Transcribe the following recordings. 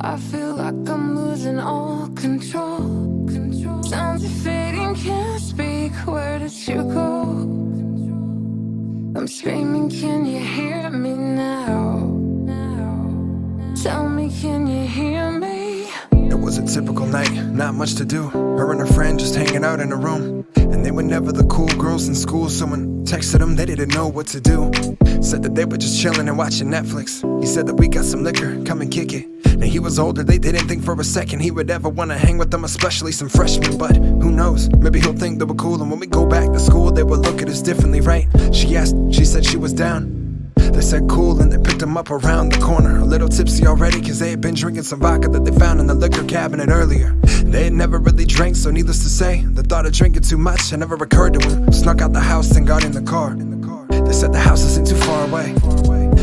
I feel like I'm losing all control. Sounds are fading, can't speak, where did you go? I'm screaming, can you hear me now? Tell me, can you hear me? It was a typical night, not much to do. Her and her friend just hanging out in a room. And they were never the cool girls in school. Someone texted them, they didn't know what to do. Said that they were just chilling and watching Netflix. He said that we got some liquor, come and kick it. Now he was older, they didn't think for a second he would ever want to hang with them, especially some freshmen. But who knows, maybe he'll think they were cool. And when we go back to school, they will look at us differently, right? She asked, she said she was down. They said cool, and they picked him up around the corner. A little tipsy already, cause they had been drinking some vodka that they found in the liquor cabinet earlier. They had never really drank, so needless to say, the thought of drinking too much had never occurred to him. Snuck out the house and got in the car. They said the house isn't too far away,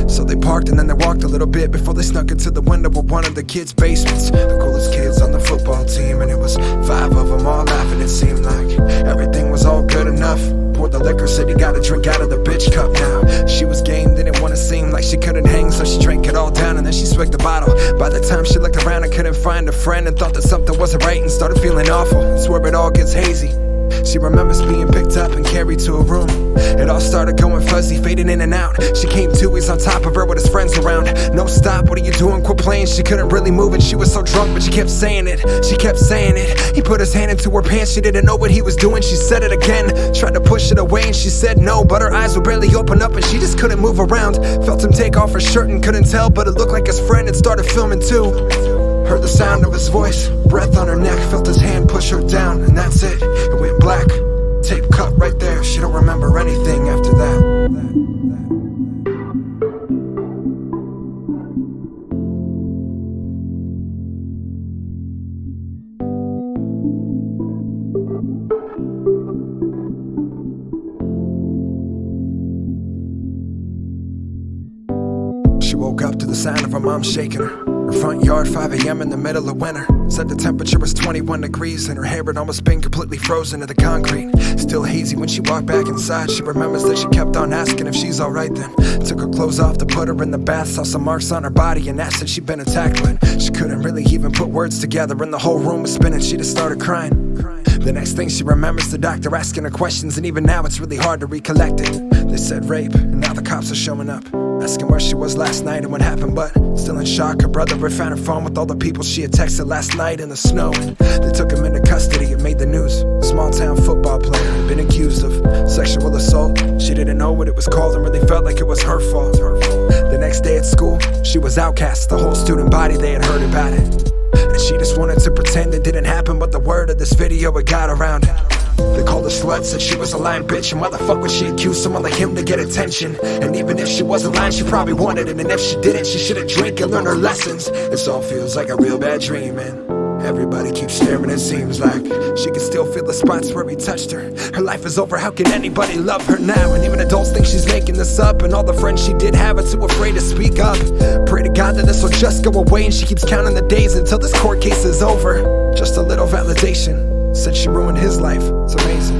so they parked and then they walked a little bit before they snuck into the window of one of the kids' basements. The coolest kids on the football team, and it was 5 of them all laughing. It seemed like everything was all good enough. Poured the liquor, said you gotta drink out of the bitch cup now. She was game, didn't wanna seem like she couldn't hang, so she drank it all down and then she swigged the bottle. By the time she looked around and couldn't find a friend, and thought that something wasn't right and started feeling awful. It's where it all gets hazy. She remembers being picked up and carried to a room. It all started going fuzzy, fading in and out. She came to, he's on top of her with his friends around. No, stop, what are you doing? Quit playing. She couldn't really move and she was so drunk, but she kept saying it. She kept saying it. He put his hand into her pants, she didn't know what he was doing. She said it again, tried to push it away and she said no, but her eyes would barely open up and she just couldn't move around. Felt him take off her shirt and couldn't tell, but it looked like his friend had started filming too. Heard the sound of his voice, breath on her neck, felt his hand push her down, and that's it. It went black, tape cut right there. She don't remember anything after that. She woke up to the sound of her mom shaking her. Her front yard, 5 a.m. in the middle of winter. Said the temperature was 21 degrees and her hair had almost been completely frozen to the concrete. Still hazy when she walked back inside. She remembers that she kept on asking if she's alright then. Took her clothes off to put her in the bath. Saw some marks on her body and that said she'd been attacked, but she couldn't really even put words together. And the whole room was spinning, she just started crying. The next thing she remembers, the doctor asking her questions, and even now it's really hard to recollect it. They said rape, and now the cops are showing up, asking where she was last night and what happened, but still in shock. Her brother had found her phone with all the people she had texted last night in the snow. They took him into custody, it made the news. Small town football player had been accused of sexual assault. She didn't know what it was called and really felt like it was her fault. The next day at school, she was outcast. The whole student body, they had heard about it, and she just wanted to pretend it didn't happen, but the word of this video, it got around. They called her slut, said she was a lying bitch, and why the fuck would she accuse someone like him to get attention? And even if she wasn't lying, she probably wanted it, and if she didn't, she should've drank and learned her lessons. This all feels like a real bad dream, and everybody keeps staring, it seems like she can still feel the spots where he touched her. Her life is over, how can anybody love her now? And even adults think she's making this up, and all the friends she did have are too afraid to speak up. Pray to God that this will just go away, and she keeps counting the days until this court case is over. Just a little validation. Said she ruined his life, it's amazing.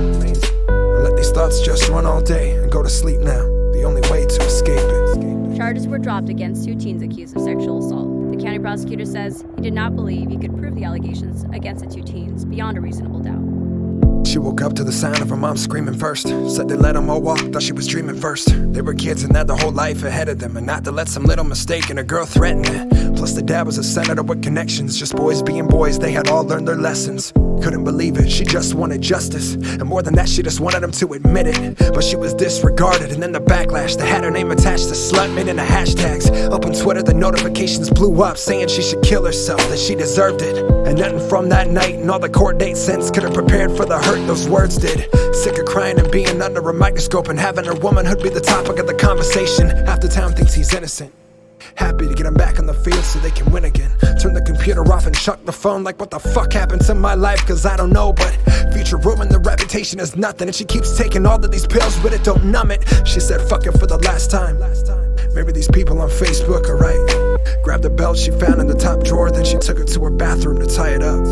And let these thoughts just run all day and go to sleep now, the only way to escape it. Charges were dropped against 2 teens accused of sexual assault. The county prosecutor says he did not believe he could prove the allegations against the 2 teens beyond a reasonable doubt. She woke up to the sound of her mom screaming first. Said they let them all walk, thought she was dreaming first. They were kids and had their whole life ahead of them, and not to let some little mistake and a girl threaten it. Plus the dad was a senator with connections. Just boys being boys, they had all learned their lessons. Couldn't believe it, she just wanted justice, and more than that, she just wanted him to admit it. But she was disregarded, and then the backlash. They had her name attached to slut, made into hashtags. Up on Twitter, the notifications blew up, saying she should kill herself, that she deserved it. And nothing from that night and all the court dates since could have prepared for the hurt those words did. Sick of crying and being under a microscope, and having her womanhood be the topic of the conversation. Half the town thinks he's innocent. Happy to get him back on the field so they can win again. Turn the computer off and chuck the phone, like what the fuck happened to my life, cause I don't know. But future ruin, the reputation is nothing, and she keeps taking all of these pills but it don't numb it. She said fuck it for the last time. Maybe these people on Facebook are right. Grabbed the belt she found in the top drawer, then she took it to her bathroom to tie it up.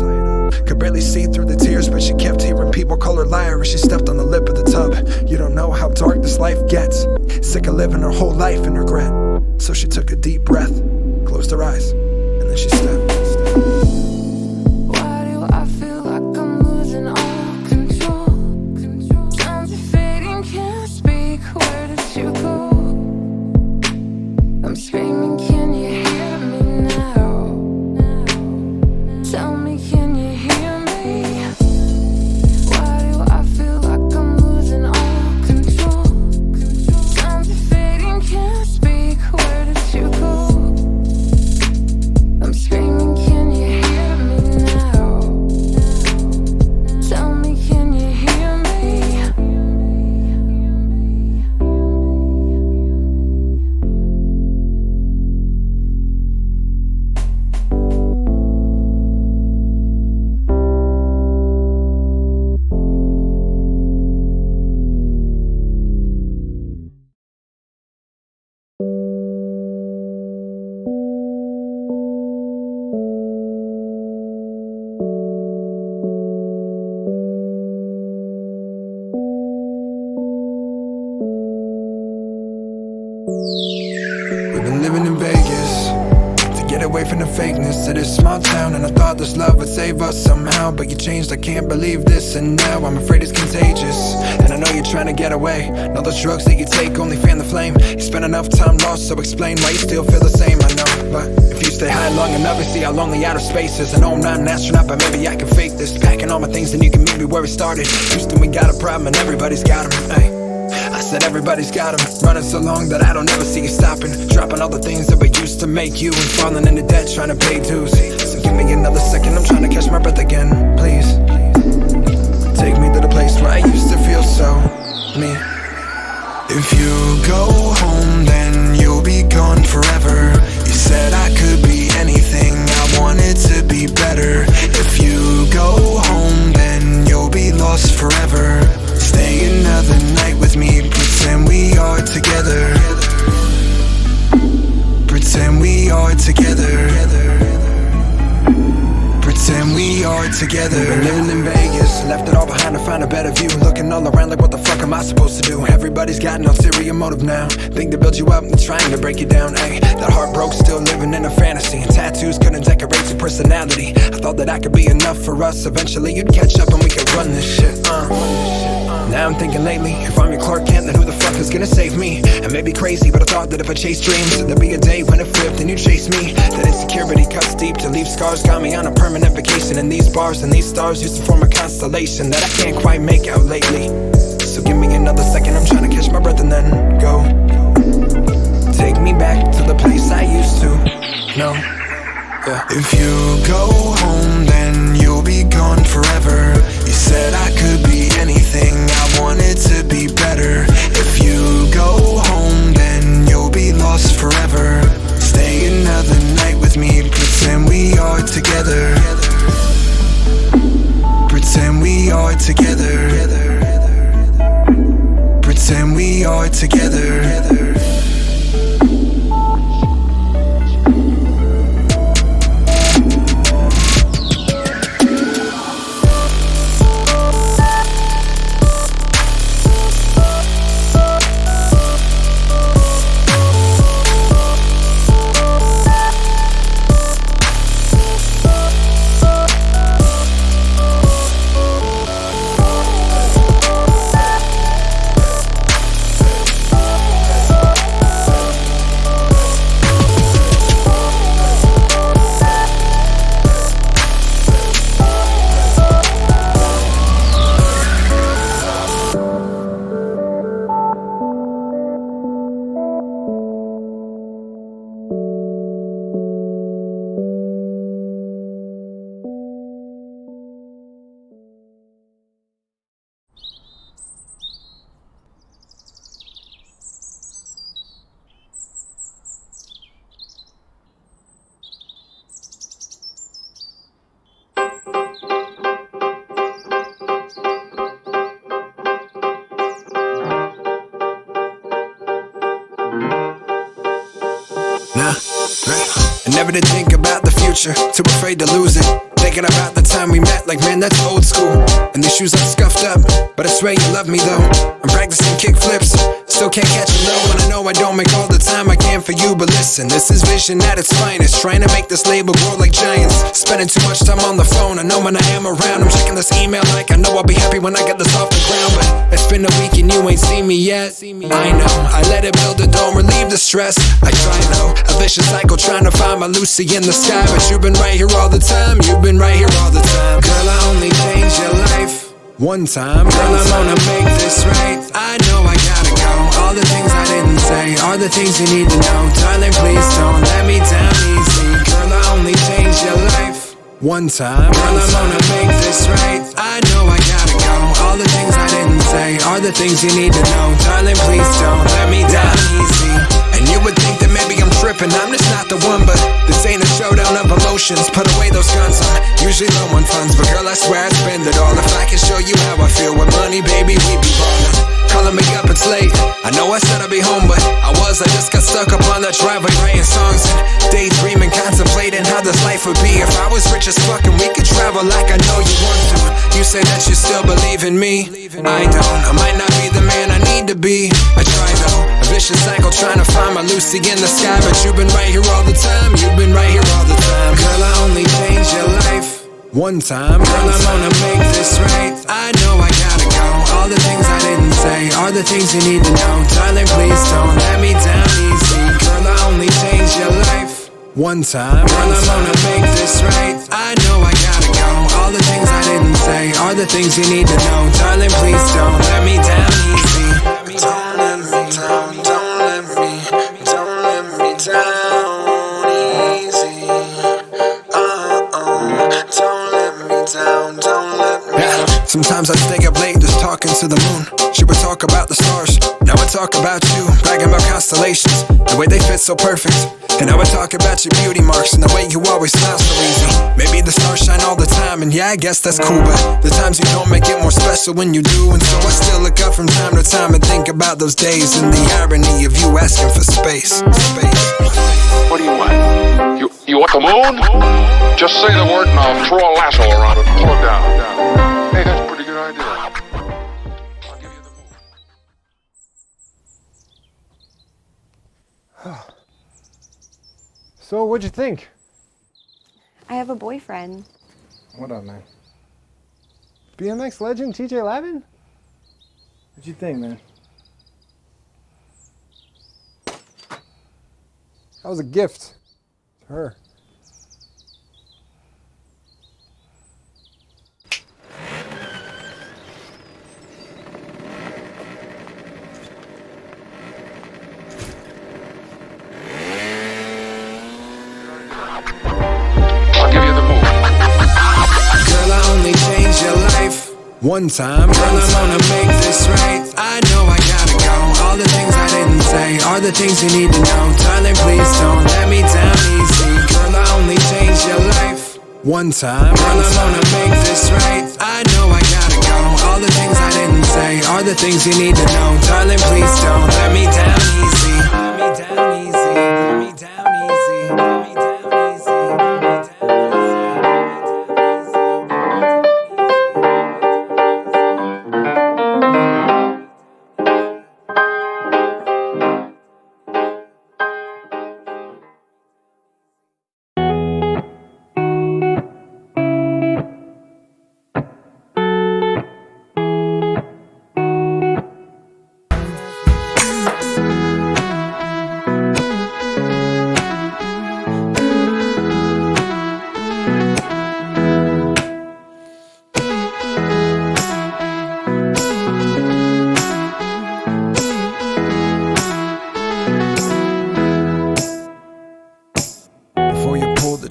Could barely see through the tears, but she kept hearing people call her liar as she stepped on the lip of the tub. You don't know how dark this life gets. Sick of living her whole life in regret. So she took a deep breath, closed her eyes, and then she stepped away from the fakeness of this small town. And I thought this love would save us somehow, but you changed, I can't believe this. And now I'm afraid it's contagious. And I know you're trying to get away. Know those drugs that you take only fan the flame. You spend enough time lost, so explain why you still feel the same. I know, but if you stay high long enough, you see how lonely outer space is. I know I'm not an astronaut, but maybe I can fake this. Packing all my things and you can meet me where it started. Houston, we got a problem and everybody's got them. Ay. I said everybody's got them. Running so long that I don't ever see you stopping. Dropping all the things that we used to make you, and falling into debt trying to pay dues. So give me another second, I'm trying to catch my breath again. Please take me to the place where I used to feel so me. If you go home, then you'll be gone forever. You said I could be anything, I wanted to be better. If you go home, then you'll be lost forever. Stay another night with me, pretend we are together. Pretend we are together. Pretend we are together. We've been living in Vegas, left it all behind to find a better view. Looking all around like what the fuck am I supposed to do? Everybody's got an ulterior motive now. Think to build you up and trying to break you down. Ay, that heart broke, still living in a fantasy. And tattoos couldn't decorate your personality. I thought that I could be enough for us. Eventually you'd catch up and we could run this shit. Now I'm thinking lately, if I'm your Clark Kent, then who the fuck is gonna save me? And maybe crazy, but I thought that if I chased dreams, there'd be a day when it flipped and you'd chase me. That insecurity cuts deep to leave scars, got me on a permanent vacation. And these bars and these stars used to form a constellation that I can't quite make out lately. So give me another second, I'm trying to catch my breath and then go. Take me back to the place I used to know. Yeah. If you go home, then you'll be gone forever. You said I could be anything, I wanted to be better. If you go home, then you'll be lost forever. Stay another night with me, pretend we are together. Pretend we are together. Pretend we are together. And never to think about the future, too afraid to lose it. Thinking about the time we met, like man, that's old school. And these shoes are scuffed up, but I swear you love me though. I'm practicing kick flips, still can't catch a low. And I know I don't make all the time I can for you, but listen, this is vision at its finest. Trying to make this label grow like giants. Spending too much time on the phone, I know when I am around. I'm checking this email like I know I'll be happy when I get this off the ground. But it's been a week and you ain't seen me yet. I know, I let it build and don't relieve the stress. I try though, a vicious cycle trying to find my Lucy in the sky. But you've been right here all the time, you've been right here all the time. Girl, I only change your life one time. Girl, I'm gonna make this right. I know I gotta go. All the things I didn't say are the things you need to know. Darling, please don't let me down easy. Girl, I only change your life one time. Girl, I'm gonna make this right. I know I gotta go. All the things I didn't say are the things you need to know. Darling, please don't let me down easy. And you would think that maybe I'm tripping, I'm just not the one. But this ain't a showdown of emotions, put away those guns. I'm usually low on funds, but girl, I swear I'd spend it all. If I could show you how I feel with money, baby, we'd be ballin'. Calling me up, it's late. I know I said I'd be home, but I just got stuck up on that driveway writing songs and daydreaming, contemplating how this life would be if I was rich as fuck and we could travel like I know you want to. You say that you still believe in me, I don't. I might not be the man I need to be, I try though. A vicious cycle trying to find my Lucy in the sky. But you've been right here all the time, you've been right here all the time. One time, girl, I'm gonna make this right. I know I gotta go. All the things I didn't say are the things you need to know. Darling, please don't let me down easy. Girl, I only changed your life. one time, girl, I'm gonna make this right. I know I gotta go. All the things I didn't say are the things you need to know. Darling, please don't let me down easy. Don't let me down, don't let me down easy. Don't let me down, don't let me down. Sometimes I stay up late just talking to the moon. She would talk about the stars, now I talk about you. Bragging about constellations, the way they fit so perfect. And I would talk about your beauty marks and the way you always smile so easy. Maybe the stars shine all the time, and yeah, I guess that's cool. But the times you don't make it more special when you do. And so I still look up from time to time and think about those days and the irony of you asking for space. What do you want? You want the moon? Just say the word and I'll throw a lasso around it and pull it down. Hey, that's a pretty good idea. I'll give you the moon. So, what'd you think? I have a boyfriend. What up, man? BMX legend TJ Lavin? What'd you think, man? That was a gift to her. One time, girl, I'm gonna make this right. I know I gotta go. All the things I didn't say are the things you need to know. Darling, please don't let me down easy. Girl, I only changed your life. one time, girl, I'm gonna make this right. I know I gotta go. All the things I didn't say are the things you need to know. Darling, please don't let me down easy. Let me down easy. Let me down easy. Let me down easy. Let me down easy.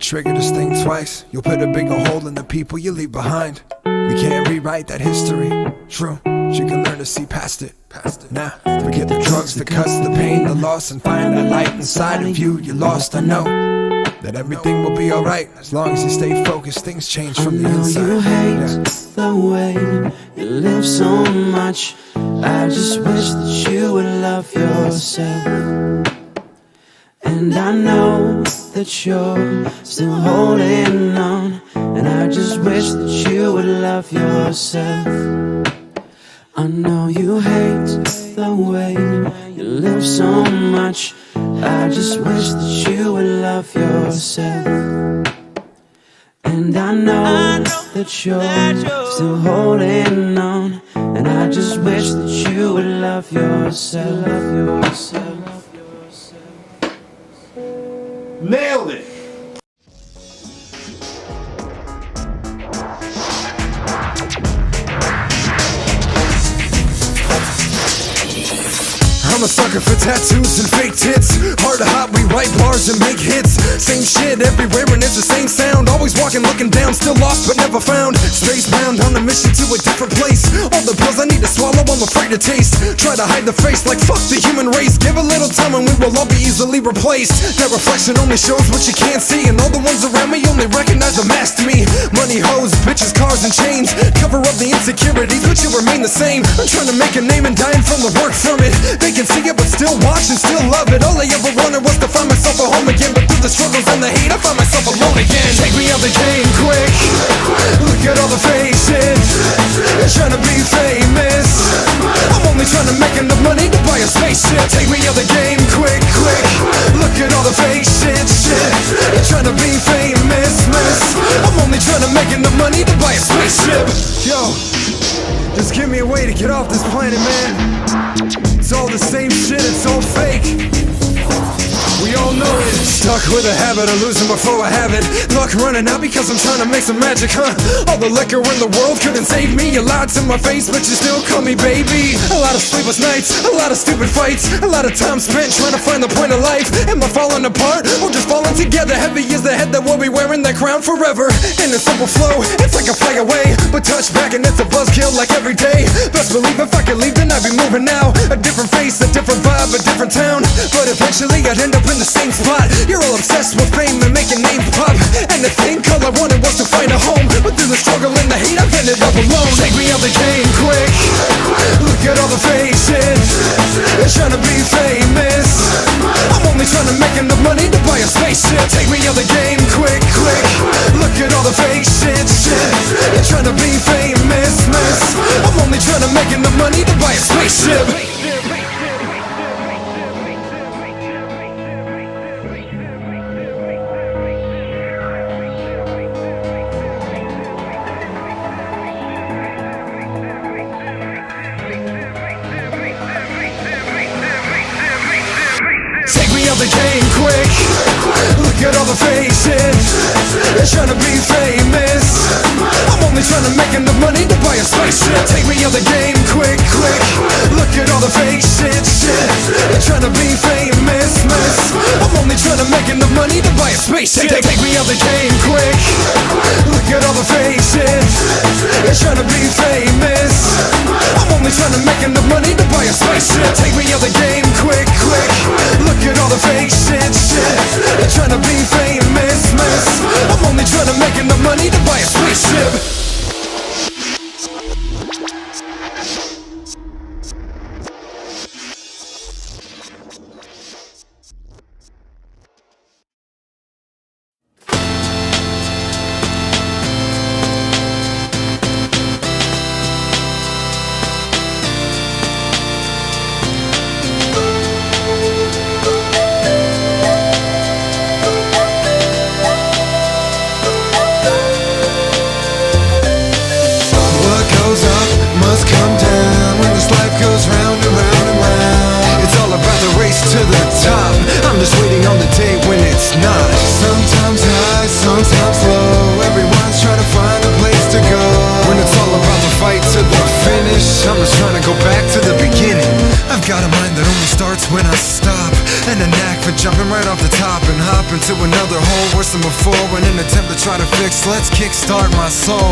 Trigger this thing twice, you'll put a bigger hole in the people you leave behind. We can't rewrite that history, true, but you can learn to see past it. Nah, forget the drugs, the cuts, the pain, the loss, and find that light inside of you. You're lost, I know that everything will be alright as long as you stay focused. Things change from the inside. You hate the way you live so much. I just wish that you would love yourself. And I know that you're still holding on, and I just wish that you would love yourself. I know you hate the way you live so much. I just wish that you would love yourself. And I know that you're still holding on, and I just wish that you would love yourself. Nailed it! I'm a sucker for tattoos and fake tits. Hard to hop, we write bars and make hits. Same shit everywhere and it's the same sound. Always walking, looking down, still lost but never found. Spacebound on a mission to a different place. All the pills I need to swallow, I'm afraid to taste. Try to hide the face like fuck the human race. Give a little time and we will all be easily replaced. That reflection only shows what you can't see, and all the ones around me only recognize the mask to me. Money, hoes, bitches, cars, and chains cover up the insecurities, but you remain the same. I'm trying to make a name and dying from the work from it. They can see it but still watch and still love it. All I ever wanted was to find myself a home again, but through the struggles and the hate I find myself alone again. Take me out the game quick. Look at all the faces trying to be famous. I'm only trying to make enough money to buy a spaceship. Take me out the game quick. Look at all the fake shit. Trying to be famous, miss. I'm only trying to make making the money to buy a spaceship. Yo, just give me a way to get off this planet, man. It's all the same shit, it's all fake. We all know it. Stuck with a habit of losing before I have it. Luck running out because I'm trying to make some magic, huh? All the liquor in the world couldn't save me. You lied to my face, but you still call me baby. A lot of sleepless nights, a lot of stupid fights, a lot of time spent trying to find the point of life. Am I falling apart or just falling together? Heavy is the head that will be wearing that crown forever. In a simple flow, it's like a fly away, but touch back and it's a buzzkill like every day. Best believe if I could leave, then I'd be moving now. A different face, a different vibe, a different town. But eventually I'd end up in the same spot. You're all obsessed with fame and making names pop. And the thing all I wanted was to find a home, but through the struggle and the hate I've ended up alone. Take me out the game quick. Look at all the faces. They're trying to be famous. I'm only trying to make enough money to buy a spaceship. Take me out the game quick, quick. Look at all the fake shit. They're trying to be famous, miss. I'm only trying to make enough money to buy a spaceship. The game quick. Look at all the faces. They're trying to be famous. I'm only trying to make enough money to buy a spaceship. Take me out the game quick, quick. Look at all the fake shit. They're trying to be famous, miss. I'm only trying to make enough money to buy a spaceship. Take me out the game quick. Look at all the faces. They're trying to be famous. I'm only trying to make enough money to buy a spaceship. Take me out the game quick, quick. Look at all the fake shit. They're trying to be famous, miss. I'm only trying to make enough money to buy a spaceship. When I stop, and a knack for jumping right off the top and hop into another hole worse than before. In an attempt to try to fix, let's kickstart my soul.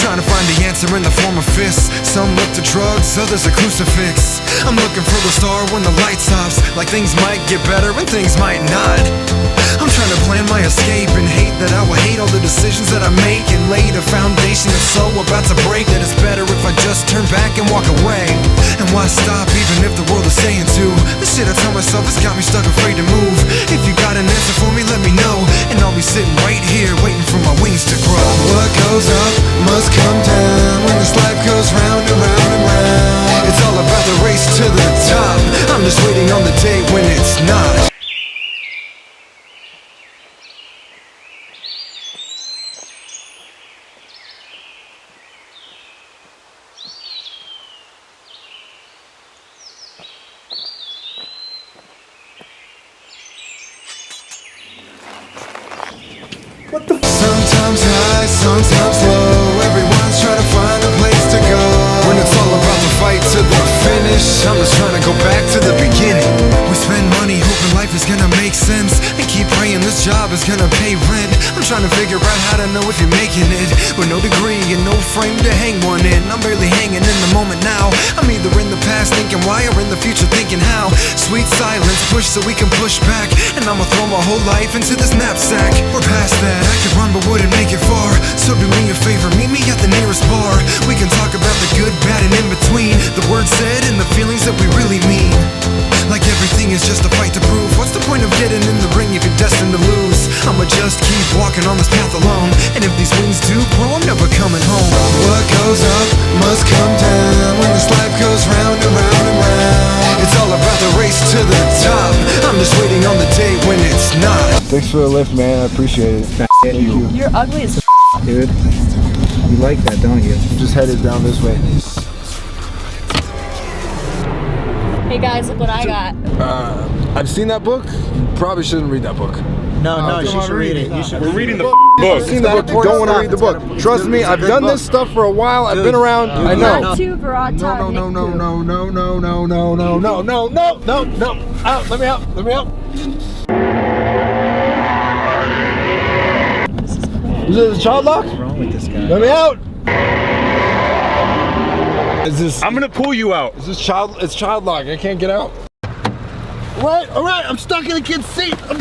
Trying to find the answer in the form of fists. Some look to drugs, others a crucifix. I'm looking for the star when the light stops, like things might get better and things might not. I'm trying to plan my escape and hate that I will hate all the decisions that I make, and lay the foundation that's so about to break that it's better if I just turn back and walk away. And why stop even if the world is saying to? The shit I tell myself has got me stuck afraid to move. If you got an answer for me, let me know, and I'll be sitting right here waiting for my wings to grow. What goes up must come down when this life goes round and round and round. It's all about the race to the top. I'm just waiting on the day when it's not. Sometimes high, sometimes low. Everyone's trying to find a place to go. When it's all about the fight to the finish, I'm just trying to go back to the beginning. We spend money hoping life is gonna make sense, and keep praying this job is gonna pay rent. I'm trying to figure out how to know if you're making it, with no degree and no frame to hang one in. I'm barely hanging in the moment now. I'm either in the past thinking why, or in the future thinking how. Sweet silence, push so we can push back, and I'ma throw my whole life into this knapsack. We're past that, I could run but wouldn't make it far. So do me a favor, meet me at the nearest bar. We can talk about the good, bad, and in between, the words said and the feelings that we really mean. Like everything is just a fight to prove. What's the point of getting in the ring if you're destined to lose? I'ma just keep walking on this path alone, and if these wings do grow, I'm never coming home. What goes up must come down when this life goes round and round and round. It's all about the race to the top. I'm just waiting on the day when it's not. Thanks for the lift, man. I appreciate it. Thank you. You're ugly as Dude, you like that, don't you? Just headed down this way. Hey guys, look what I got. I've seen that book. Probably shouldn't read that book. No, you should read it. We're reading the book. I've seen the book. You don't want to read the book. Trust me, I've done this stuff for a while. I've been around. I know. Two broad No. Out. Let me out. Is this a child lock? What's wrong with this guy? Let me out. Is this? I'm gonna pull you out. Is this child? It's child lock. I can't get out. All right. I'm stuck in the kid's seat. What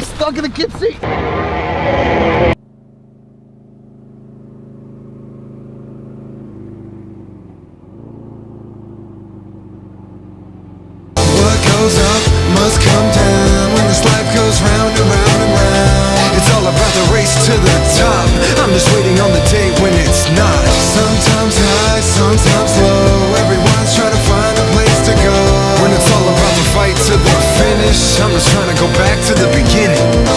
goes up must come down when this life goes round and round and round. It's all about the race to the top. I'm just waiting on the day when it's not. Sometimes high, sometimes low. Everyone's trying to find a place to go. When it's all about the fight to the finish, I'm just trying to go back to the beginning.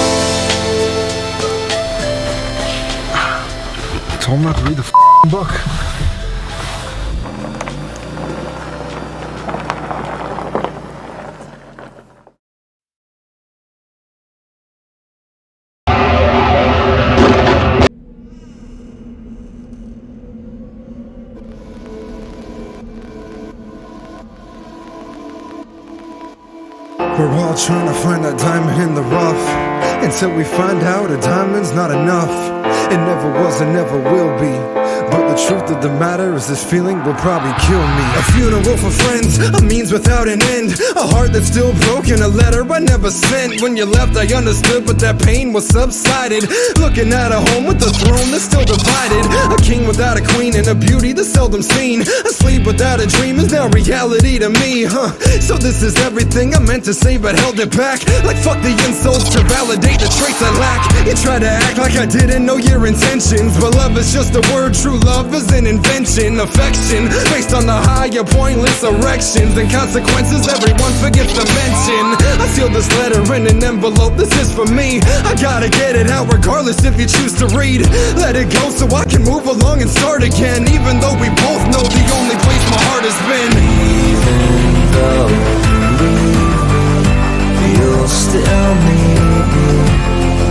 I told him not to read the book. We're all trying to find that diamond in the rough, until we find out a diamond's not enough. It never was and never will be, but the truth of the matter is this feeling will probably kill me. A funeral for friends, a means without an end. A heart that's still broken, a letter I never sent. When you left I understood, but that pain was subsided. Looking at a home with a throne that's still divided. A king without a queen and a beauty that's seldom seen. A sleep without a dream is now reality to me, So this is everything I meant to say but held it back. Like fuck the insults to validate the traits I lack. You try to act like I didn't know your intentions, but love is just a word. True love is an invention. Affection based on the higher pointless erections and consequences everyone forgets to mention. I seal this letter in an envelope, this is for me. I gotta get it out regardless if you choose to read. Let it go so I can move along and start again, even though we both know the only place my heart has been. Even though you leave me, you'll still meet me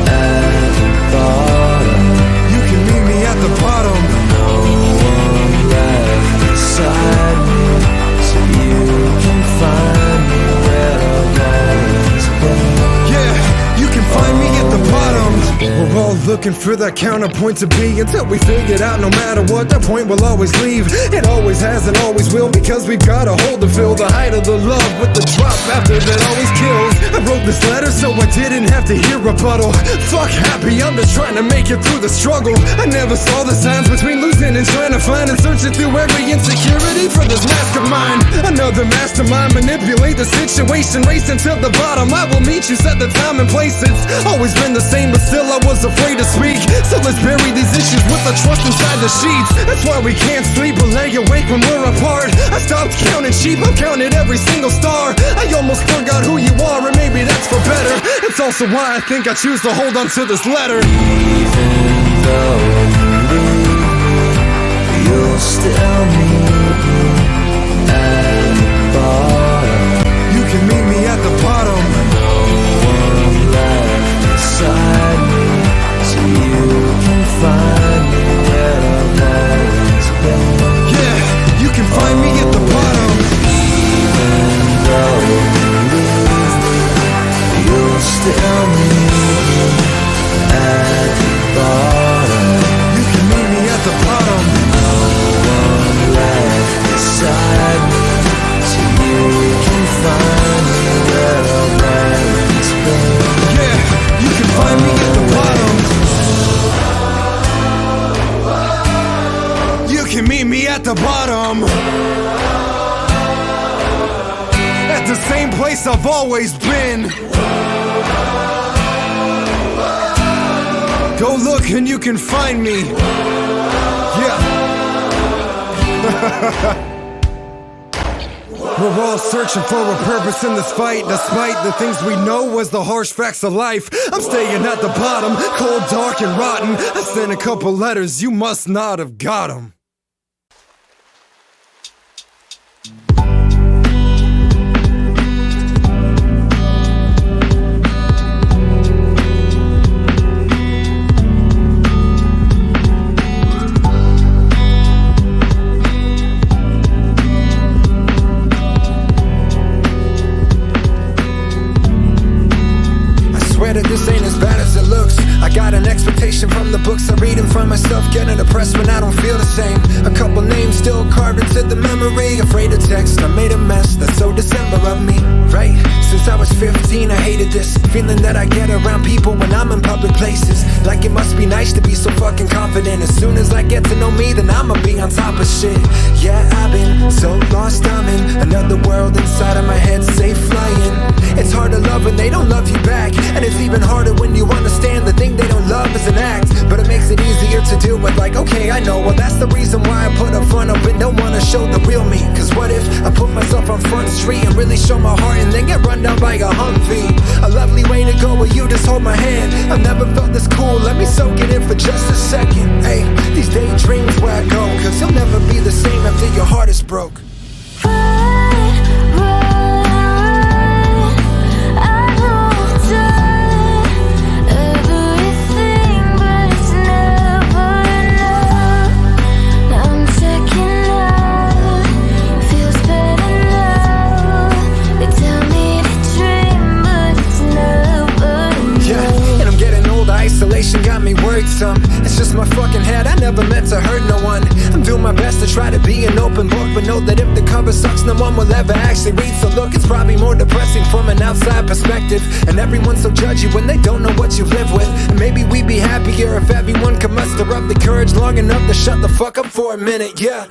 at the bottom. You can meet me at the bottom. No one left beside me, so you can find me where I've always been. Yeah, you can find me at the bottom. We're all looking for that counterpoint to be, until we figure it out. No matter what, that point will always leave. It always has and always will, because we've got a hole to fill. The height of the love with the drop after that always kills. I wrote this letter so I didn't have to hear rebuttal. Fuck happy, I'm just trying to make it through the struggle. I never saw the signs between losing and trying to find, and searching through every insecurity for this mask of mine. Another mastermind manipulate the situation, racing to the bottom. I will meet you, set the time and place. It's always been the same, but still I was afraid to speak. So let's bury these issues with the trust inside the sheets. That's why we can't sleep or lay awake when we're apart. I stopped counting sheep, I've counted every single star. I almost forgot who you are, and maybe that's for better. It's also why I think I choose to hold on to this letter. Even though you leave me, you'll still meet me at the bottom. You can meet me at the bottom. No one left beside me, so you can find me where I've always been. Yeah, you can find me at the bottom. Even though you leave me, you'll still meet me at the bottom. You can meet me at the bottom. No one left beside me, so you can find me where I've always been. Yeah, you can find me at the bottom. You can meet me at the bottom. At the same place I've always been. Go look and you can find me. Yeah. We're all searching for a purpose in this fight, despite the things we know as the harsh facts of life. I'm staying at the bottom, cold, dark, and rotten. I sent a couple letters, you must not have got them. This ain't as bad as it looks. I got an expectation from the books I read and find myself getting depressed when I don't feel the same. A couple names still carved into the memory. Afraid to text, I made a mess. That's so December of me, right? Since I was 15 I hated this feeling that I get around people when I'm in public places. Like it must be nice to be so fucking confident. As soon as I get to know me, then I'ma be on top of shit. Yeah, I've been so lost, I'm in another world inside of my head, safe flying. It's hard to love when they don't love you back, and it's even harder when you understand the thing they don't love is an act. But it makes it easier to deal with, like, okay, I know, well that's the reason why I put up front up and don't wanna show the real me. Cause what if I put myself on front street and really show my heart and then get run down by a Humvee? A lovely way to go where you just hold my hand. I've never felt this cool, let me soak it in for just a second. Hey, these daydreams where I go, cause you'll never be the same after your heart is broke. Isolation got me worried some. It's just my fucking head, I never meant to hurt no one. I'm doing my best to try to be an open book, but know that if the cover sucks, no one will ever actually read. So look, it's probably more depressing from an outside perspective. And everyone's so judgy when they don't know what you've lived with. And maybe we'd be happier if everyone could muster up the courage long enough to shut the fuck up for a minute, yeah.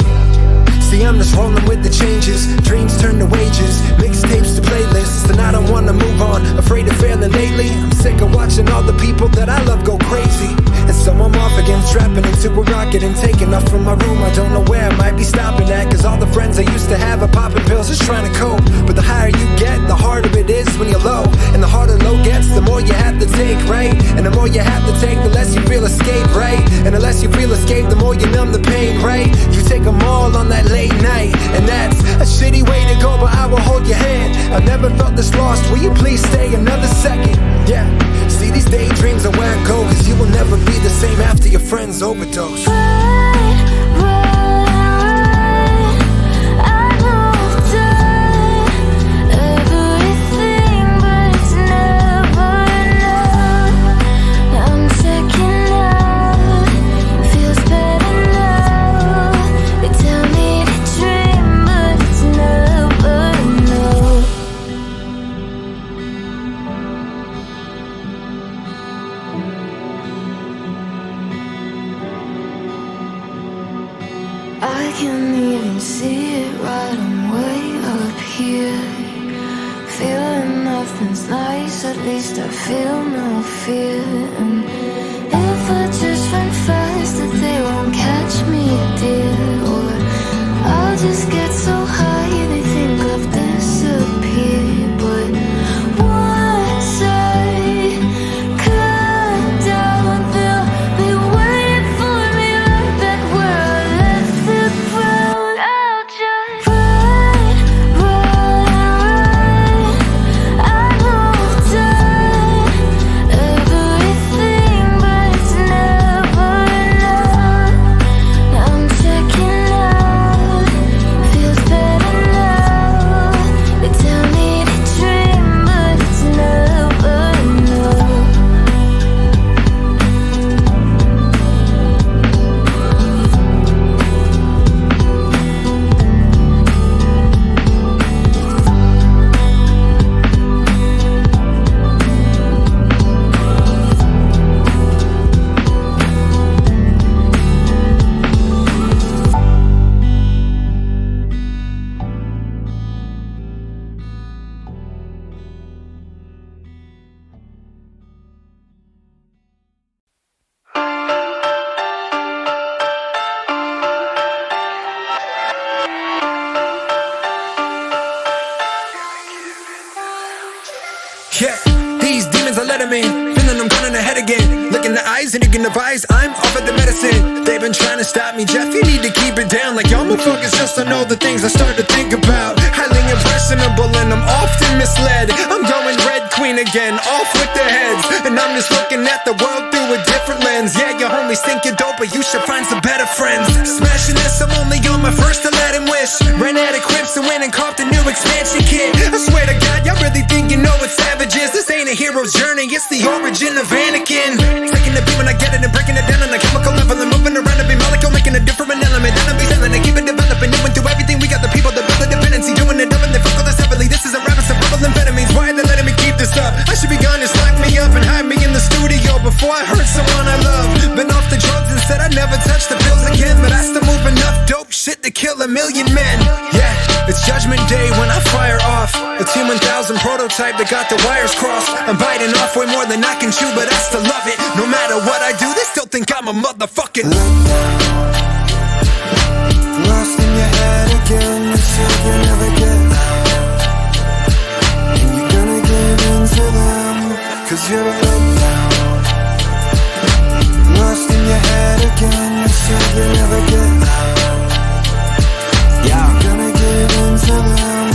See, I'm just rolling with the changes. Dreams turn to wages, mixtapes to playlists, and I don't wanna move on, afraid of failing lately. I'm sick of watching all the people that I love go crazy. And so I'm off again, strapping into a rocket and taking off from my room. I don't know where I might be stopping at, cause all the friends I used to have are popping pills, just trying to cope. But the higher you get, the harder it is when you're low. And the harder low gets, the more you have to take, right? And the more you have to take, the less you feel escape, right? And the less you feel escape, the more you numb the pain, right? You take them all on that late night, and that's a shitty way to go, but I will hold your hand. I've never felt this lost, will you please stay another second? Yeah, see these daydreams are where I go, cause you will never be the same after your friends overdose. I can't even see it right, I'm way up here. Feeling nothing's nice, at least I feel no fear. And if I just run fast, that they won't catch me, dear. Or I'll just get so high, they think I've disappeared. But once I come down, they'll be waiting for me right back where I left the ground. I'll just run, run, run. I know I've done everything, but eyes and you can advise I'm off of the medicine. They've been trying to stop me, Jeff, you need to keep it down. Like y'all motherfuckers just don't know the things I start to think about. Highly impressionable and I'm often misled. I'm going Red Queen again, off with the heads. And I'm just looking at the world through a different lens. Yeah, your homies think you're dope, but you should find some better friends. Smashing this, I'm only on my first Aladdin wish. Ran out of quips and went and copped a new expansion kit. I swear to God, y'all really think you know what savage is? This ain't a hero's journey, it's the origin of Anakin. Taking the beat when I get it and breaking it down on a chemical level and moving around to be molecule, making a different element. Then I'll be selling and keep it developing. Doing through everything, we got the people that build the dependency. Doing it up and they fuck all this heavily. This is a rap, it's a bubble amphetamines. Why are they letting me keep this up? I should be gone, just lock me up and hide me in the studio before I hurt someone I love. Been off the drugs and said I'd never touch the pills again, but I still move enough dope shit to kill a million men. Yeah, it's Judgment Day when I fire off a T-1000 prototype that got the wires crossed. I'm biting off way more than I can chew, but I still love it. No matter what I do, they still think I'm a motherfucking Lost in your head again, you said you'll never get out. And you're gonna give in to them, cause you're a letdown. Lost in your head again, you said you'll never get out. Yeah, you're gonna give in to them,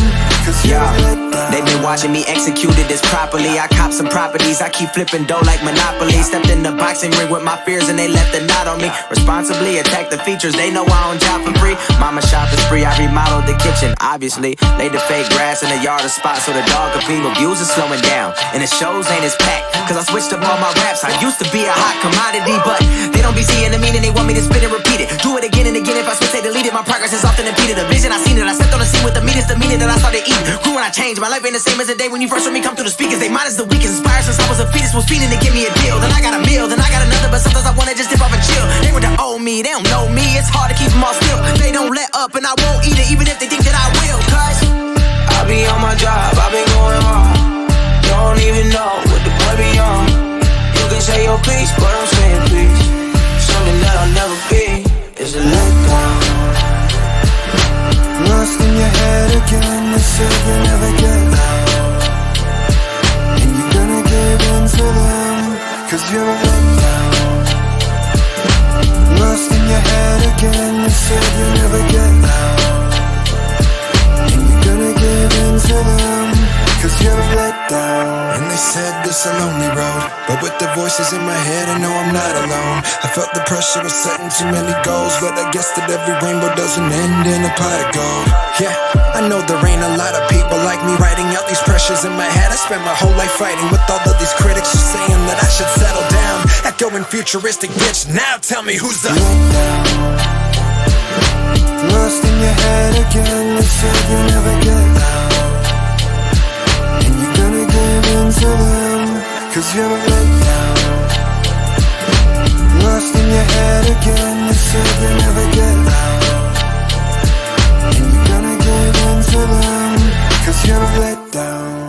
cause you're a letdown. They've been watching me executed this properly. I cop some properties, I keep flipping dough like Monopoly. Stepped in the boxing ring with my fears and they left a knot on me. Responsibly attack the features, they know I don't job for free. Mama shopping spree, I remodeled the kitchen, obviously. Laid the fake grass in the yard of spots so the dog could pee. But views are slowing down, and the shows ain't as packed. Cause I switched up all my raps, I used to be a hot commodity. But they don't be seeing the meaning, they want me to spit and repeat it. Do it again and again, if I switch, they delete it. My progress is often impeded. A vision, I seen it, I stepped on the scene with the meanest demeanor that I started eating. Grew when I changed, my life ain't the same as the day when you first heard me come through the speakers. They mine is the weakest, inspired since I was a fetus, was feeding to give me a deal. Then I got a meal, then I got another, but sometimes I wanna just dip off and chill. They want to owe me, they don't know me, it's hard to keep them all still. They don't let up and I won't eat it, even if they think that I will. Cause I be on my job, I been going hard. Don't even know what the boy be on. You can say your piece, but I'm saying peace. Something that I'll never be is a letdown. Lost in your head again, you said you'll never get out. And you're gonna give in to them, cause you're a letdown. Lost in your head again, you said you'll never get out. And you're gonna give in to them, cause you're a letdown. And they said this a lonely road, but with the voices in my head I know I'm not alone. I felt the pressure of setting too many goals, but I guess that every rainbow doesn't end in a pot of gold. Yeah, I know there ain't a lot of people like me writing out these pressures in my head. I spent my whole life fighting with all of these critics just saying that I should settle down. Echoing futuristic bitch, now tell me who's the Lost in your head again, you said you'll never get out. And you're gonna give in to them, cause you're a letdown. Lost in your head again, you said you'll never get out. And you're gonna give in to them, cause you're a letdown.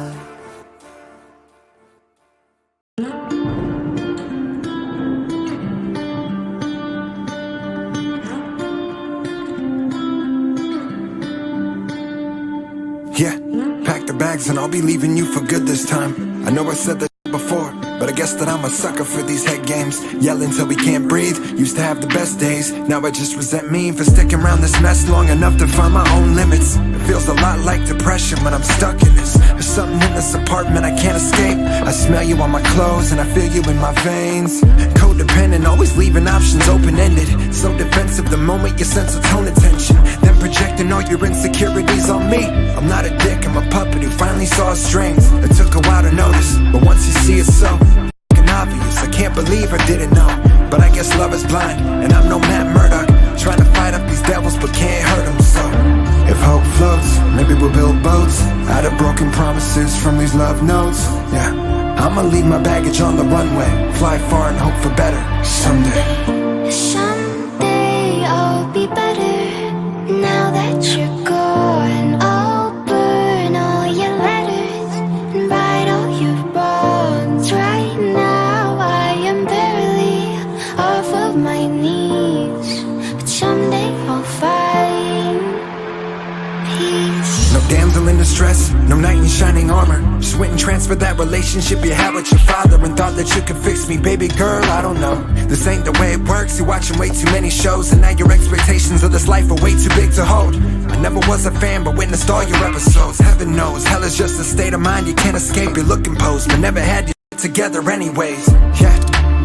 Yeah, pack the bags and I'll be leaving you for good this time. I know I said that before, but I guess that I'm a sucker for these head games. Yelling till we can't breathe, used to have the best days. Now I just resent me for sticking around this mess long enough to find my own limits. It feels a lot like depression when I'm stuck in this. There's something in this apartment I can't escape. I smell you on my clothes and I feel you in my veins. Codependent, always leaving options open-ended. So defensive the moment you sense a tone of tension, then projecting all your insecurities on me. I'm not a dick, I'm a puppet who finally saw his strengths. It took a while to notice, but once you see it so obvious, I can't believe I didn't know. But I guess love is blind, and I'm no Matt Murdock, trying to fight up these devils but can't hurt them. So if hope floats, maybe we'll build boats out of broken promises from these love notes. Yeah, I'ma leave my baggage on the runway, fly far and hope for better someday. Someday I'll be better. Now that you're gone, I'll burn all your letters and right all your wrongs. Right now I am barely off of my knees, but someday I'll find peace. No damsel in distress stress, no knight in shining armor. Just went and transferred that relationship you had with your father and thought that you could fix me. Baby girl, I don't know. This ain't the way it works. You're watching way too many shows, and now your expectations of this life are way too big to hold. I never was a fan, but witnessed all your episodes. Heaven knows, hell is just a state of mind you can't escape. Your look imposed, but never had you together anyways. Yeah,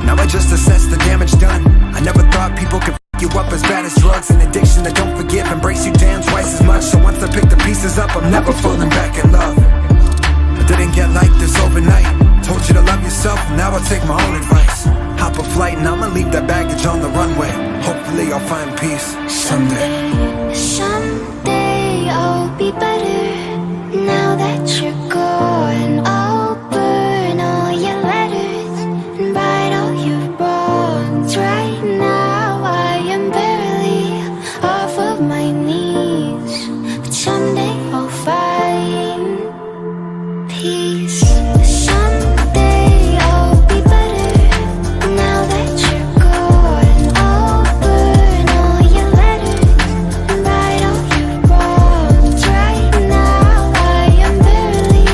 now I just assess the damage done. I never thought people could you up as bad as drugs and addiction that don't forgive. Embrace you damn twice as much. So once I pick the pieces up, I'm never falling back in love. I didn't get like this overnight. Told you to love yourself, and now I'll take my own advice. Hop a flight and I'ma leave that baggage on the runway. Hopefully I'll find peace someday. Someday I'll be better. Now that you're gone, I'll burn all your letters and write all your wrongs. Right now I am barely off of my knees, but someday I'll find peace. Someday I'll be better. Now that you're gone, I'll burn all your letters and write all your wrongs. Right now I am barely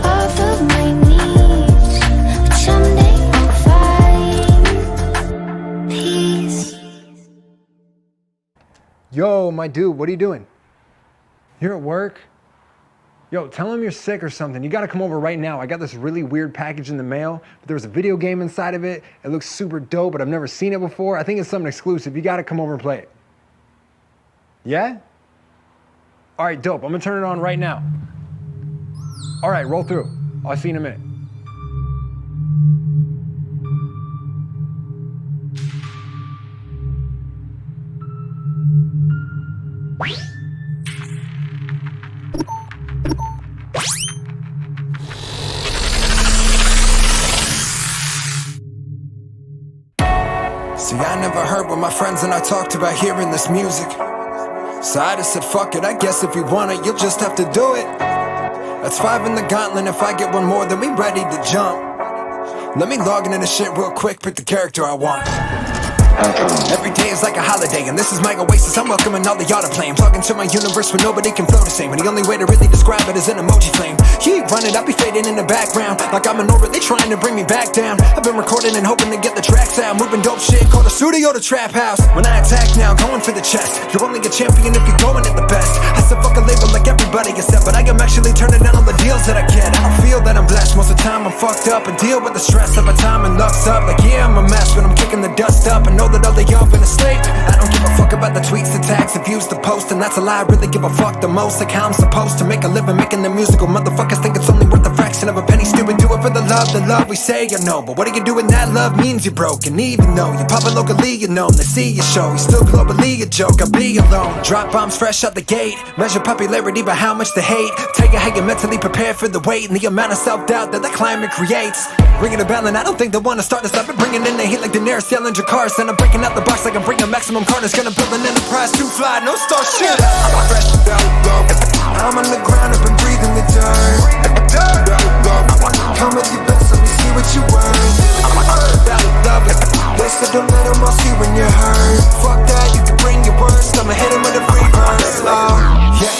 off of my knees, but someday I'll find peace. Yo, my dude, what are you doing? You're at work? Yo, tell him you're sick or something. You gotta come over right now. I got this really weird package in the mail, but there was a video game inside of it. It looks super dope, but I've never seen it before. I think it's something exclusive. You gotta come over and play it. Yeah? All right, dope. I'm gonna turn it on right now. All right, roll through. I'll see you in a minute. See, I never heard what my friends and I talked about hearing this music. So I just said, fuck it, I guess if you want it, you'll just have to do it. That's 5 in the gauntlet, if I get one more, then we ready to jump. Let me log into this shit real quick, pick the character I want. Every day is like a holiday, and this is my oasis. I'm welcoming all the y'all to play. I'm talking to my universe where nobody can flow the same, and the only way to really describe it is an emoji flame. Yeah, run it, I'll be fading in the background like I'm an orbit, they trying to bring me back down. I've been recording and hoping to get the tracks out, moving dope shit, call the studio the trap house. When I attack now, going for the chest. You're only a champion if you're going at the best. I said fuck a label like everybody gets set, but I am actually turning down all the deals that I get. I don't feel that I'm blessed, most of the time I'm fucked up and deal with the stress of my time and luck's up. Like yeah, I'm a mess, but I'm kicking the dust up. I know that all the y'all been asleep. I don't give a fuck about the tweets, the tags, the views, the post, and that's a lie. I really give a fuck the most, like how I'm supposed to make a living making the musical. Motherfuckers think it's only worth a fraction of a penny. Stupid, do it for the love we say you know. But what do you do when that love means you're broken? Even though you're popping locally, you know, they see your show, you still globally a joke. I'll be alone, drop bombs fresh out the gate. Measure popularity by how much they hate. Tell you how you're mentally prepared for the weight and the amount of self-doubt that the climate creates. Ringing a bell and I don't think they wanna start us up and bringing in the heat like Daenerys yelling Jakar. Then I'm breaking out the box like I'm bringing maximum carnage. Gonna build an enterprise to fly, no star shit. I'm fresh without love. I'm on the ground, I've been breathing the dirt. Come with your best, let me see what you worth. I'm without love. They said don't let them all see when you're hurt. Fuck that, you can bring your worst. I'ma hit them with a free verse. Yeah.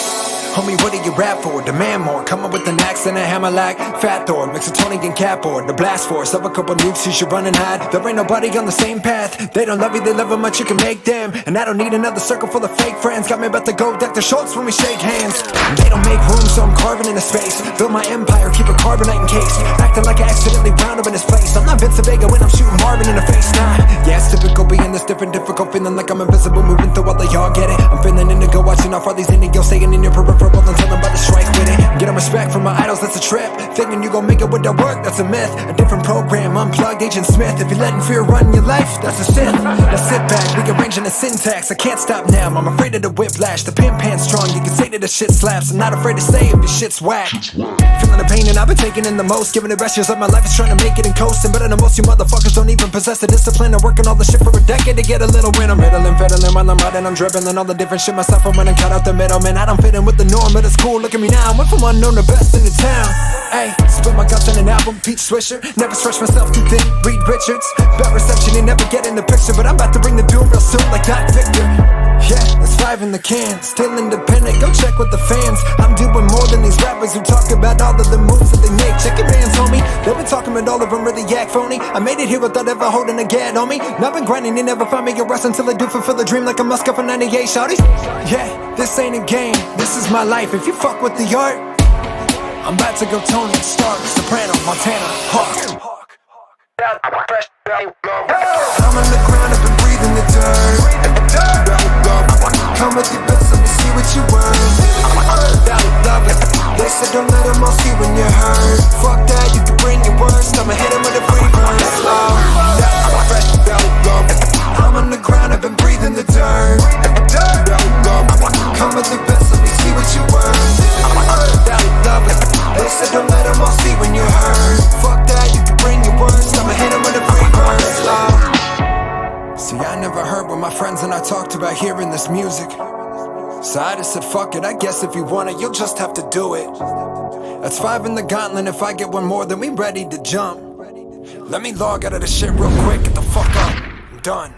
Homie, what do you rap for? Demand more. Come up with an axe and a hammer like Fat Thor. Mix a Tony and Catboard. The blast force of a couple nukes, you should run and hide. There ain't nobody on the same path. They don't love you, they love how much you can make them. And I don't need another circle full of fake friends. Got me about to go deck the Schultz when we shake hands. They don't make room, so I'm carving into space. Build my empire, keep a carbonite in case. Acting like I accidentally wound up in this place. I'm not Vince Vega when I'm shooting Marvin in the face. Nah, yeah, it's typical being this different, difficult. Feeling like I'm invisible, moving through all of y'all get it. I'm feeling indigo, watching off all these indigos saying in your peripheral until I'm about to strike with it. Getting respect from my idols, that's a trip. Thinking you gon' make it with that work, that's a myth. A different program, unplugged, Agent Smith. If you're letting fear run your life, that's a sin. Now sit back, rearranging the syntax. I can't stop now, I'm afraid of the whiplash. The pin pan strong, you can say that the shit slaps. I'm not afraid to say if your shit's whack. Feeling the pain and I've been taking in the most. Giving the best years of my life is trying to make it and coasting. But I know most you motherfuckers don't even possess the discipline of working all the shit for a decade to get a little win. I'm riddling, fiddling while I'm riding, I'm dribbling all the different shit myself. I'm running, cut out the middle, man. I don't fit in with the norm, but it's cool. Look at me now, I went from unknown to best in the town. Ayy, split my guts in an album, Pete Swisher. Never stretch myself too thin, Reed Richards. Bad reception, you never get in the picture, but I'm about to bring the doom real soon like Doc Victor. Yeah, it's driving the can. Still independent, go check with the fans. I'm doing more than these rappers who talk about all of the moves that they make. Check your bands, homie. They've been talking about all of them really yak phony. I made it here without ever holding a gad on me. Now I've been grinding, you never find me a rest until I do fulfill a dream like a Muska for 98 shawty. Yeah, this ain't a game, this is my life. If you fuck with the art, I'm about to go Tony Stark, Soprano, Montana, Hawk. I'm on the ground, I've been breathing the dirt. Come with your best, let me see what you worth. Love it. They said don't let them all see when you're hurt. Fuck that, you can bring your worst. I'ma hit them with a free verse. I'm on the ground, I've been breathing the dirt. Come with your best, let me see what you worth. Love it. They said don't let them all see when you're hurt. Fuck that, you can bring your worst. I'ma hit them with a free verse. See, I never heard what my friends and I talked about hearing this music. So I just said, fuck it, I guess if you want it, you'll just have to do it. That's 5 in the gauntlet, if I get one more, then we ready to jump. Let me log out of this shit real quick, get the fuck up, I'm done.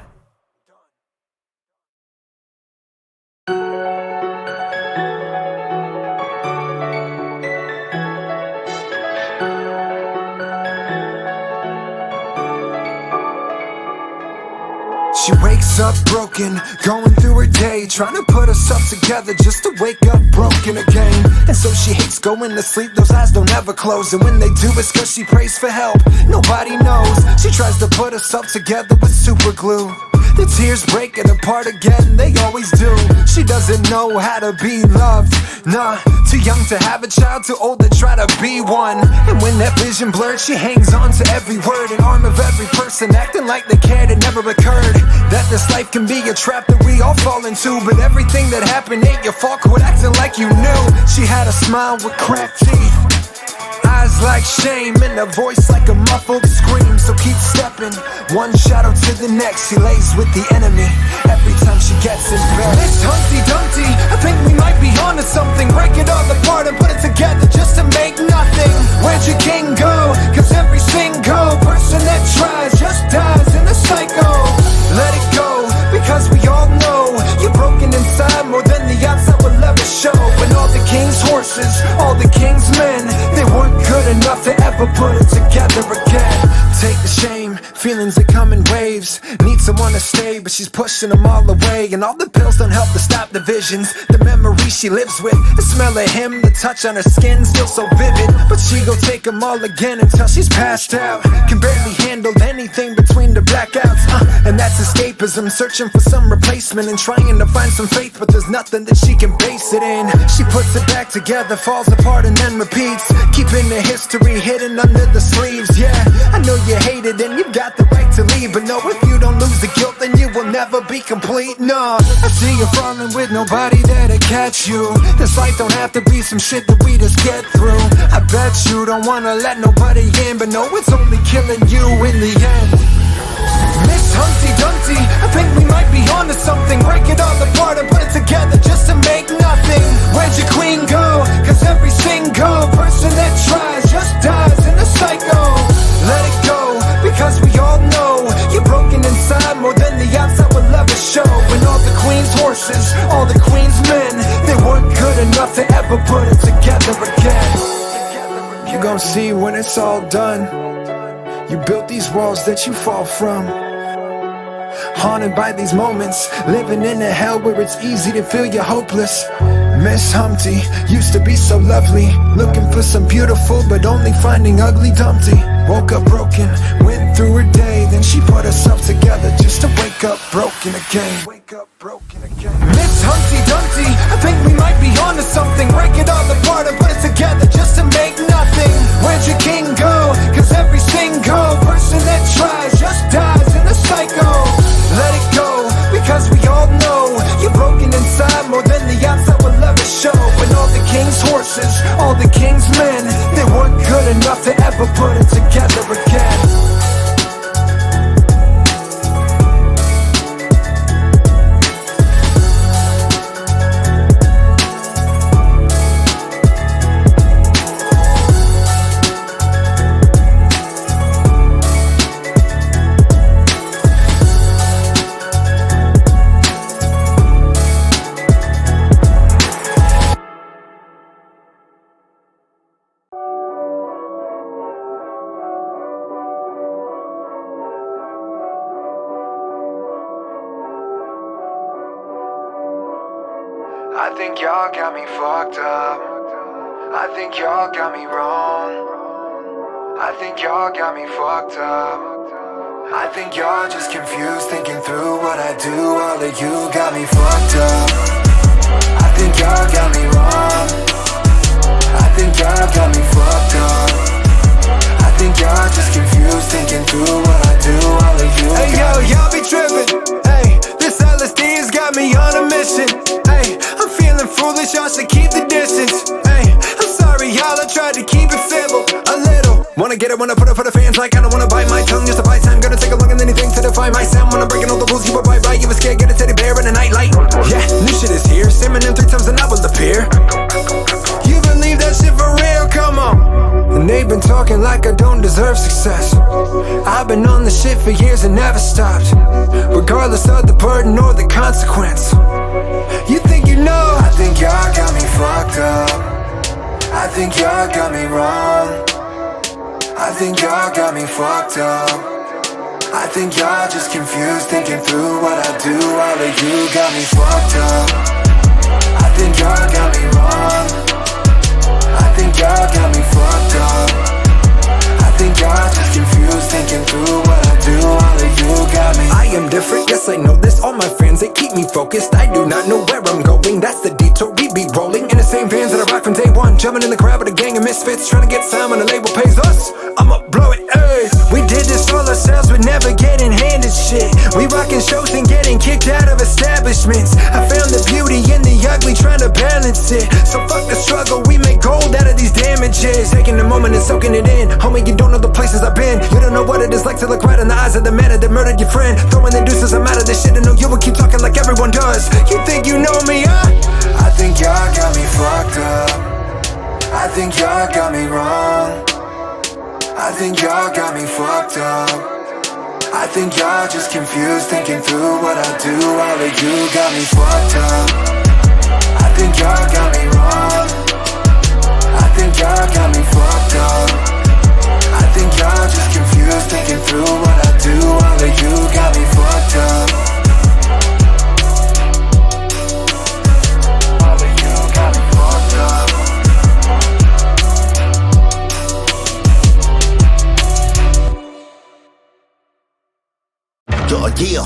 She wakes up broken, going through her day, trying to put herself together just to wake up broken again. And so she hates going to sleep, those eyes don't ever close. And when they do, it's cause she prays for help, nobody knows. She tries to put herself together with super glue. The tears break it apart again, they always do. She doesn't know how to be loved, nah. Too young to have a child, too old to try to be one. And when that vision blurred, she hangs on to every word. An arm of every person, acting like they cared, it never occurred that this life can be a trap that we all fall into. But everything that happened ain't your fault, quit acting like you knew. She had a smile with cracked teeth, eyes like shame, and a voice like a muffled scream. So keep stepping, one shadow to the next. She lays with the enemy every time she gets in bed. Miss Humpty Dumpty, I think we might be onto something. Break it all apart and put it together just to make nothing. Where'd your king go? Cause every single person that tries just dies in a cycle. Let it go, because we all know you're broken inside more than the outside will ever show. And all the king's horses, all the king's men, they weren't good enough to ever put it together again. Take the shame, feelings that come in waves. Need someone to stay, but she's pushing them all away. And all the pills don't help to stop the visions, the memories she lives with. The smell of him, the touch on her skin, still so vivid. But she gon' take them all again until she's passed out. Can barely handle anything between the blackouts, and that's escapism. Searching for some replacement and trying to find some faith, but there's nothing that she can base it in. She puts it back together, falls apart and then repeats, keeping the history hidden under the sleeves. Yeah, I know you hate it and you've got the right to leave, but no, if you don't lose the guilt, then you will never be complete. No, I see you falling with nobody there to catch you. This life don't have to be some shit that we just get through. I bet you don't wanna let nobody in, but no, it's only killing you in the end. Miss Humpty Dumpty, I think we might be onto something. Break it all apart and put it together just to make nothing. Where'd your queen go? Cause every single person that tries just dies in a cycle. Let it go, because we all know you're broken inside more than the outside will ever show. And all the queen's horses, all the queen's men, they weren't good enough to ever put it together again. You gon' see when it's all done, you built these walls that you fall from. Haunted by these moments, living in a hell where it's easy to feel you're hopeless. Miss Humpty used to be so lovely, looking for some beautiful but only finding ugly Dumpty. Woke up broken, went through her day, then she put herself together just to wake up broken again. Wake up broken again. Miss Humpty Dumpty, I think we might be onto something. Break it all apart and put it together just to make nothing. Where'd your king go? Cause every single person that tries just dies in a cycle. Let it go, because we all know you're broken inside more than the outside will ever show. And all the king's horses, all the king's men, they weren't good enough to ever put it together again. I think y'all got me fucked up. I think y'all got me wrong. I think y'all got me fucked up. I think y'all just confused, thinking through what I do. All of you got me fucked up. I think y'all got me wrong. I think y'all got me fucked up. I think y'all just confused, thinking through what I do. All of you hey yo, y'all be tripping. Hey, this LSD has got me on a mission. Hey, I'm feeling foolish, y'all should keep the distance. Hey, I'm sorry y'all, I tried to keep it civil a little. Wanna get it, wanna put it for the fans. Like I don't wanna bite my tongue just to buy time. Gonna take a look at anything to define my sound. When I'm breaking all the rules, you a bye-bye. You was scared, get a teddy bear in a nightlight. Yeah, new shit is here. Salmon 3 times and I will appear. You believe that shit for real? Come on. And they've been talking like I don't deserve success. I've been on the shit for years and never stopped, regardless of the burden or the consequence. You think you know? I think y'all got me fucked up. I think y'all got me wrong. I think y'all got me fucked up. I think y'all just confused, thinking through what I do. All of you got me fucked up. I think y'all got me wrong. I think y'all got me fucked up. I think y'all just confused, thinking through what I do. All of you got me. I am different, yes I know this. All my friends, they keep me focused. I do not know where I'm going, that's the detour. We be rolling in the same vans that I rock from day one. Jumping in the crowd with a gang of misfits, trying to get signed when the label pays us. I'ma blow it, ayy. We did this all ourselves, we're never getting handed shit. We rocking shows and getting kicked out of establishments. I found the beauty in the ugly, trying to balance it. So fuck the struggle, we make gold out of these damages. Taking the moment and soaking it in. Homie, you don't know the places I've been. You don't know what it is like to look right in the eyes of the man that murdered your friend. Throwing the deuces, I'm out of this shit. I know you will keep talking like everyone does. You think you know me, huh? I think y'all got me fucked up. I think y'all got me wrong. I think y'all got me fucked up. I think y'all just confused, thinking through what I do. All of you got me fucked up. I think y'all got me wrong. I think y'all got me fucked up. I think y'all just confused, thinking through what I do. All of you got me fucked up. All of you got me fucked up. Yeah,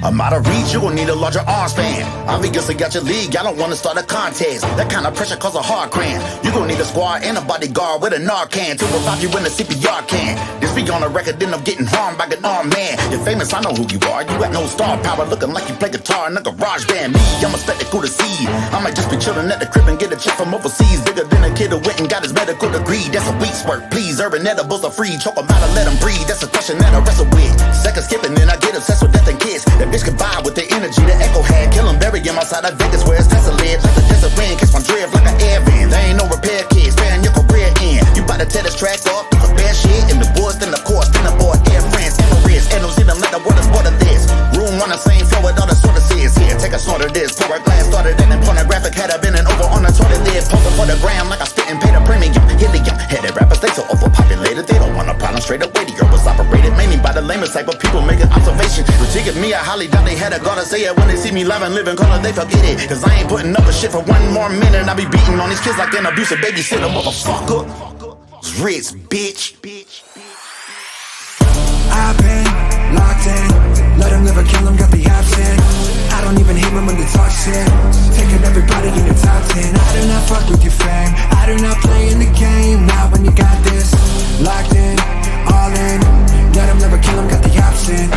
I'm out of reach, you gon' need a larger arm span. Obviously got your league, I don't wanna start a contest. That kind of pressure cause a hard cramp. You gon' need a squad and a bodyguard with a Narcan to revive you in the CPR can. This week on the record, end up getting harmed by an armed man. You're famous, I know who you are. You got no star power, looking like you play guitar in a garage band. Me, I'm a spectacle to see. I might just be chillin' at the crib and get a check from overseas. Bigger than a kid who went and got his medical degree. That's a week's work, please. Urban edibles are free. Choke 'em out and let 'em breathe. That's a question that I wrestle with. Second skipping, then I get obsessed with death and kids. That bitch can vibe with the energy the Echo had. Kill 'em, bury him outside of Vegas where it's Tesla live. Like the desert wind, catch my drift like an air van. There ain't no repair kit, sparing your career in. You bout to tear this track off, do some bad shit in the woods, then of course, then aboard Air France, Emirates, and New Zealand like the water's more than this. Room on the same floor with all the sort of is. Here, take a snort of this, pour a glass, started in pornographic, had I been and over on the toilet lid. Posing for the gram like I spit and paid a premium. Helium, headed rappers, they so overpopulated, they don't want a problem straight up. Radio was operated mainly by the lamest type of people making observation. Critique me, I highly doubt they had a gotta say it when they see me live and living color, they forget it. Cause I ain't putting up a shit for one more minute. I be beating on these kids like an abusive babysitter, motherfucker. Rich bitch. I've been locked in. Let him live or kill him, got the option. I don't even hear him when they talk shit. Taking everybody in the top 10. I do not fuck with your fame. I do not play in the game. Not when you got this. Locked in, all in. Let him live or kill him, got the option.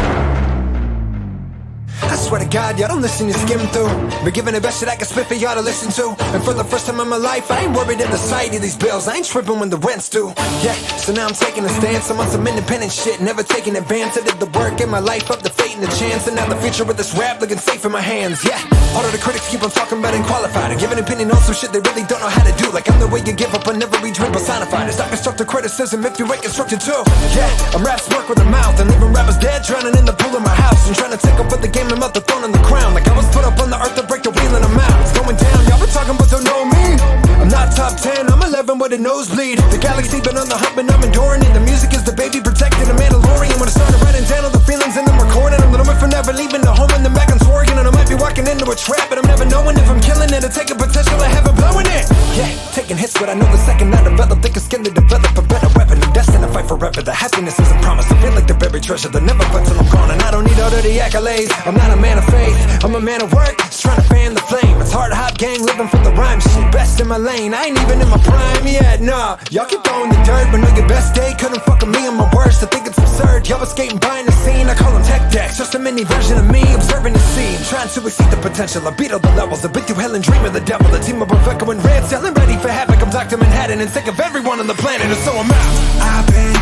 I swear to God, y'all don't listen, you skim through. Been giving the best shit I can spit for y'all to listen to. And for the first time in my life, I ain't worried in the sight of these bills. I ain't tripping when the rent's due. Yeah, so now I'm taking a stance. I'm on some independent shit, never taking advance. I did the work in my life, up the fate and the chance. And now the future with this rap looking safe in my hands. Yeah, all of the critics keep on talking about unqualified and giving opinion on some shit they really don't know how to do. Like I'm the way you give up on every dream personified. It's not constructive criticism if you ain't constructed too. Yeah, I'm rap smart with a mouth and leaving rappers dead, drowning in the pool of my house. And trying to take over the game and melt the throne on the crown. Like I was put up on the earth to break the wheel and I'm out. It's going down, y'all been talking but don't know me. I'm not top 10, I'm 11 with a nosebleed. The galaxy been on the hump and I'm enduring it. The music is the baby protecting the Mandalorian. When I started writing down all the feelings and I'm recording them, then I went from never leaving the home and then back on Oregon. And I might be walking in into a trap, but I'm never knowing if I'm killing it or taking potential or have it blowing it. Yeah, taking hits, but I know the second I develop, thicker skin to develop a better weapon. I'm destined to fight forever. The happiness isn't promised. I feel like the buried treasure that never fight till I'm gone. And I don't need all of the accolades. I'm not a man of faith, I'm a man of work, just trying to fan the flame. It's hard hop gang, living for the rhyme shit. Best in my lane, I ain't even in my prime yet, nah. Y'all keep throwing the dirt, but know your best day couldn't fuck with me on my worst. I think it's absurd. Y'all was skating behind the scene, I call them tech decks. Just a mini version of me, observing the scene, trying to exceed the potential. I beat all the levels, I've been through hell and dream of the devil. A team of Rebecca and Red, selling ready for havoc. I'm Dr. Manhattan and sick of everyone on the planet, and so I'm out. I've been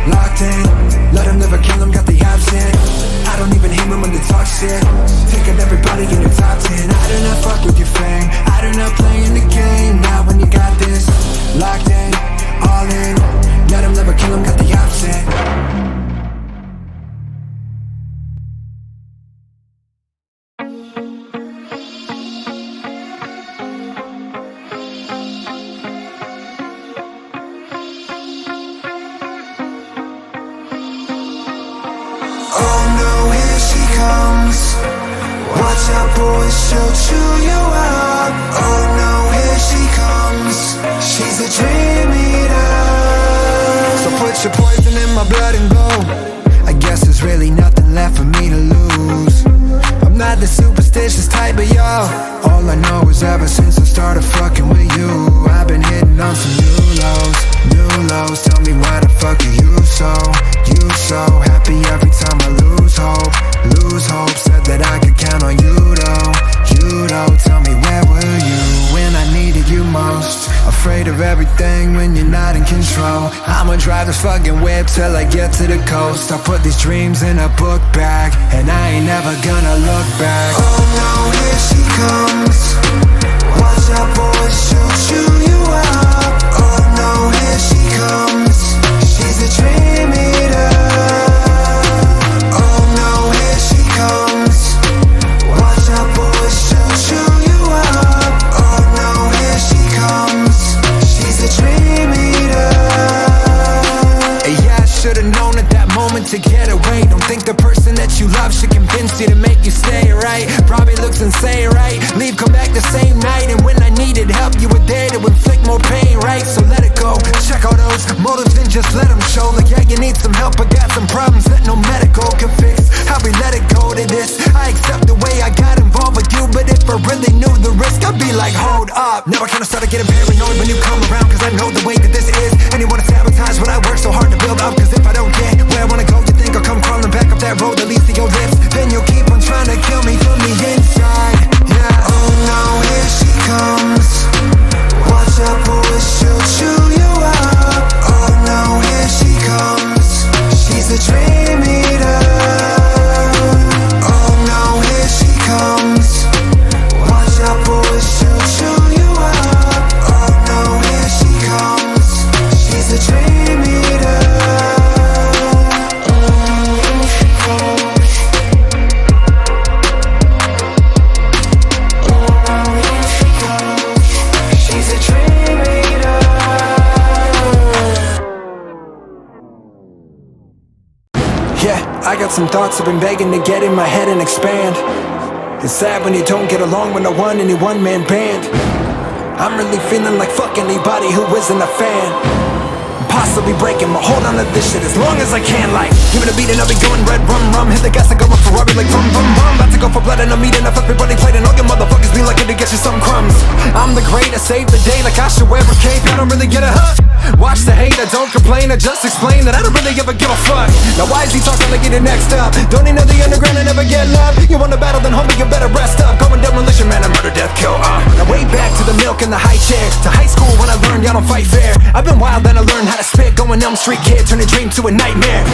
locked in, let them never kill them, got the option. I don't even hear them when they talk shit. Taking everybody in your top 10. I do not fuck with your fame, I do not play in the game. Now when you got this, locked in, all in, let them never kill them, got the option. Watch out boys, she'll chew you up. Oh no, here she comes. She's a dream eater. So put your poison in my blood and go. I guess there's really nothing left for me to lose. I'm not the superstitious type of y'all. All I know is ever since I started fucking with you, I've been hitting on some new lows. New lows, tell me why the fuck are you so happy every time I lose hope. Lose hope, said that I could count on you though. You though, tell me where were you when I needed you most? Afraid of everything when you're not in control. I'ma drive this fucking whip till I get to the coast. I'll put these dreams in a book bag, and I ain't never gonna look back. Oh no, here she comes. Watch out boys, she'll chew you up. Oh no, here she comes. She's a dream eater. Oh no, here she comes. Watch out boys, she'll chew you up. Oh no, here she comes. She's a dream eater. And yeah, I should've known at that moment to get away. Don't think the person that you love should convince you to make you stay, right? Probably looks insane, right? Leave, come back the same night, and when I needed help, you were there to inflict more pain, right? So let it go, check all those motives and just let them show. Like yeah, you need some help, I got some problems that no medical can fix. How we let it go to this, I accept the way I got involved with you, but if I really knew the risk, I'd be like, hold up. Now I kinda started getting paranoid when you come around, cause I know the way that this is, and you wanna sabotage what I work so hard to build up. Cause if I don't get where I wanna go, you think I'll come crawling back up that road that leads to your lips. Then you'll keep on trying to kill me from the inside. Yeah. Oh no, here she comes. Watch out boys, she'll chew you up. Oh no, here she comes. She's a dream eater. Oh no, here she comes. Watch out boys, she'll chew you up. Oh no, here she comes. She's a dream eater. I got some thoughts I've been begging to get in my head and expand. It's sad when you don't get along with no one in your one-man band. I'm really feeling like fuck anybody who isn't a fan. Possibly breaking, but hold on to this shit as long as I can. Like, give it a beat and I'll be going red rum rum. Hit the gas and go a Ferrari like brum brum brum. About to go for blood and I'm eating up everybody played, and all your motherfuckers be lucky to get you some crumbs. I'm the great, I save the day like I should wear a cape. I don't really get a hug. Watch the hate, I don't complain, I just explain that I don't really ever give a fuck. Now why is he talking like he the next up? Don't he know the underground and never get love? You want a battle, then homie, you better rest up. Going demolition, man, I murder, death, kill, Now way back to the milk and the high chair, to high school when I learned y'all don't fight fair. I've been wild, then I learned how to spit. Going Elm Street kid, turn a dream to a nightmare.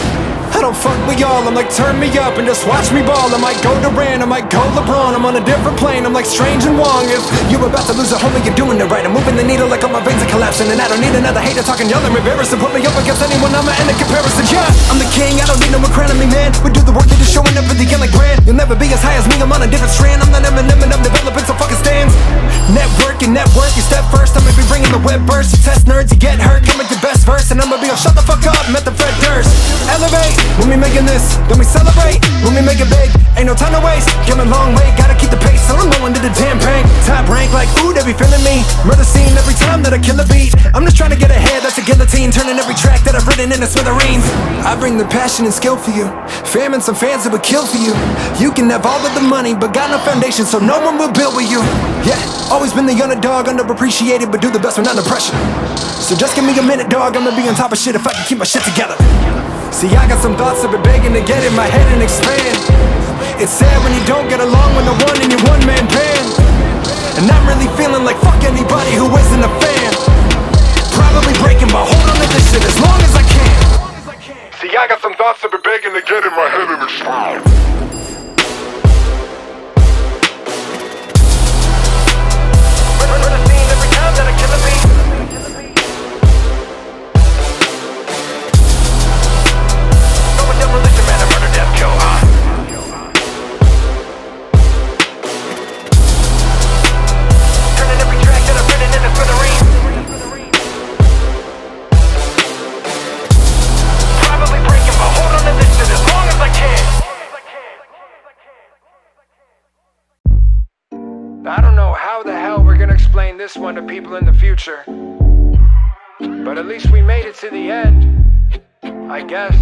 I don't fuck with y'all, I'm like turn me up and just watch me ball. I might go Durant, I might go LeBron. I'm on a different plane, I'm like Strange and Wong. If you're about to lose a homie, you're doing it right. I'm moving the needle like all my veins are collapsing, and I don't need another hater talking y'all and embarrassing. Put me up against anyone, I'ma end a comparison. Yeah, I'm the king, I don't need no more crown on me, man. We do the work, you're just showing up for the end like grand. You'll never be as high as me, I'm on a different strand. I'm not Eminem and I'm developing some fucking stands. Network, you step first, I'ma be bringing the web burst. You test nerds, you get hurt, come with your best verse, and I'ma be shut the fuck up, I'm at the Fred Durst. Elevate, when we making this, then we celebrate, when we make it big, ain't no time to waste. Come a long way, gotta keep the pace so I'm going to the damn bank. Top rank like, ooh, they be feeling me. Murder scene every time that I kill a beat. I'm just trying to get ahead, that's a guillotine. Turning every track that I've written into smithereens. I bring the passion and skill for you. Fam and some fans that would kill for you. You can have all of the money, but got no foundation, so no one will build with you. Yeah, always been the underdog, underappreciated, but do the best when under pressure. So just give me a minute, dog, I'ma be on top of shit if I can keep my shit together. See, I got some thoughts I've been begging to get in my head and expand. It's sad when you don't get along with the one in your one-man band. And I'm really feeling like fuck anybody who isn't a fan. Probably breaking, but hold on to this shit as long as I can. See, I got some thoughts I've been begging to get in my head and explode. Every time that I kill a beat. Demolition man, a murder, death, kill, turning every track that I've written into smithereens. Probably breaking, but hold on to this shit as long as I can. I don't know how the hell we're gonna explain this one to people in the future, but at least we made it to the end, I guess.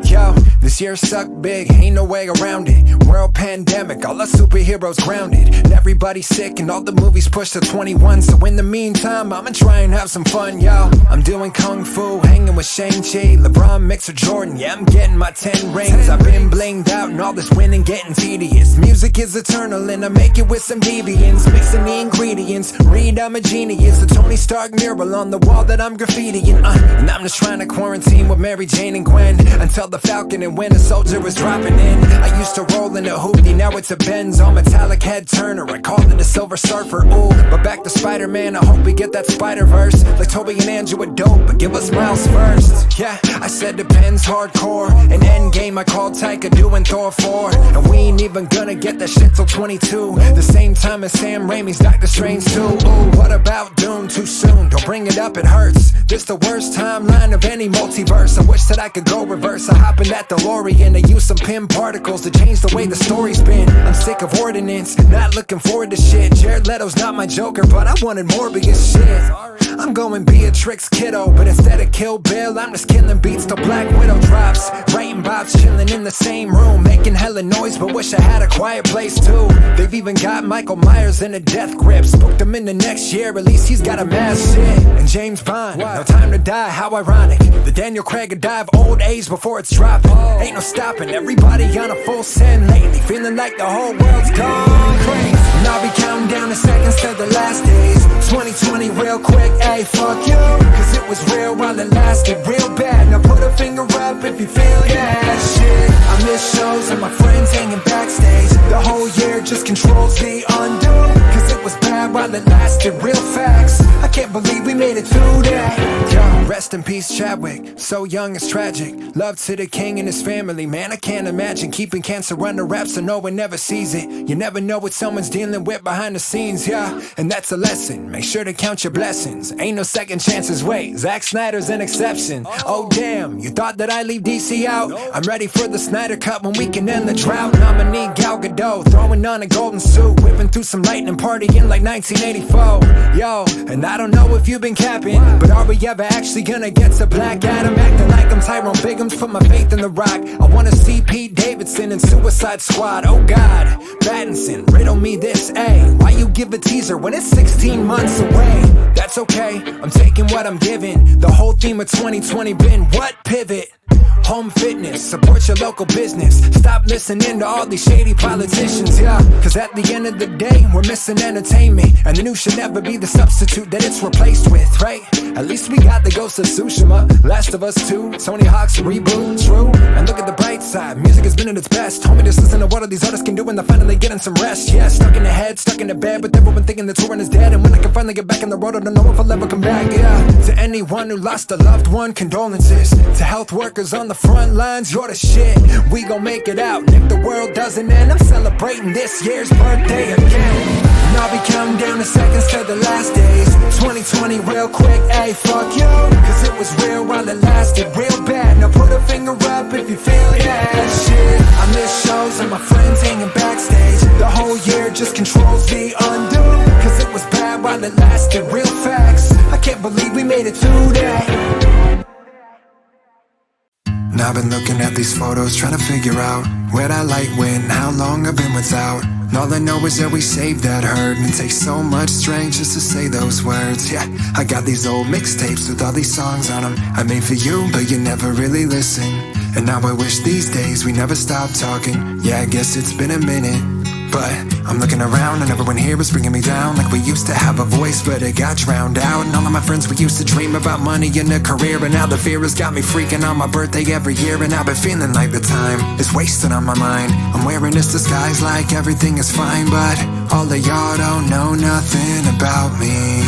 Yo, this year sucked big, ain't no way around it. World pandemic, all our superheroes grounded. And everybody's sick and all the movies pushed to 21. So in the meantime, I'ma try and have some fun, yo. I'm doing Kung Fu, hanging with Shang-Chi, LeBron mixed with Jordan. Yeah, I'm getting my 10 rings. I've been blinged out and all this winning getting tedious. Music is eternal and I make it with some deviants. Mixing the ingredients, read I'm a genius. The Tony Stark mural on the wall that I'm graffitiing. And I'm just trying to quarantine with Mary Jane and Gwen until the Falcon and Winter Soldier was dropping in. I used to roll in a hoodie, now it's a Benz on metallic head turner. I called it a Silver Surfer, ooh. But back to Spider-Man, I hope we get that Spider-Verse. Like Toby and Andrew are dope, but give us Miles first. Yeah, I said depends hardcore. In Endgame, I called Taika doing Thor 4. And we ain't even gonna get that shit till 22. The same time as Sam Raimi's Doctor Strange 2. Ooh, what about Doom? Too soon, don't bring it up, it hurts. This the worst timeline of any multiverse. I wish that I could go reverse. I hop in that DeLorean, I use some PIM particles to change the way the story's been. I'm sick of ordinance, not looking forward to shit. Jared Leto's not my Joker, but I wanted Morbius shit. I'm going Beatrix Kiddo, but instead of Kill Bill, I'm just killing beats till Black Widow drops. Writing bops, chilling in the same room, making hella noise, but wish I had a quiet place too. They've even got Michael Myers in a death grip. Booked him in the next year, at least he's got a mask shit. And James Bond, no time to die, how ironic. The Daniel Craig would die of old age before it's dropping. Ain't no stopping, everybody on a full send lately. Feeling like the whole world's gone crazy. And I'll be counting down the seconds to the last days. 2020 real quick, ayy, fuck you. Cause it was real while it lasted, real bad. Now put a finger up if you feel that shit. I miss shows and my friends hanging backstage. The whole year just controls the undo. Cause it was bad while it lasted, real facts. I can't believe we made it through that. Yo, rest in peace Chadwick, so young it's tragic. Love to the king and his family, man, I can't imagine keeping cancer under wraps so no one never sees it. You never know what someone's dealing with behind the scenes, yeah. And that's a lesson, make sure to count your blessings. Ain't no second chances, wait, Zack Snyder's an exception. Oh damn, you thought that I'd leave DC out? I'm ready for the Snyder Cut when we can end the drought. I'ma need Gal Gadot, throwing on a golden suit, whipping through some lightning, partying like 1984. Yo, and I don't know if you've been capping, but are we ever actually gonna get to Black Adam? Acting like I'm Tyrone Biggums, put my faith in the rock. I wanna see Pete Davidson in Suicide Squad. Oh God, Pattinson, riddle me this, ayy. Why you give a teaser when it's 16 months away? That's okay, I'm taking what I'm giving. The whole theme of 2020 been what? Pivot. Home fitness, support your local business. Stop listening to all these shady politicians, yeah. Cause at the end of the day, we're missing entertainment. And the news should never be the substitute that it's replaced with, right? At least we got the Ghost of Tsushima, Last of Us 2, Tony Hawk's reboot, true. And look at the bright side, music has been at its best. Homie, just listen to what all these artists can do when they're finally getting some rest. Yeah, stuck in the head, stuck in the bed, but everyone thinking the touring is dead. And when I can finally get back on the road, I don't know if I'll ever come back, yeah. To anyone who lost a loved one, condolences. To health workers on the front lines, you're the shit. We gon' make it out, and if the world doesn't end, I'm celebrating this year's birthday again. And I'll be counting down the seconds to the last days. 2020 real quick, ayy, fuck you. Cause it was real while it lasted, real bad. Now put a finger up if you feel that shit. I miss shows and my friends hanging backstage. The whole year just controls the undo. Cause it was bad while it lasted, real facts. I can't believe we made it through that. Now I've been looking at these photos, trying to figure out where'd I light when, how long I've been without. And all I know is that we saved that hurt, and it takes so much strength just to say those words. Yeah, I got these old mixtapes with all these songs on them I made for you, but you never really listen. And now I wish these days we never stopped talking. Yeah, I guess it's been a minute, but I'm looking around and everyone here is bringing me down. Like we used to have a voice, but it got drowned out. And all of my friends, we used to dream about money and a career, and now the fear has got me freaking on my birthday every year. And I've been feeling like the time is wasted on my mind. I'm wearing this disguise like everything is fine, but all of y'all don't know nothing about me.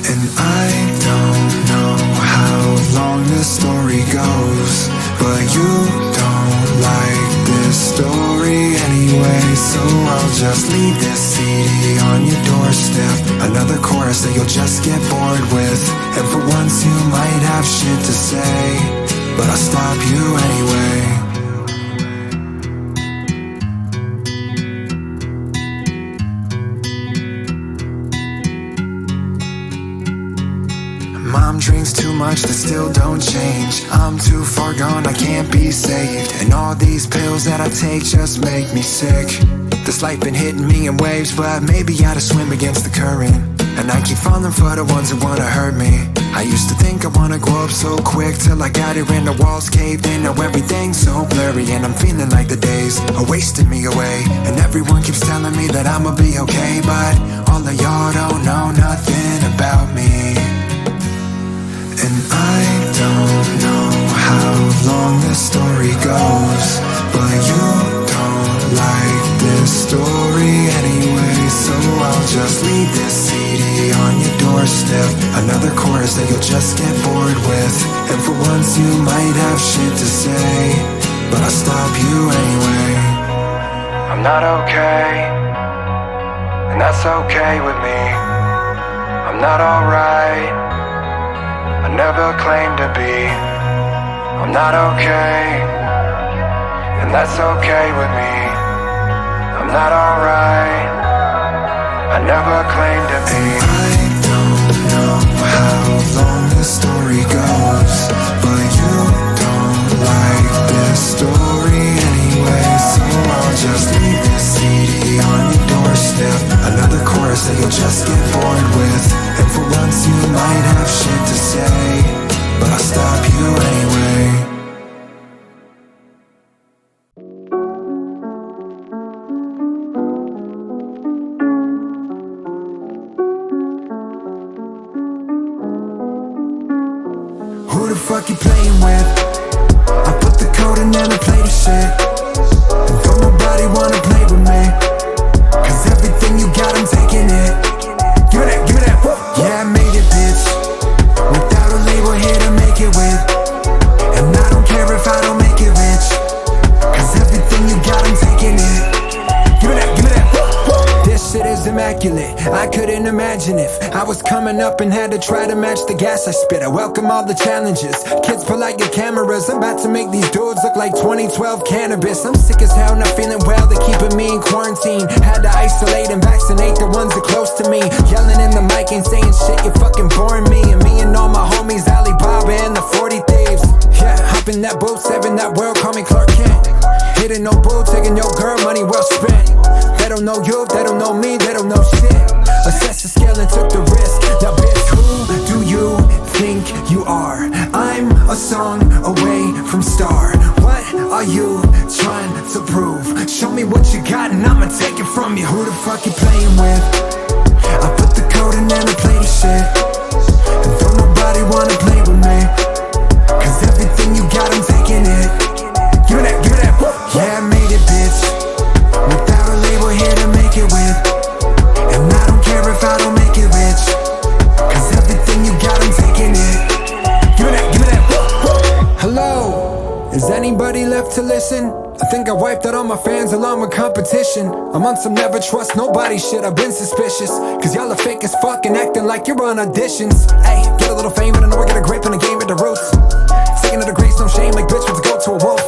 And I don't know how long this story goes, but you don't like this story anyway, so I'll just leave this CD on your doorstep. Another chorus that you'll just get bored with. And for once you might have shit to say, but I'll stop you anyway. Mom drinks too much that still don't change. I'm too far gone, I can't be saved. And all these pills that I take just make me sick. This life been hitting me in waves, but maybe I ought to swim against the current. And I keep falling for the ones who wanna hurt me. I used to think I wanna grow up so quick, till I got here and the walls caved in. Now everything's so blurry and I'm feeling like the days are wasting me away. And everyone keeps telling me that I'ma be okay, but all of y'all don't know nothing about me. And I don't know how long this story goes, but you don't like this story anyway, so I'll just leave this CD on your doorstep. Another chorus that you'll just get bored with. And for once you might have shit to say, but I'll stop you anyway. I'm not okay, and that's okay with me. I'm not alright, I never claimed to be. I'm not okay, and that's okay with me. I'm not alright, I never claimed to be. I don't know how long this story goes, but you don't like this story anyway, so I'll just leave this CD on your doorstep. Another chorus that you'll just get bored with. And for once you might have shit to say, but I'll stop you anyway. Who the fuck you playing with? I put the code in and I play the shit. And don't nobody wanna play with me, cause everything you got, I'm taking it. Give me that, give me that. Yeah, I made it, bitch, without a label here to make it with. And I don't care if I don't make it rich, cause everything you got, I'm taking it. Give me that, give me that. This shit is immaculate. I couldn't imagine if I was coming up and had to try to match the gas I spit. I welcome all the challenges. Kids pull out your cameras. I'm about to make these dudes look like 2012 cannabis. I'm sick as hell, not feeling well. They're keeping me in quarantine. Had to isolate and vaccinate the ones that close to me. Yelling in the mic and saying shit, you're fucking boring me. And me and all my homies, Alibaba and the 40 Thieves. Yeah, hop in that boat, saving that world, call me Clark Kent. Hitting no bull, taking your girl, money well spent. They don't know you, they don't know me, they don't know shit. Assess the scale and took the risk. Now bitch, who do you think you are? I'm a song away from star. What are you trying to prove? Show me what you got and I'ma take it from you. Who the fuck you playing with? I put the code in and I play the shit. And don't nobody wanna play with me, cause everything you got, I'm taking it. Give me that, give me that. Yeah, I made it, bitch, without a label here to make it with. And I don't care if I don't make it rich, cause everything you got, I'm taking it. Give me that, give me that. Hello, is anybody left to listen? I I think I wiped out all my fans along with competition. I'm on some never trust nobody shit, I've been suspicious. Cause y'all are fake as fuck and acting like you're on auditions. Hey, get a little fame and I know I got a grape in the game at the roots. Taking to the grace, no shame, like bitch with go to a wolf.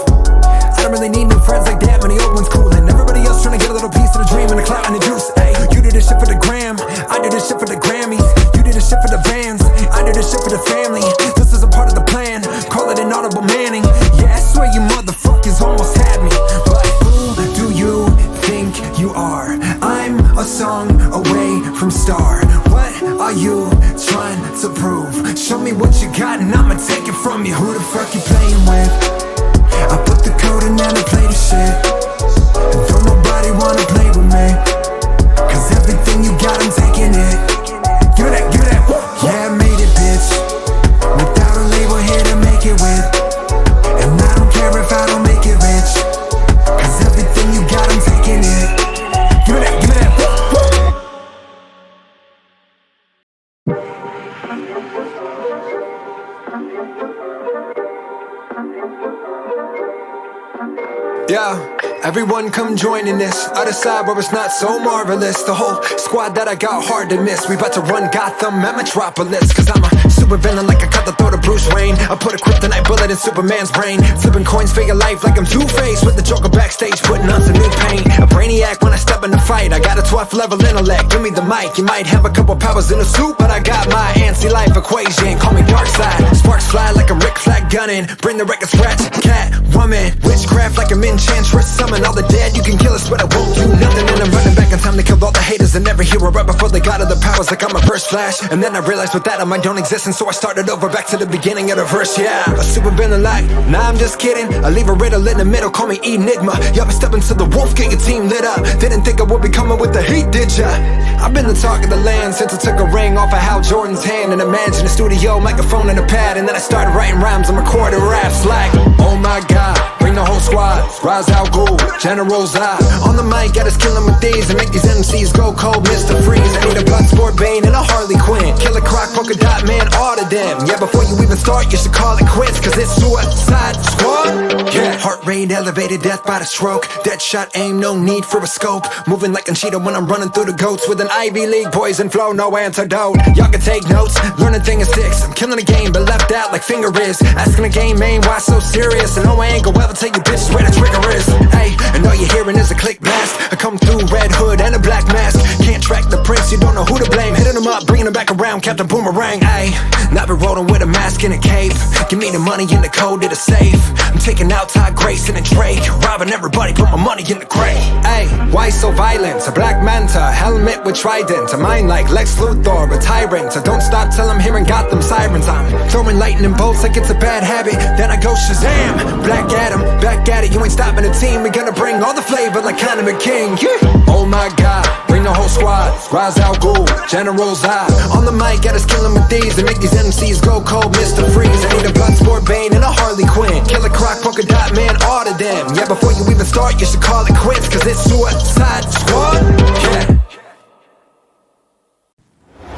I don't really need new friends like that, many old ones coolin'. Everybody else trying to get a little piece of the dream and the clout and the juice. Hey, you do this shit for the gram, I do this shit for the Grammys. You do this shit for the bands, I do this shit for the family. This is a part of the plan, call it an audible manning. Yeah, I swear you motherfuckers almost had me. But who do you think you are? I'm a song away from star. What are you trying to prove? Show me what you got and I'ma take it from you. Who the fuck you playing with? I put the code and then I play the shit. And don't nobody wanna play with me. Cause everything you got, I'm taking it. Give me that, give me that. Yeah, I made it, bitch. Without a label here to make it with. And I don't care if I don't make it rich. Cause everything you got, I'm taking it. Give me that, give me that. Yeah, everyone come join in this. Other side where it's not so marvelous. The whole squad that I got hard to miss. We about to run Gotham and Metropolis. Cause I'm a super villain like I cut the throat of Bruce Wayne. I put a kryptonite bullet in Superman's brain. Flipping coins for your life like I'm Two-Face. With the Joker backstage putting on some new paint. A brainiac when I step in the fight. I got a 12th level intellect, give me the mic. You might have a couple powers in a suit, but I got my anti-life equation. Call me Darkseid. Sparks fly like I'm Rick Flag gunning. Bring the record scratch, cat, woman. Witchcraft like I'm enchantress. Summon all the dead, you can kill us but I won't do nothing. And I'm running back in time to kill all the haters and every hero right before they got other powers like I'm a verse flash. And then I realized with that I might don't exist, and so I started over back to the beginning of the verse. Yeah, a super villain like, nah I'm just kidding. I leave a riddle in the middle, call me Enigma. Y'all been stepping to the wolf, get your team lit up. Didn't think I would be coming with the heat, did ya? I've been the talk of the land since I took a ring off of Hal Jordan's hand. And imagine a studio, microphone and a pad. And then I started writing rhymes and recording raps like, oh my god, bring the whole squad. Rise out, go, General's eye. On the mic, got us killing with these and make these MCs go cold, Mr. Freeze. I need a Bloodsport Bane and a Harley Quinn. Killer Croc, Polka Dot Man, all of them. Yeah, before you even start, you should call it quits. Cause it's Suicide Squad. Yeah, heart rate elevated, death by the stroke. Dead shot aim, no need for a scope. Moving like Conchita when I'm running through the goats. With an Ivy League poison flow, no antidote. Y'all can take notes, learn a thing of six. I'm killing the game, but left out like finger is. Asking the game, man, why so serious? And no, I ain't gonna ever tell you bitches where the trigger is. Hey, and all you're hearing is a click blast. I come through red hood and a black mask. Can't track the prince, you don't know who to blame. Hitting them up, bringing them back around, Captain Boomerang. Ay, not been rolling with a mask and a cape. Give me the money and the code to the safe. I'm taking out Todd Grayson and Drake. Robbing everybody, put my money in the grave. Ay, why so violent? A black manta, helmet with trident. A mind like Lex Luthor, a tyrant. So don't stop till I'm hearing Gotham sirens. I'm throwing lightning bolts like it's a bad habit. Then I go Shazam, Black Adam, back at it. You ain't stopping the team. We gonna bring all the flavor like Conor McKing. Yeah. Oh my god, bring the whole squad. Rise out, go, General's eye. On the mic, got us killing with these and make these MCs go cold, Mr. Freeze. I need a Bloodsport Bane and a Harley Quinn. Killer Croc, Polka Dot Man, all of them. Yeah, before you even start, you should call it quits. Cause it's Suicide Squad. Yeah.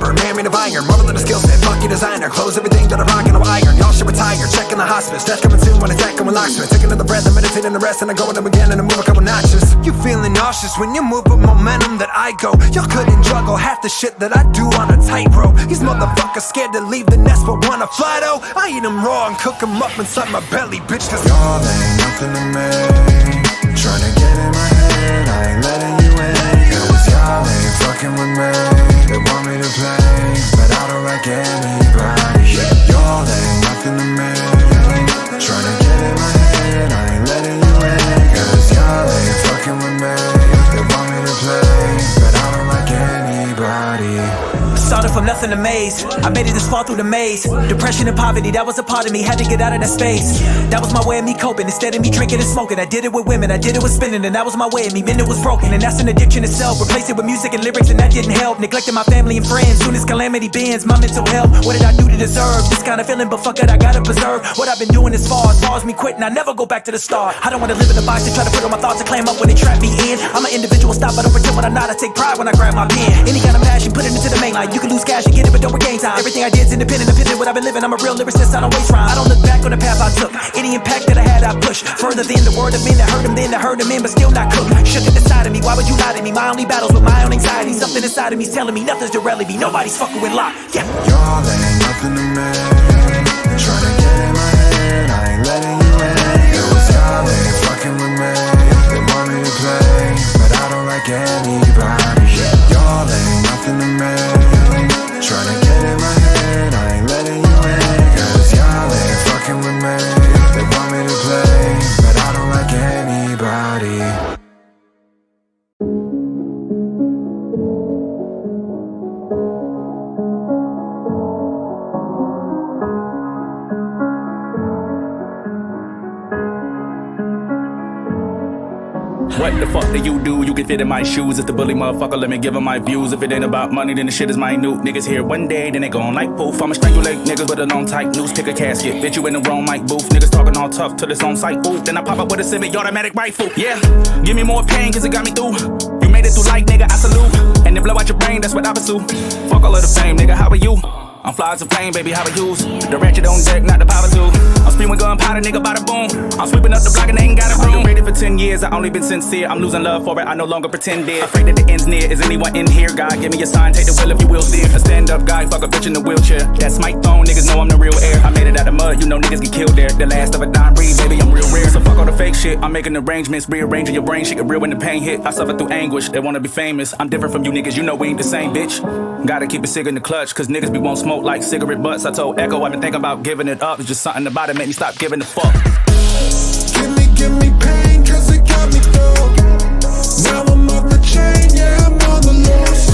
Burn man made of iron, marvel in the skill set, fuck your designer. Close everything that I rock and I iron. Y'all should retire, checking the hospice. Death coming soon when attack coming locksmith. Taking another breath and meditating the rest. And I go with them again and I move a couple notches. You feeling nauseous when you move with momentum that I go. Y'all couldn't juggle half the shit that I do on a tightrope. These motherfuckers scared to leave the nest but wanna fly though. I eat them raw and cook them up inside my belly, bitch. Cause y'all ain't nothing to me. Trying to get in my head, I ain't letting you in. Cause y'all ain't fucking with me. They want me to play, but I don't like anybody. Y'all ain't nothing to me. Trying to get in my head, I ain't letting you in. Cause y'all ain't fucking with me. They want me to play, but I don't like anybody. Started from nothing to maze. I made it this far through the maze. Depression and poverty, that was a part of me. Had to get out of that space. That was my way of me coping. Instead of me drinking and smoking, I did it with women, I did it with spinning. And that was my way of me. Then it was broken, and that's an addiction itself. Replace it with music and lyrics, and that didn't help. Neglecting my family and friends. Soon as calamity bends, my mental health. What did I do to deserve this kind of feeling? But fuck it, I gotta preserve what I've been doing as far as me quitting. I never go back to the start. I don't wanna live in a box and try to put all my thoughts and clam up when they trap me in. I'ma an individual stop, I don't pretend when I'm not. I take pride when I grab my pen. Any kind of passion, put it into the main line. You can lose cash and get it, but don't regain time. Everything I did's independent, what I've been living. I'm a real lyricist, I don't waste rhyme. I don't look back on the path I took. Any impact that I had, I pushed further than the word of men that hurt him, then that hurt him in, but still not cooked. Shook at the side of me, why would you lie to me? My only battles with my own anxiety. Something inside of me's telling me nothing's directly me. Nobody's fucking with luck. Yeah. Y'all ain't nothing to me. Tryna get in my head, I ain't letting you in. It was y'all ain't fucking with me. They want me to play, but I don't like anybody. Y'all ain't nothing to me. Tryna get in my head, I ain't letting you in. Cause y'all ain't fucking with me. They want me to play, but I don't like anybody. What the fuck do? You can fit in my shoes. If the bully motherfucker, let me give him my views. If it ain't about money, then the shit is minute. Niggas here one day, then they gone like poof. I'ma strangulate niggas with a long tight noose. Pick a casket, bitch you in the wrong mic booth. Niggas talking all tough till it's on sight. Ooh, then I pop up with a semi-automatic rifle. Yeah, give me more pain cause it got me through. You made it through life, nigga, I salute. And then blow out your brain, that's what I pursue. Fuck all of the fame, nigga, how are you? I'm fly as a plane, baby, how I use the ratchet on deck, not the power tool. I'm spewing gunpowder, nigga, bada boom. I'm sweeping up the block and they ain't got a room. I've been rated for 10 years, I only been sincere. I'm losing love for it, I no longer pretend it. Afraid that the end's near, is anyone in here? God, give me a sign, take the wheel if you will steer. A stand-up guy, fuck a bitch in the wheelchair. That's my phone, niggas know I'm the real heir. I made it out the mud, you know niggas get killed there. The last of a dying breed, baby, I'm real rare. So fuck all the fake shit, I'm making arrangements. Rearranging your brain, shit get real when the pain hit. I suffer through anguish, they wanna be famous. I'm different from you niggas, you know we ain't the same, bitch. Gotta keep a cig in the clutch, cause niggas be won't smoke like cigarette butts. I told Echo I've been thinking about giving it up. It's just something about it make me stop giving a fuck. Give me pain, cause it got me through. Now I'm off the chain, yeah, I'm on the loose.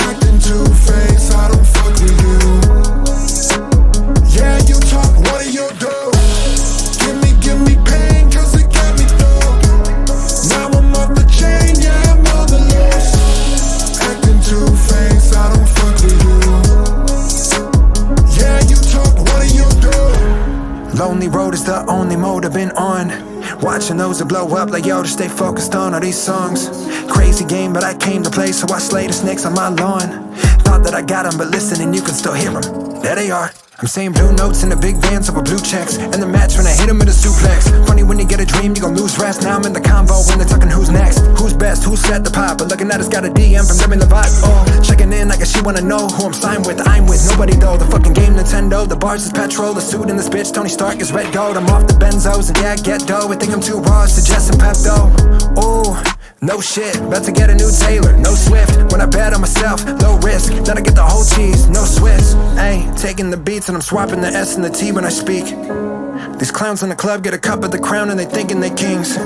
Acting two-faced, I don't fuck with you. Yeah, you talk, what do you do? Give me pain, cause it got me through. Now I'm off the chain, yeah, I'm on the loose. Acting two-faced, I don't fuck with you. Yeah, you talk, what do you do? Lonely road is the only mode I've been on. Watching those that blow up like yo to stay focused on all these songs. Crazy game, but I came to play, so I slay the snakes on my lawn. Thought that I got them, but listen and you can still hear them. There they are. I'm saying blue notes in the big vans over blue checks. And the match when I hit him with a suplex. Funny when you get a dream, you gon' lose rest. Now I'm in the convo when they're talking who's next. Who's best, who's set the pop. But looking at us got a DM from Demi Lovato. Oh, checking in like she wanna know who I'm signed with. I'm with nobody though, the fucking game Nintendo. The bars is petrol, the suit in this bitch Tony Stark is red gold. I'm off the benzos and yeah, get dough. I think I'm too raw, suggesting Pepto. Ooh, no shit, about to get a new Taylor. No Swift, when I bet on myself, low risk. Then I get the whole cheese, no Swiss. Ayy, taking the beats and I'm swapping the S and the T when I speak. These clowns in the club get a cup of the crown and they thinking they kings.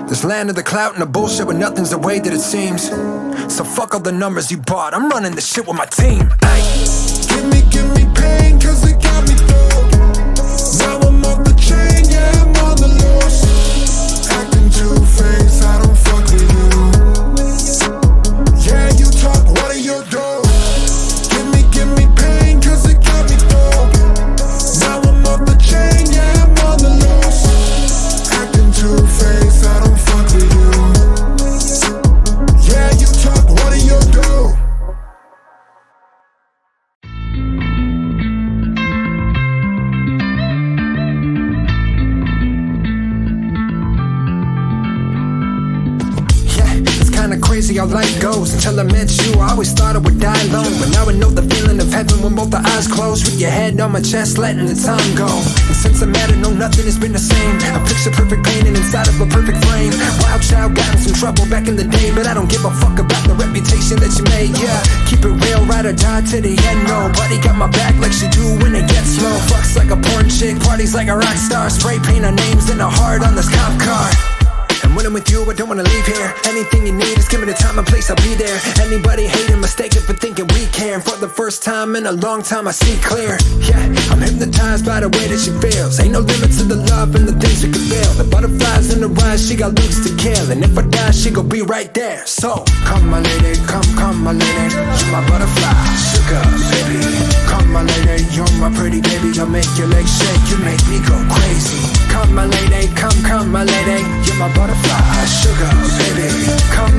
This land of the clout and the bullshit where nothing's the way that it seems. So fuck all the numbers you bought, I'm running this shit with my team. Ayy, give me pain cause it got me through. Now I'm off the chain, yeah, I'm on the loose. Acting two-faced, I don't fuck with you. Yeah, you talk, what do you do? Give me pain cause it got me through. Now I'm off the chain, yeah, I'm on the loose. Acting two-faced, I don't fuck with you. Yeah, you talk, what do you do? Crazy how life goes. Until I met you, I always thought I would die alone. But now I know the feeling of heaven when both the eyes close. With your head on my chest, letting the time go. And since I met her, no, nothing has been the same. I picture perfect painting inside of a perfect frame. Wild child got in some trouble back in the day, but I don't give a fuck about the reputation that you made. Yeah, keep it real, ride or die to the end. Nobody got my back like she do when it gets slow. Fucks like a porn chick, parties like a rock star. Spray paint our names in a heart on this cop car. And when I'm with you, I don't wanna leave here. Anything you need, just give me the time and place, I'll be there. Anybody hating, mistaken for thinking we care. And for the first time in a long time, I see clear. Yeah, I'm hypnotized by the way that she feels. Ain't no limits to the love and the things we can feel. The butterflies in the eyes, she got looks to kill. And if I die, she gon' be right there. So, come my lady, come my lady. You're my butterfly, sugar, baby. Come my lady, you're my pretty baby. I'll make your legs shake, you make me go crazy. Come my lady, come my lady. You're my butterfly, sugar, baby. Come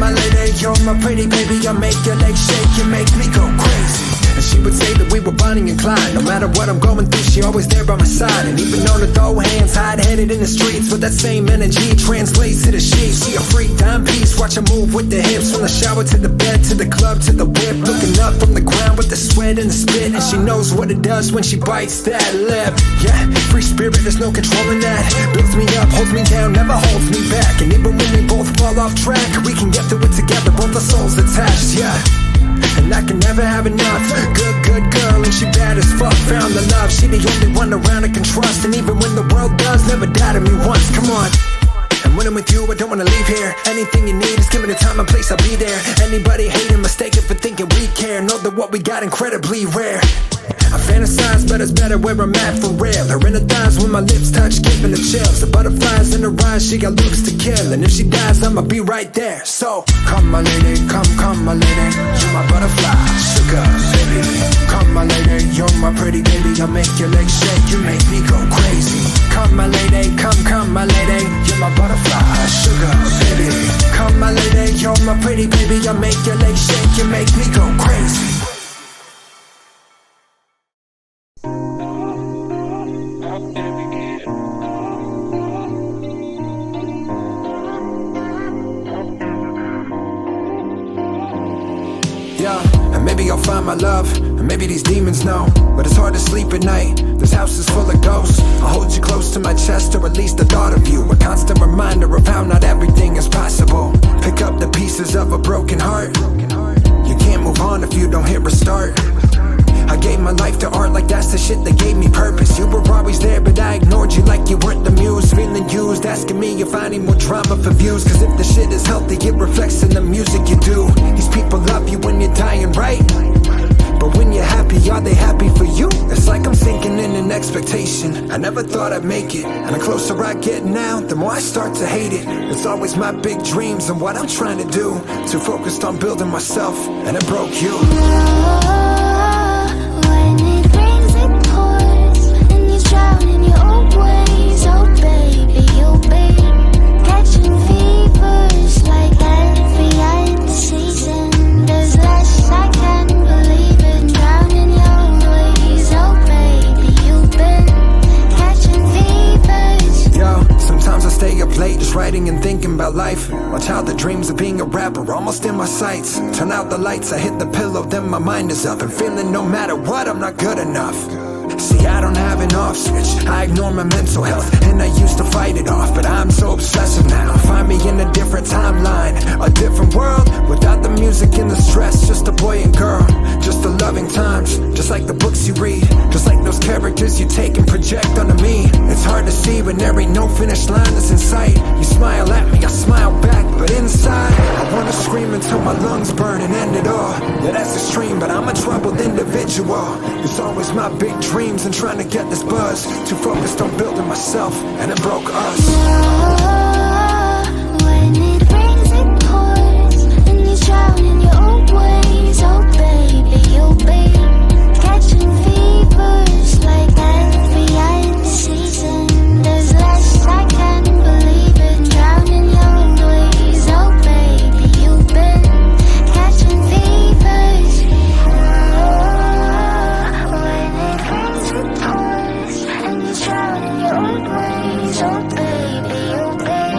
my pretty baby, I make your legs shake, you make me go crazy. And she would say that we were Bonnie and Clyde. No matter what I'm going through, she always there by my side. And even known to throw hands, hide-headed in the streets, but that same energy translates to the sheets. She a freak, timepiece, watch her move with the hips. From the shower to the bed, to the club, to the whip. Looking up from the ground with the sweat and the spit. And she knows what it does when she bites that lip. Yeah, free spirit, there's no controlling that. Builds me up, holds me down, never holds me back. And even when we both fall off track, we can get through it together, both our souls attached, yeah. And I can never have enough. Good girl, and she bad as fuck. Found the love, she the only one around I can trust. And even when the world does, never doubted me once, come on. And when I'm with you, I don't wanna leave here. Anything you need, just give me the time and place, I'll be there. Anybody hating, mistaken for thinking we care, know that what we got incredibly rare. I fantasize, but it's better where I'm at for real. Her in her thighs when my lips touch, giving the chills. The butterflies in her eyes, she got looks to kill. And if she dies, I'ma be right there. So, come my lady, come my lady. You're my butterfly, sugar, baby. Come my lady, you're my pretty baby. I make your legs shake, you make me go crazy. Come my lady, come my lady. You're my butterfly, sugar, baby. Come my lady, you're my pretty baby. I make your legs shake, you make me go crazy. And maybe I'll find my love, and maybe these demons know. But it's hard to sleep at night, this house is full of ghosts. I'll hold you close to my chest, or at least the thought of you. A constant reminder of how not everything is possible. Pick up the pieces of a broken heart. You can't move on if you don't hit restart. I gave my life to art like that's the shit that gave me purpose. You were always there but I ignored you like you weren't the muse. Feeling used, asking me if I need more drama for views. Cause if the shit is healthy, it reflects in the music you do. These people love you when you're dying right, but when you're happy, are they happy for you? It's like I'm sinking in an expectation. I never thought I'd make it, and the closer I get now, the more I start to hate it. It's always my big dreams and what I'm trying to do. Too focused on building myself, and it broke you. Late, just writing and thinking about life. Watch how the dreams of being a rapper almost in my sights. Turn out the lights, I hit the pillow, then my mind is up. And feeling no matter what, I'm not good enough. See, I don't have an off switch, I ignore my mental health, and I used to fight it off, but I'm so obsessive now. Find me in a different timeline, a different world, without the music and the stress. Just a boy and girl, just the loving times. Just like the books you read, just like those characters you take and project onto me. It's hard to see when there ain't no finish line that's in sight. You smile at me, I smile back, but inside I wanna scream until my lungs burn and end it all. Yeah, that's extreme, but I'm a troubled individual. It's always my big dreams and trying to get this buzz. Too focused on building myself, and it broke us. When it rains, it pours, and you drown in your own ways. Oh baby, catching fevers like every ice season. There's less I can't believe it. Drown in your own ways. Oh baby, you've been catching fevers. When it rains, it pours, and you drown in your own ways. Oh baby, you've been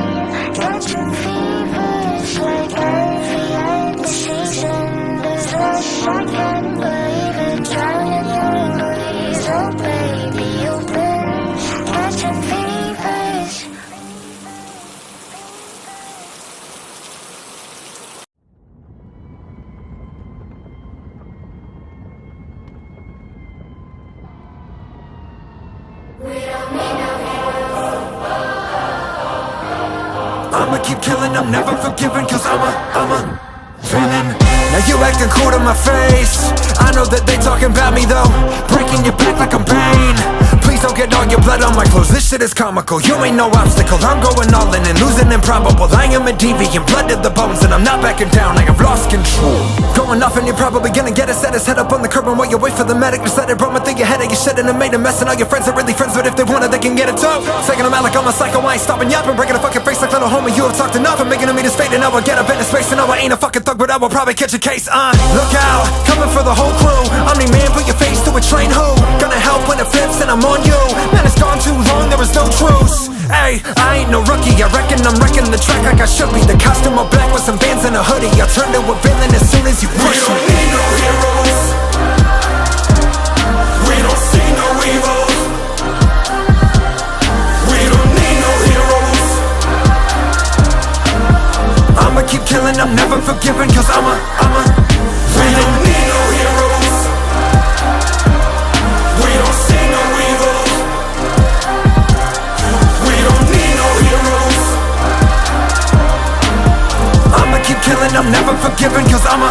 catching fevers like every ice season. There's less I can't believe it. Drown in your own ways. Oh baby, you've been catching fevers. I'ma keep killing, I'm never forgiving, cause I'm a villain. Now you acting cool to my face, I know that they talking about me though. Breaking your back like I'm pain. Please Please don't get all your blood on my clothes, this shit is comical. You ain't no obstacle, I'm going all in and losing improbable. I am a deviant, blood to the bones, and I'm not backing down, I have lost control. Going off and you're probably gonna get it, set his head up on the curb. And while you wait for the medic, just let it run through your head. And you shouldn't have made a mess, and all your friends are really friends. But if they want it, they can get it too. Taking them out like I'm a psycho, I ain't stopping yapping. Breaking a fucking face like little homie, you have talked enough. I'm making me this fate, and I will get up into space. And I ain't a fucking thug, but I will probably catch a case. Look out, coming for the whole crew. I'm the man, put your face to a train. Who gonna help when it flips and I'm on you? Man, it's gone too long, there is no truce. Hey, I ain't no rookie, I reckon I'm wrecking the track like I should be. The costume all black with some bands and a hoodie. I turn to a villain as soon as you push me. We don't need no heroes, we don't see no evil. We don't need no heroes. I'ma keep killing, I'm never forgiving, cause I'm a we don't need no heroes, we don't see no evil. We don't need no heroes. I'ma keep killing, I'm never forgiving, cause I'm a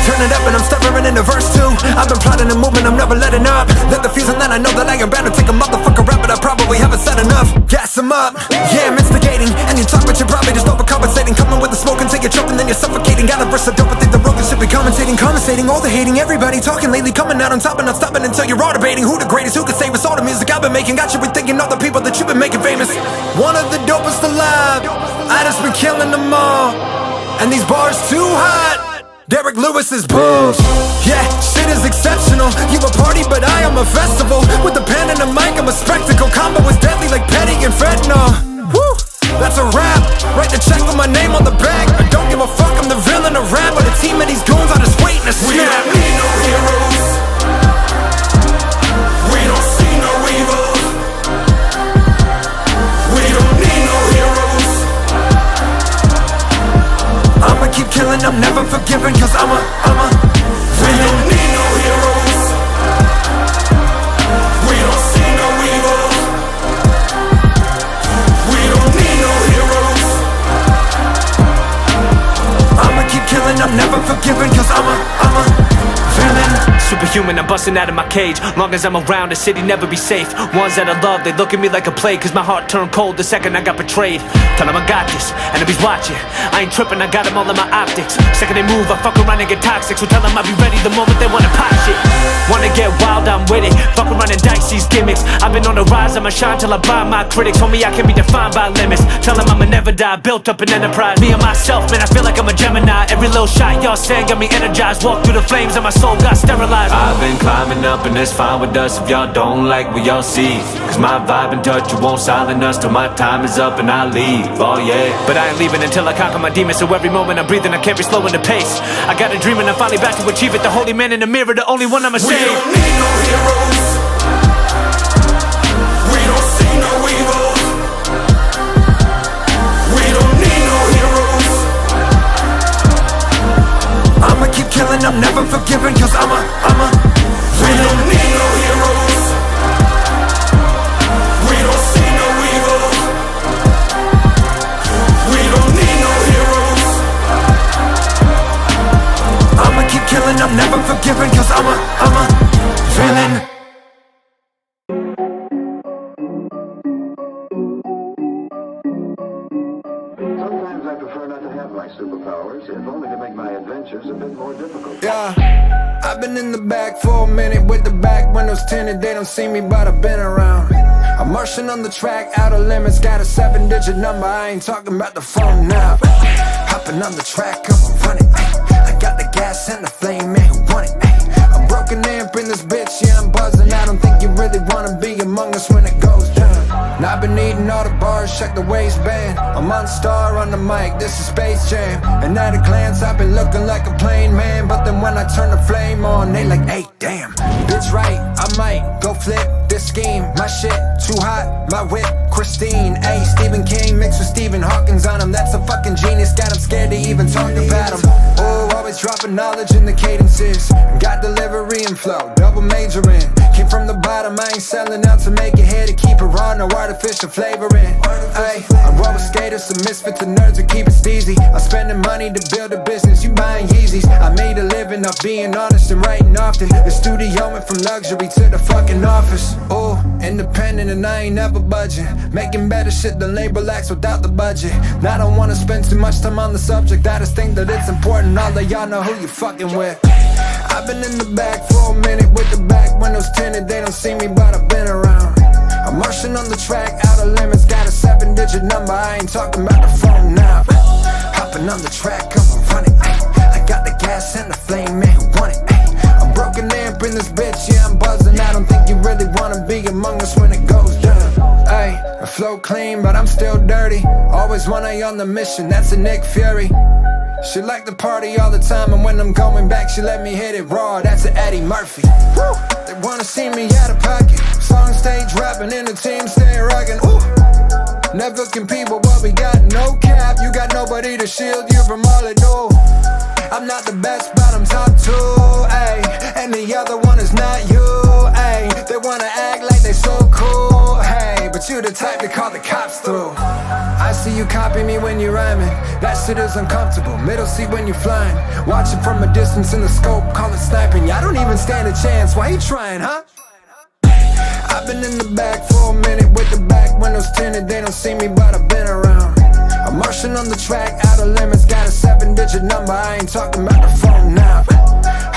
turn it up and I'm stuttering in the verse too. I've been plotting a movement, I'm never letting up. Let the fuse and then I know that I am bound to take a motherfucker rap, but I probably haven't said enough. Gas him up, yeah, I'm instigating. And you talk, but you're probably just overcompensating. Coming with the smoke until you're choking, then you're suffocating. Got a verse of dope, I think the road should be compensating all the hating. Everybody talking lately, coming out on top and not stopping until you're all debating who the greatest, who could save us. All the music I've been making got you rethinking all the people that you've been making famous. One of the dopest alive, I just been killing them all. And these bars too hot, Derek Lewis's balls. Yeah, shit is exceptional. You a party, but I am a festival. With the pen and the mic, I'm a spectacle. Combo is deadly like Petty and fentanyl. Woo, that's a rap. Write the check with my name on the back. I don't give a fuck, I'm the villain of rap. But a team of these goons, I just waiting to snap. We don't need no heroes, we don't see no evil. We don't need no heroes. I'ma keep killing, I'm never forgiving, cause I'm a we don't need no heroes, we don't see no evil. We don't need no heroes. I'ma keep killing, I'm never forgiving, cause I'm a villain. Superhuman, I'm busting out of my cage. Long as I'm around, the city never be safe. Ones that I love, they look at me like a plague, cause my heart turned cold the second I got betrayed. Tell them I got this, and if he's watching, I ain't tripping, I got them all in my optics. Second they move, I fuck around and get toxic. So tell them I'll be ready the moment they wanna pop shit. Wanna get wild, I'm with it. Fuck around and dice these gimmicks. I've been on the rise, I'ma shine till I blind my critics. Homie, I can be defined by limits. Tell them I'ma never die, built up an enterprise. Me and myself, man, I feel like I'm a Gemini. Every little shot y'all saying got me energized. Walk through the flames and my soul got sterilized. I've been climbing up and it's fine with us if y'all don't like what y'all see. Cause my vibe and touch, you won't silence us till my time is up and I leave, oh yeah. But I ain't leaving until I conquer my demons. So every moment I'm breathing, I can't be slowing the pace. I got a dream and I'm finally back to achieve it. The holy man in the mirror, the only one I'ma save. We don't need no heroes, we don't see no evil. We don't need no heroes. I'ma keep killing, I'm never forgiving, cause I'm a we don't need no heroes, we don't see no evil. We don't need no heroes. I'ma keep killing, I'm never forgiving, cause I'm a villain. Sometimes I prefer not to have my superpowers, if only to make my adventures a bit more difficult. Yeah, I've been in the back for a minute with the back windows tinted. They don't see me, but I've been around. I'm marching on the track, out of limits. Got a 7-digit number, I ain't talking about the phone now. Hopping on the track, I'm running. I got the gas and the flame, man, who want it? I'm broken amp in this bitch, yeah, I'm buzzing. I don't think you really wanna be among us when it goes down. And I've been eating all the bars, check the waistband. I'm on star on the mic, this is Space Jam. And at a glance, I've been looking like a plain man. But then when I turn the flame on, they like, hey, damn. Bitch, right, I might go flip this scheme. My shit too hot, my whip Christine. Ayy, Stephen King mixed with Stephen Hawkins on him. That's a fucking genius, got him scared to even talk about him. Oh, always always dropping knowledge in the cadences. Got delivery and flow, double majoring. Came from the bottom, I ain't selling out to make it here. To keep it raw, no artificial flavoring. Ay, I roll with skaters, some misfits and nerds who keep it steezy. I'm spending money to build a business, you buying Yeezys. I made a living off being honest and writing often. The studio went from luxury to the fucking office. Ooh, independent and I ain't never budging. Making better shit than label acts without the budget. Now I don't wanna spend too much time on the subject. I just think that it's important, all of y'all know who you fucking with. I've been in the back for a minute with the back windows tinted. They don't see me, but I've been around. I'm marching on the track, out of limits. Got a 7-digit number, I ain't talking about the phone now. Hopping on the track, come on, run it. I got the gas and the flame, man, who want it? I'm broken amp in this bitch, yeah, I'm buzzing. I don't think you really wanna be among us when it goes down. Ay, I flow clean, but I'm still dirty. Always one eye on the mission, that's a Nick Fury. She like to party all the time, and when I'm going back, she let me hit it raw, that's an Eddie Murphy. Woo! They wanna see me out of pocket. Song stage rapping, and the team stay rockin'. Ooh! Never compete with what we got, no cap. You got nobody to shield you from all it do. I'm not the best, but I'm top 2, ayy. And the other one is not you, ayy. They wanna act like they so cool, hey. But you the type to call the cops through. I see you copy me when you're rhyming. That shit is uncomfortable. Middle seat when you're flying. Watching from a distance in the scope, call it sniping. I don't even stand a chance. Why you trying, huh? I've been in the back for a minute with the back windows tinted. They don't see me, but I've been around. I'm marching on the track, out of limits. Got a 7-digit number, I ain't talking about the phone now.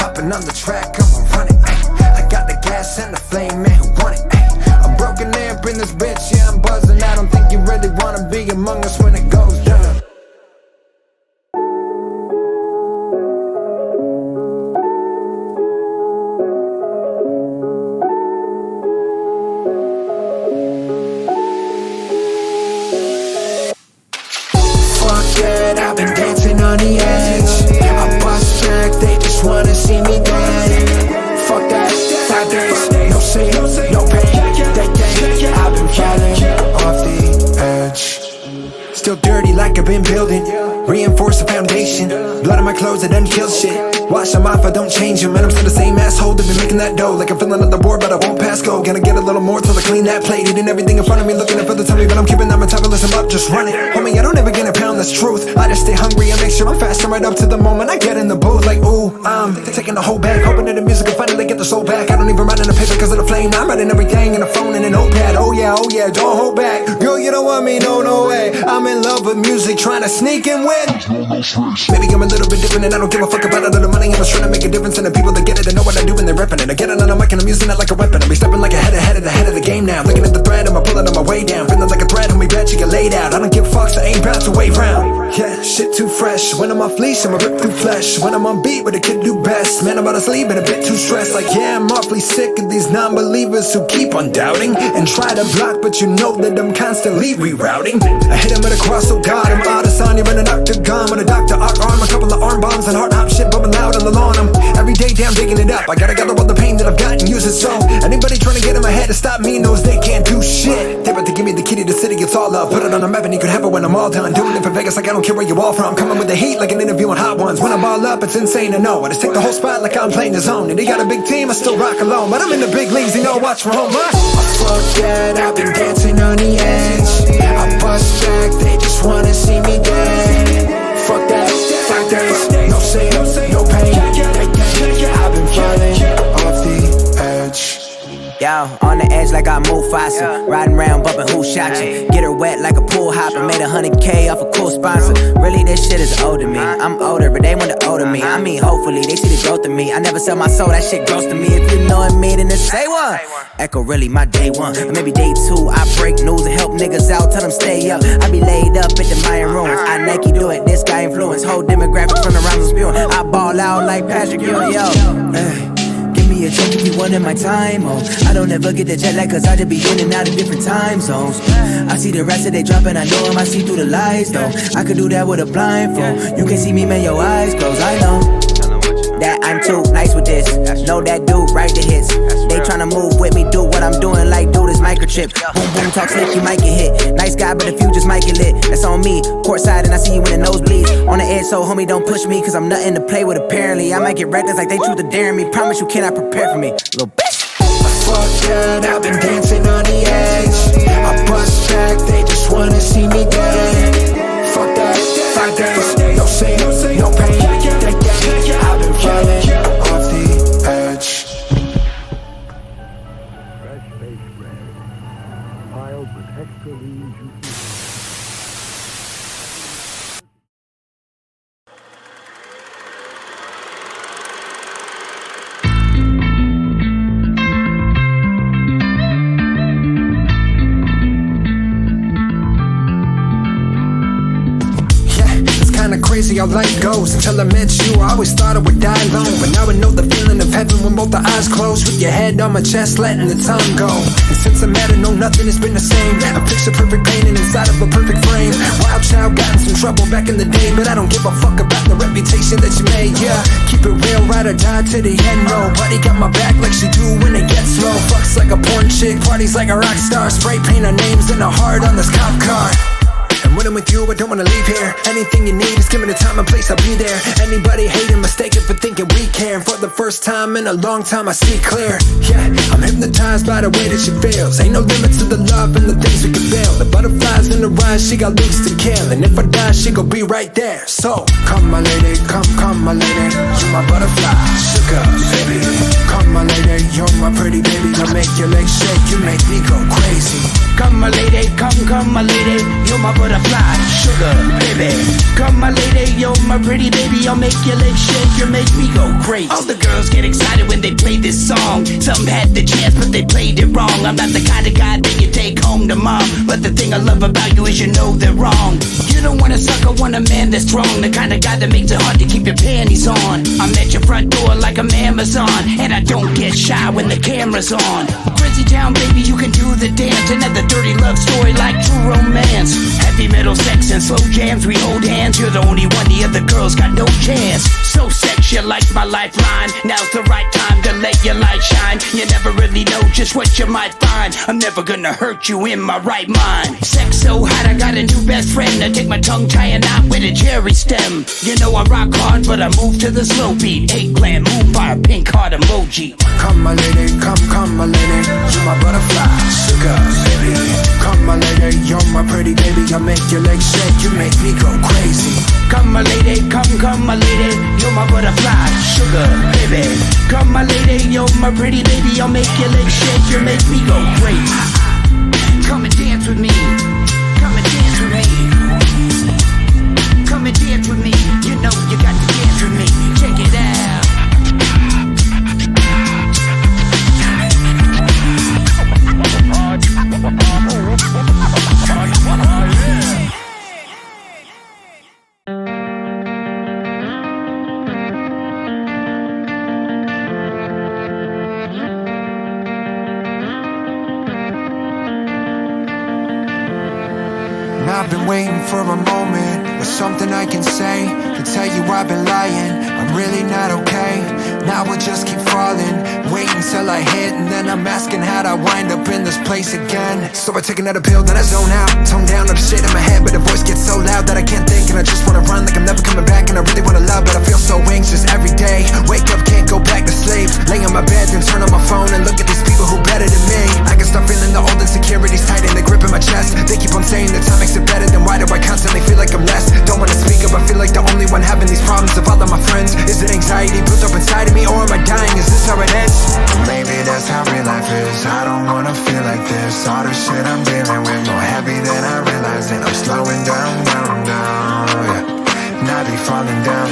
Hopping on the track, come on, run it. I got the gas and the flame, man, who want it? I'm broken amp in this bitch, yeah, I'm buzzing. I don't think you really wanna be among us when it goes down. I've been dancing on the edge. I bust back, they just wanna see me dead. Fuck that, 5 days, no sleep, no pain. That day, I've been falling off the edge. Still dirty like I've been building. Reinforce the foundation. Blood on my clothes, I done kill shit. Wash them off, I don't change them. And I'm still the same asshole that been making that dough. Like I'm filling up the board, but I won't pass go. Gonna get a little more till I clean that plate. Eating everything in front of me, looking for the tummy. But I'm keeping that metabolism up, just run it. Homie, I don't ever get a pound, that's truth. I just stay hungry and make sure I'm fasting right up to the moment I get in the booth. Like, ooh, I'm taking the whole bag. Hoping that the music will finally get the soul back. I don't even write in the paper cause of the flame. I'm writing everything in a phone and a notepad. Oh yeah, don't hold back. Girl, you don't want me, no way. I'm in love with music, trying to sneak and win. Maybe I'm a little bit different and I don't give a fuck about all of the money. I'm just trying to make a difference, and the people that get it, they know what I do when they're repping it. I get it on the mic and I'm using it like a weapon. I'll be stepping like a head of the game now. Looking at the thread, I'ma pull it on my way down. Feeling like a thread, homie, bet you get laid out. I don't give fucks, I ain't bout to wave round. Yeah, shit too fresh. When I'm off leash, I'ma rip through flesh. When I'm on beat, what a kid do best. Man, I'm about to sleep and a bit too stressed. Like, yeah, I'm awfully sick of these non-believers who keep on doubting and try to block, but you know that I'm constantly rerouting. I hit him with a cross, oh god, I'm Adesanya in an octagon with a Dr. Arm, a couple of arm bombs and hard hop shit bumping loud on the lawn. I'm every day down digging it up. I gotta gather all the pain that I've got and use it so anybody trying to get in my head to stop me knows they can't do shit. They about to give me the key to the city, it's all up. Put it on a map and you could have it when I'm all done. Doing it for Vegas like I don't care where you all from. Coming with the heat like an interview on Hot Ones. When I'm all up, it's insane to know. I just take the whole spot like I'm playing the zone. And they got a big team, I still rock alone. But I'm in the big leagues, you know, watch from home. Fuck that, I've been dancing on the edge. I bust back, they just wanna see me dead. Fuck that, 5 days, no sleep, no pain. I've been falling off the edge. Yo, on the edge like I Mufasa. Riding around bumping who shot you. Get her wet like a pool hopper. Made 100K off a cool sponsor. Really, this shit is old to me. I'm older, but they want the older me. I mean, hopefully, they see the growth in me. I never sell my soul, that shit gross to me. If you know me, then just say one. Echo really my day 1. Or maybe day 2. I break news and help niggas out, tell them stay up. I be laid up at the Mayan ruins. I Nike do it, this guy influence. Whole demographic from the rhymes I'm spewing. I ball out like Patrick Ewing, yo. Give me a drink if you wanted my time, oh. I don't ever get the jet lag cause I just be in and out of different time zones. I see the rest of they dropping, I know them, I see through the lies though. I could do that with a blindfold. You can see me, man, your eyes closed, I know. that I'm too nice with this. Know that dude, write the hits. They tryna move with me, do what I'm doing like dude is microchip. Boom boom talk slick, you might get hit. Nice guy, but if you just might get lit, that's on me. Courtside and I see you when the nose bleeds. On the edge, so homie don't push me, cause I'm nothing to play with apparently. I might get reckless like they truth or daring me. Promise you cannot prepare for me, little bitch. Fuck that, I've been dancing on the edge. I bust back, they just wanna see me dead. Fuck that, 5 days, no sin, no pain. I've been falling off the edge. Fresh baked bread, piled with extra lean juicy. Crazy how life goes. Until I met you, I always thought I would die alone. But now I know the feeling of heaven when both the eyes close, with your head on my chest, letting the time go. And since I met her, no, nothing has been the same. A picture perfect painting inside of a perfect frame. Wild child, got in some trouble back in the day, but I don't give a fuck about the reputation that you made. Yeah, keep it real, ride or die to the end. Nobody got my back like she do when it gets slow. Fucks like a porn chick, parties like a rock star. Spray paint our names in a heart on this cop car. And when I'm with you, I don't wanna leave here. Anything you need, just give me the time and place, I'll be there. Anybody hating, mistaken for thinking we care. And for the first time in a long time, I see clear. Yeah, I'm hypnotized by the way that she feels. Ain't no limits to the love and the things we can build. The butterflies in her eyes, she got looks to kill. And if I die, she gon' be right there. So, come my lady, come my lady. You're my butterfly, sugar, baby. Come my lady, you're my pretty baby. I make your legs shake, you make me go crazy. Come my lady, come my lady. You're my butterfly, sugar, baby. Come my lady, you're my pretty baby. I'll make your legs shake, you make me go crazy. All the girls get excited when they play this song. Some had the chance but they played it wrong. I'm not the kind of guy that you take home to mom, but the thing I love about you is you know they're wrong. You don't want a sucker, want a man that's strong. The kind of guy that makes it hard to keep your panties on. I'm at your front door like I'm Amazon, and I don't get shy when the camera's on. Crazy town, baby, you can do the dance. Another dirty love story like true romance. Heavy metal sex and slow jams, we hold hands. You're the only one, the other girls got no chance. So sexy, like my lifeline. Now's the right time to let your light shine. You never really know just what you might find. I'm never gonna hurt you in my right mind. Sex so hot, I got a new best friend. I take my tongue, tie a knot with a cherry stem. You know I rock hard, but I move to the slow beat. Eggplant, moonfire, pink heart emoji. Come my lady, come my lady. You're my butterfly, sugar, baby. Come my lady, you're my pretty baby. I make your legs shake, you make me go crazy. Come my lady, come my lady. You're my butterfly, sugar, baby. Come my lady, you're my pretty baby. I'll make your legs shake, you make me go crazy. Come and dance with me. Come and dance with me. Come and dance with me. You know you got to dance with me. Check it out. I've been waiting for a moment with something I can say to tell you I've been lying. I'm really not okay. Now I just keep falling, wait until I hit, and then I'm asking how'd I wind up in this place again. So I take another pill, then I zone out, tone down all the shit in my head, but the voice gets so loud that I can't think, and I just wanna run like I'm never coming back, and I really wanna love, but I feel so anxious every day. Wake up, can't go back to sleep, lay on my bed, then turn on my phone and look at these people who better than me. I can start feeling the old insecurities tight in the grip in my chest. They keep on saying that time makes it better, then why do I constantly feel like I'm less? Don't wanna speak up, I feel like the only one having these problems of all of my friends. Is it anxiety built up inside of me, or am I dying? Is this how it ends? Maybe that's how real life is. I don't wanna feel like this. All the shit I'm dealing with more heavy than I realize, and I'm slowing down, yeah. And I be falling down,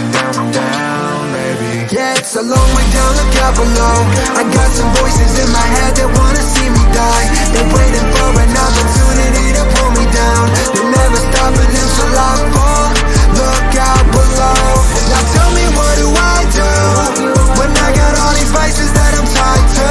baby. Yeah, it's a long way down, look out below. I got some voices in my head that wanna see me die. They're waiting for an opportunity to pull me down. They're never stopping until I fall. Look out below. Now tell me, what do I do when I got all these vices that I'm tied to?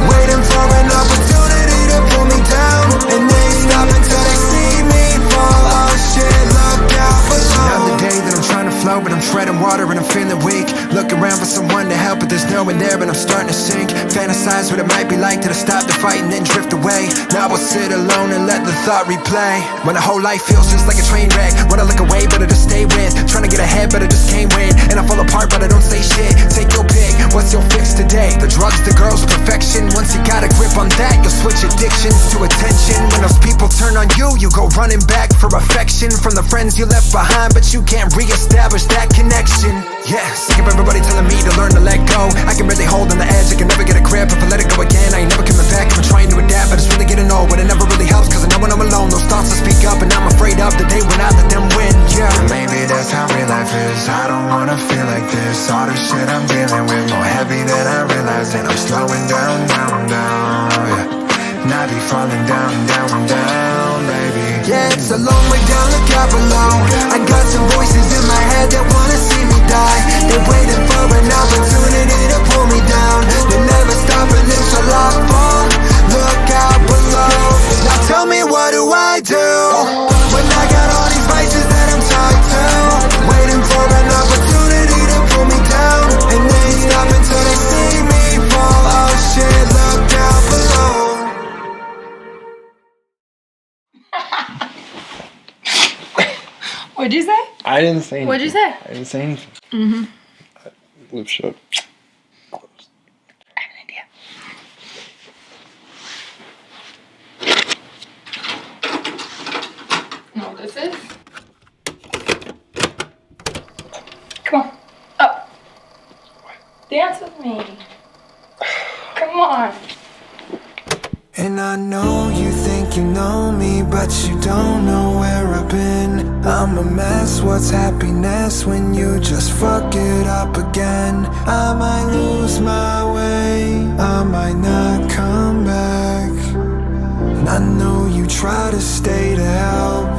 Waiting for an opportunity to pull me down, and they stop until they see me fall. Oh shit, look out below. Another day that I'm trying to fly flow, but I'm treading water and I'm feeling weak. Look around for someone to help, but there's no one there, but I'm starting to sink. Fantasize what it might be like till I stop the fight and then drift away. Now I'll sit alone and let the thought replay. When the whole life feels just like a train wreck, when I look away, but I just stay with. Trying to get ahead, but I just can't win. And I fall apart, but I don't say shit. Take your pick, what's your fix today? The drugs, the girls, perfection. Once you got a grip on that, you'll switch addictions to attention. When those people turn on you, you go running back for affection from the friends you left behind, but you can't re-establish that connection. Yeah, sick of everybody telling me to learn to let go. I can really hold on the edge, I can never get a grip. If I let it go again, I ain't never coming back. I'm trying to adapt, but it's really getting old, but it never really helps, cause I know when I'm alone, those thoughts will speak up, and I'm afraid of the day when I let them win. Yeah, and maybe that's how real life is. I don't wanna feel like this. All the shit I'm dealing with more heavy than I realize, and I'm slowing down, yeah. And I be falling down, baby. Yeah, it's a long way down, look out below. I got some voices in my head that wanna see me die. They're waiting for an opportunity to pull me down. They never stop until I fall. Look out below. Now tell me, what do I do when I got all these vices that I'm tied to? Waiting for an opportunity to pull me down, and they stop until they see me fall. Oh shit, look out below. What'd you say? I didn't say anything. What'd you say? I didn't say anything. Mm-hmm. Lip shut. I have an idea. You know what this is? Come on. Up. Dance with me. Come on. And I know you think you know me, but you don't know where I've been. I'm a mess, what's happiness when you just fuck it up again? I might lose my way, I might not come back. And I know you try to stay to help,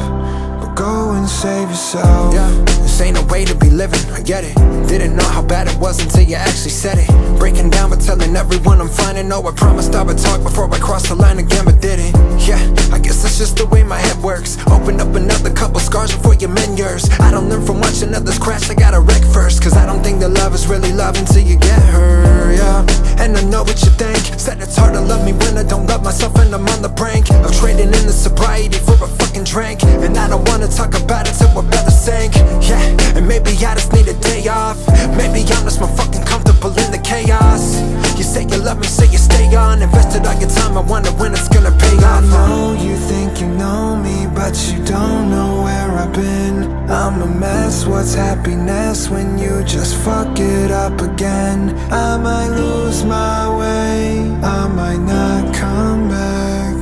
but go and save yourself. Yeah, this ain't a way to be living, I get it. Didn't know how bad it was until you actually said it. Breaking down but telling everyone I'm fine, and no, I promised I would talk before I crossed the line again, but didn't. Yeah, I guess that's just the way my head works. Open up another couple scars before you mend yours. I don't learn from watching others crash, I gotta wreck first. Cause I don't think that love is really love until you get her, yeah. And I know what you think, said it's hard to love me when I don't love myself, and I'm on the brink of trading in the sobriety for a fucking drink. And I don't wanna talk about it till we're about to sink. Yeah, and maybe I just need a day off. Maybe I'm just more fucking comfortable in the chaos. You say you love me, say you stay on. Invested all your time, I wonder when it's gonna pay off. I know you think you know me, but you don't know where I've been. I'm a mess, what's happiness when you just fuck it up again? I might lose my way, I might not come back.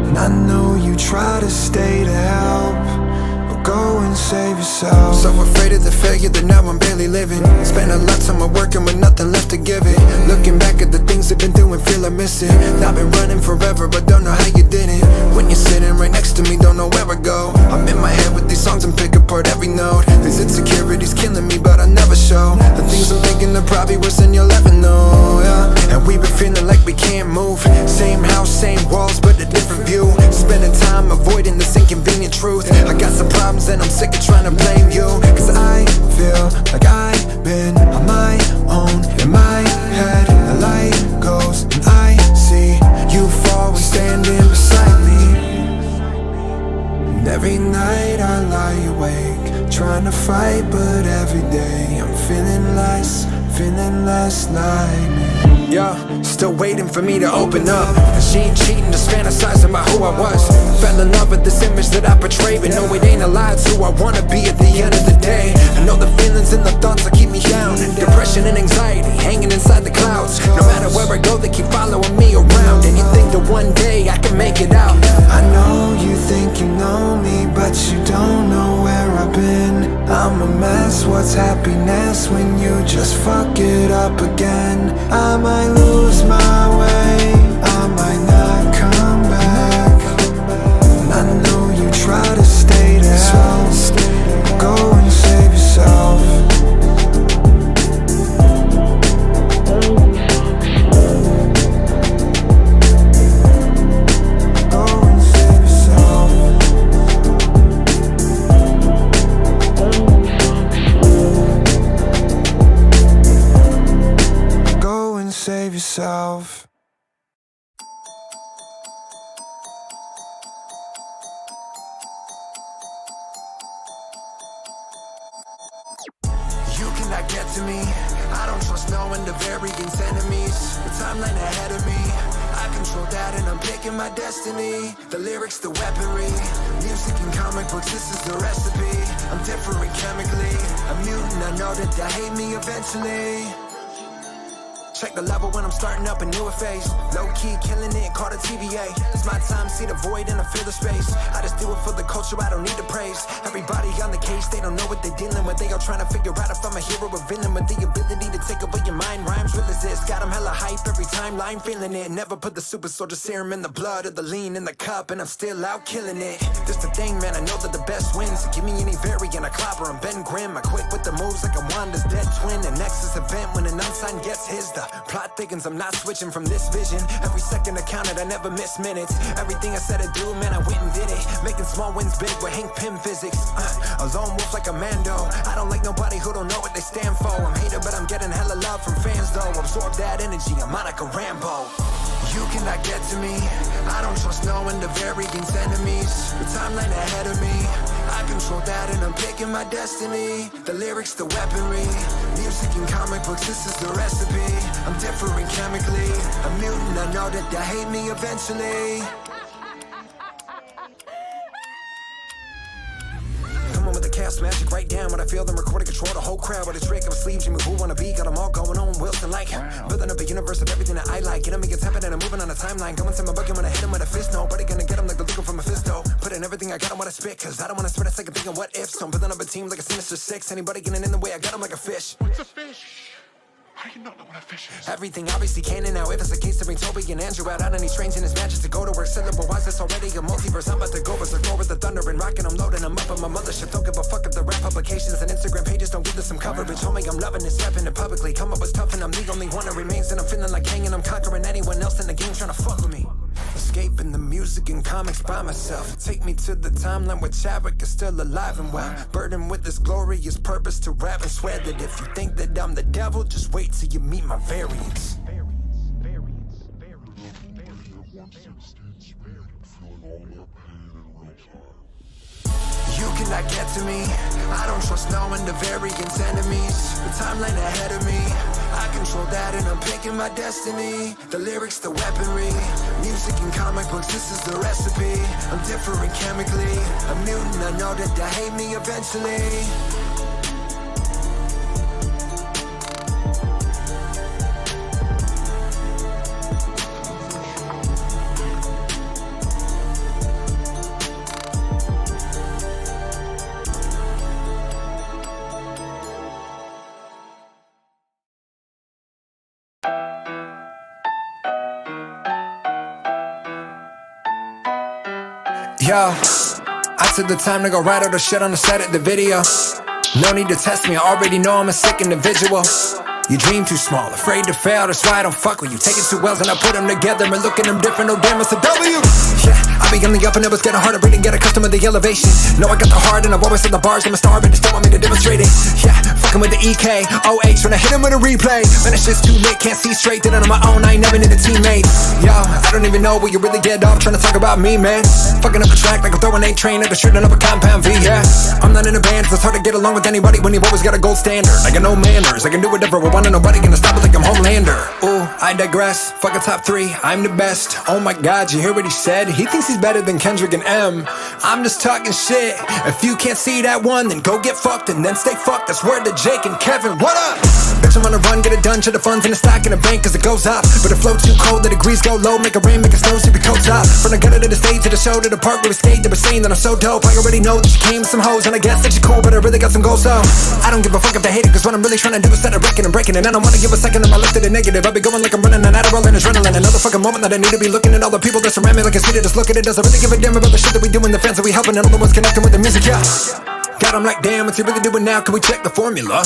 And I know you try to stay to help, but go and save yourself. So afraid of the failure that now I'm barely living. Spent a lifetime of working with nothing left to give it. Looking back at the things I've been doing, feel I miss it. I've been running forever, but don't know how you did it. When you're sitting right next to me, don't know where I go. I'm in my head with these songs and pick apart every note. These insecurities killing me, but I never show. The things I'm thinking are probably worse than you'll ever know, yeah. And we've been feeling like we can't move. Same house, same walls, but a different view. Spending time avoiding this inconvenient truth. I got some problems and I'm sick of trying to blame you. Cause I feel like I've been on my own. In my head, the light goes and I see you fall standing beside me. And every night I lie awake, trying to fight, but every day I'm feeling less like me. Yeah, still waiting for me to open up. And she ain't cheating, just fantasizing about who I was. Fell in love with this image that I portray, but no, it ain't a lie, it's who I wanna be at the end of the day. I know the feelings and the thoughts that keep me down. Depression and anxiety hanging inside the clouds. No matter where I go, they keep following me around. And you think that one day I can make it out. I know you think you know me, but you don't know where I've been. I'm a mess, what's happiness when you just fuck it up again? I might lose my way, I might not come back. And I know you try to stay to help, go and save yourself. yourself. You cannot get to me. I don't trust no one, the variance enemies. The timeline ahead of me, I control that and I'm picking my destiny. The lyrics, the weaponry, music and comic books, this is the recipe. I'm different chemically, a mutant, I know that they hate me eventually. Check the level when I'm starting up a newer phase. Low key killing it, called a TVA. It's my time, see the void and I feel the space. I just do it for the culture, I don't need the praise. Everybody on the case, they don't know what they're dealing with. They all trying to figure out if I'm a hero or villain. With the ability to take over your mind, rhymes real as this. Got them hella hype every timeline, feeling it. Never put the super soldier serum in the blood or the lean in the cup, and I'm still out killing it. This the thing, man, I know that the best wins. Give me any variant, I clobber, I'm Ben Grimm. I quick with the moves like I'm Wanda's dead twin. The Nexus event when an unsigned gets his. The plot thickens, I'm not switching from this vision. Every second I counted, I never miss minutes. Everything I said I do, man, I went and did it. Making small wins big with Hank Pym physics. A lone wolf like a Mando. I don't like nobody who don't know what they stand for. I'm hated, but I'm getting hella love from fans though. Absorb that energy, I'm Monica Rambo. You cannot get to me. I don't trust no one, the variance enemies. The timeline ahead of me, I control that and I'm picking my destiny. The lyrics, the weaponry, music and comic books, this is the recipe. I'm different chemically, a mutant, I know that they hate me eventually. With the chaos magic, write down what I feel, then record and control the whole crowd with a trick of a sleeve. Jimmy, who wanna be? Got them all going on Wilson like building up a universe of everything that I like. Get them and get tapping and I'm moving on a timeline. Going to my bucket when I hit him with a fist. Nobody gonna get him like the legal from a fisto. Put in everything I got him when I spit, cause I don't wanna spit a second thinking what ifs. So I'm building up a team like a sinister six. Anybody getting in the way, I got him like a fish. What's a fish? How do you not know what a fish is? Everything obviously canon now. If it's the case to bring Toby and Andrew out on any trains in his matches to go to work. Syllable wise, it's already a multiverse. I'm about to go berserk with the thunder and rockin'. I'm loading them up on my mothership. Don't give a fuck if the rap publications and Instagram pages don't give this some coverage. Homie, I'm loving this rapping it publicly. Come up was tough and I'm the only one that remains. And I'm feeling like hanging. I'm conquering anyone else in the game trying to fuck with me. Escaping the music and comics by myself. Take me to the timeline where Chadwick is still alive and well. Burdened with this glorious purpose to rap and swear that if you think that I'm the devil, just wait till you meet my variants. You cannot get to me. I don't trust no one, the variance enemies. The timeline ahead of me, I control that and I'm picking my destiny. The lyrics, the weaponry, music and comic books, this is the recipe. I'm different chemically, a mutant, I know that they hate me eventually. Yo, I took the time to go write all the shit on the set of the video. No need to test me, I already know I'm a sick individual. You dream too small, afraid to fail, that's why I don't fuck with you. Take it too well, and I put them together and look at them different, oh damn, it's a W. Yeah, I be on the up and it was getting harder, breathing, get accustomed to the elevation. No, I got the heart and I've always said the bars, I'm a star, but they still want me to demonstrate it. Yeah, fucking with the EKOH when I hit him with a replay. Man, it's just too late, can't see straight, did it on my own, I ain't never need a teammate. Yo, I don't even know where you really get off, trying to talk about me, man. Fucking up a track like I'm throwing a train at a shooting up a compound V, yeah. I'm not in a band, so it's hard to get along with anybody when you've always got a gold standard. I got no manners, I can do whatever I want and nobody gonna stop it like I'm Homelander. Ooh, I digress, fuck a top 3, I'm the best. Oh my god, you hear what he said? He thinks he's better than Kendrick and M. I'm just talking shit. If you can't see that one, then go get fucked and then stay fucked. That's word to Jake and Kevin, what up? Bitch, I'm on a run, get it done, to the funds in the stock in the bank cause it goes up. But the flow too cold, the degrees go low, make it rain, make it snow, so we coats up. From the gutter to the stage, to the show, to the park where we skate, they were saying that I'm so dope. I already know that you came with some hoes, and I guess that you're cool, but I really got some goals, so I don't give a fuck if they hate it, cause what I'm really trying to do is set a record and breaking it. I don't wanna give a second of my life to the negative. I be going like I'm running an Adderall and adrenaline. Another fucking moment that I need to be looking at all the people that surround me like it's me to just look at it. Does I really give a damn about the shit that we do in the fans that we helping and all the ones connecting with the music, yeah. God, I'm like, damn, what's you really doing now? Can we check the formula?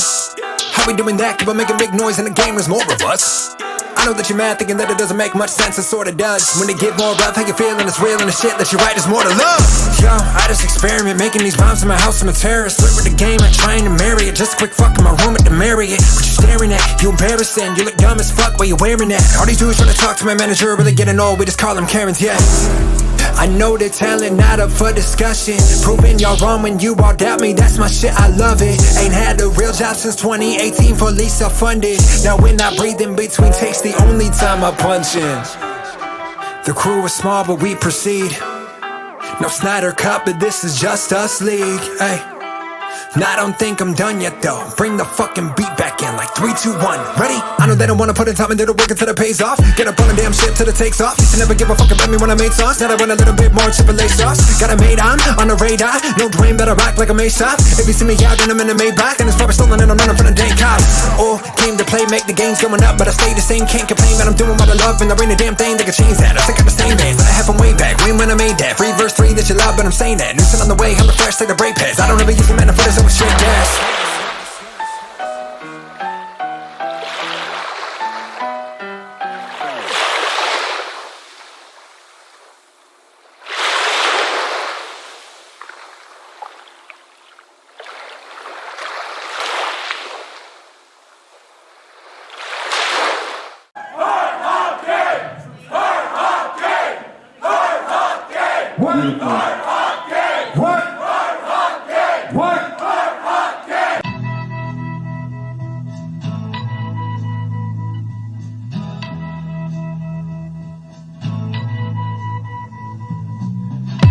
How we doing that? Keep on making big noise in the game, there's more of us. I know that you're mad thinking that it doesn't make much sense, it sorta does. When they give more love, how you feeling, it's real and the shit that you write is more to love. Yo, I just experiment, making these rhymes in my house, I'm a terrorist. Flirt with the game, I'm trying to marry it. Just a quick fuck in my room at the Marriott. Would you staring at? You embarrassing, you look dumb as fuck while you're wearing that. All these dudes trying to talk to my manager, really getting old, we just call them Karens, yeah. I know the talent not up for discussion. Proving y'all wrong when you all doubt me, that's my shit, I love it. Ain't had a real job since 2018, fully self-funded. Now when I breathe in between takes, the only time I punch in. The crew is small but we proceed. No Snyder Cup, but this is just us league, ay. Now I don't think I'm done yet though. Bring the fucking beat back in like 3, 2, 1. Ready? I know they don't wanna put in time and do the work until it pays off. Get up on a damn ship till it takes off. Used to never give a fuck about me when I made songs. Now I want a little bit more Chipotle sauce. Got a made on the radar. No Dwayne, better rock like a Mesa. If you see me out, then I'm in a Maybach. And it's probably stolen and I'm running from the dang cops. Oh, came to play, make the games going up, but I stay the same, can't complain. But I'm doing what I love and there ain't a damn thing that can change that. I think I'm the same man, but I have them way back. When I made that, free verse 3 that you love, but I'm saying that. New shit on the way, I'm the fresh like the brake pads. I don't ever use the man for this, over shit gas.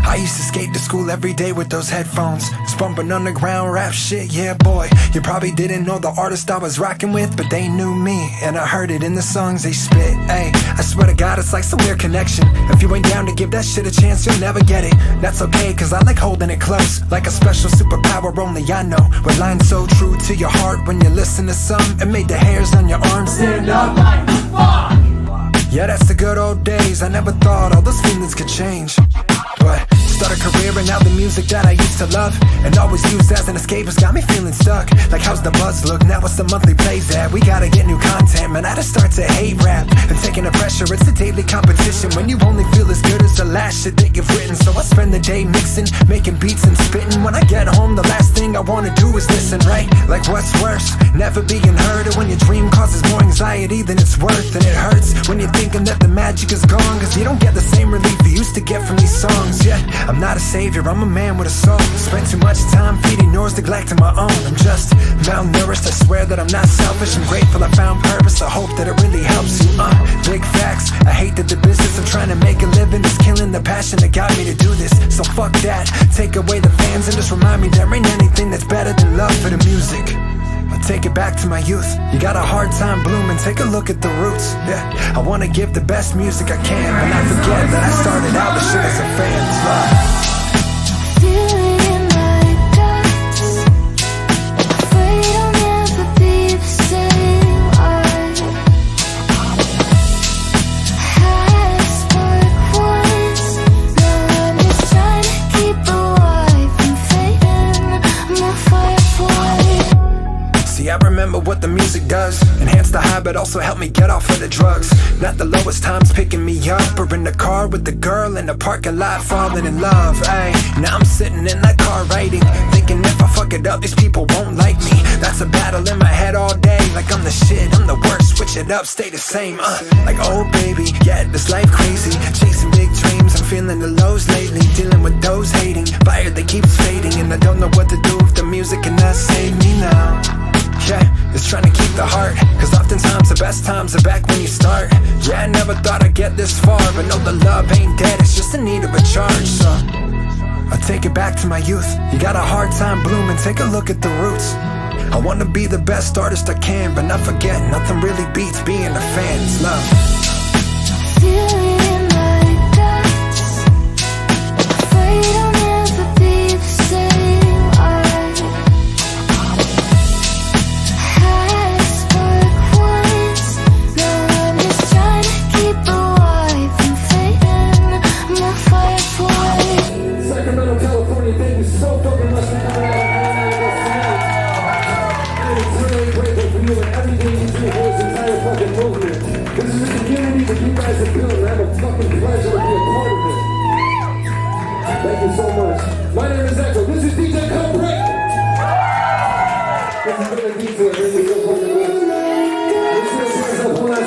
I used to skate to school every day with those headphones. Just bumping underground rap shit, yeah boy. You probably didn't know the artist I was rocking with, but they knew me, and I heard it in the songs they spit. Ay, I swear to God, it's like some weird connection. If you ain't down to give that shit a chance, you'll never get it. That's okay, cause I like holding it close, like a special superpower only I know. With lines so true to your heart when you listen to some, it made the hairs on your arms stand up like fuck. Yeah, that's the good old days. I never thought all those feelings could change, but start a career and now the music that I used to love and always used as an escape has got me feeling stuck. Like how's the buzz look? Now what's the monthly plays at? We gotta get new content, man, I just start to hate rap. And taking the pressure, it's a daily competition when you only feel as good as the last shit that you've written. So I spend the day mixing, making beats and spitting. When I get home, the last thing I wanna do is listen, right? Like what's worse? Never being heard, or when your dream causes more anxiety than it's worth. And it hurts when you're thinking that the magic is gone, cause you don't get the same relief you used to get from these songs. Yeah, I'm not a savior, I'm a man with a soul. Spent too much time feeding yours, neglecting my own. I'm just malnourished, I swear that I'm not selfish. I'm grateful I found purpose, I hope that it really helps you. Big facts, I hate that the business I'm trying to make a living is killing the passion that got me to do this. So fuck that, take away the fans and just remind me there ain't anything that's better than love for the music. I'll take it back to my youth. You got a hard time blooming, take a look at the roots. Yeah, I wanna give the best music I can, but I forget that I started out with shit as a fan. It's love. I remember what the music does. Enhance the high but also help me get off of the drugs. Not the lowest times picking me up, or in the car with the girl in the parking lot falling in love. Ay, now I'm sitting in that car writing, thinking if I fuck it up these people won't like me. That's a battle in my head all day, like I'm the shit, I'm the worst. Switch it up, stay the same. Like oh baby, yeah, this life crazy. Chasing big dreams, I'm feeling the lows lately. Dealing with those hating, fire that keeps fading, and I don't know what to do if the music cannot save me now. Yeah, it's trying to keep the heart, cause oftentimes the best times are back when you start. Yeah, I never thought I'd get this far, but no, the love ain't dead, it's just in need of a charge. So I'll take it back to my youth. You got a hard time blooming, take a look at the roots. I wanna be the best artist I can, but not forget, nothing really beats being a fan. It's love. Feeling my guts, afraid I'll never be the same. Thank you so much. My name is Echo. This is DJ Come Break. This is been a detail.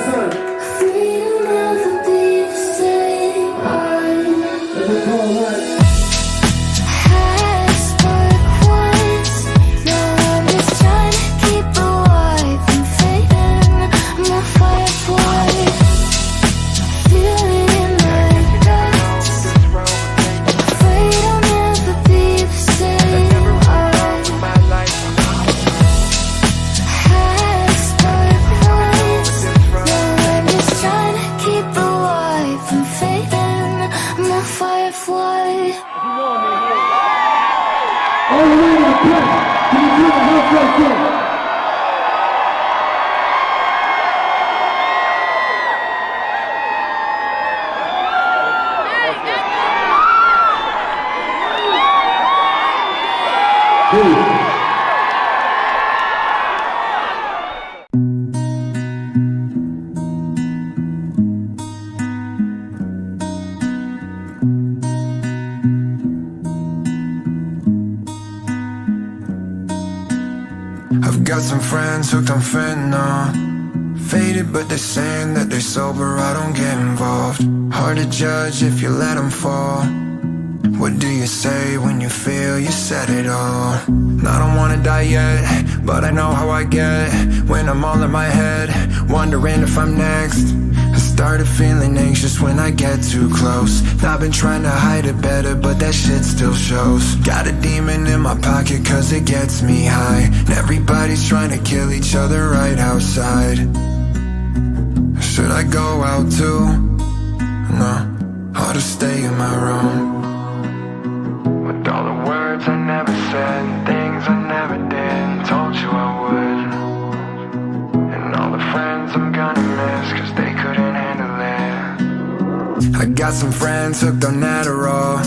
Freedom never be the same. Had spark once, now I'm just trying to keep the light from fading. I'm a firefly, feeling in my guts. Afraid I'll never be the same. Had spark once, now I'm just trying to keep the light from fading. I'm a firefly. I've got some friends hooked on fentanyl, faded but they're saying that they're sober, I don't get involved. Hard to judge if you let them fall. What do you say when you feel you said it all? I don't wanna die yet, but I know how I get when I'm all in my head, wondering if I'm next. I started feeling anxious when I get too close. I've been trying to hide it better, but that shit still shows. Got a demon in my pocket cause it gets me high, and everybody's trying to kill each other right outside. Should I go out too? No, I'll just stay in my room. With all the words I never said, things I never did, told you I would. And all the friends I'm gonna miss cause they couldn't handle it. I got some friends hooked on Adderall,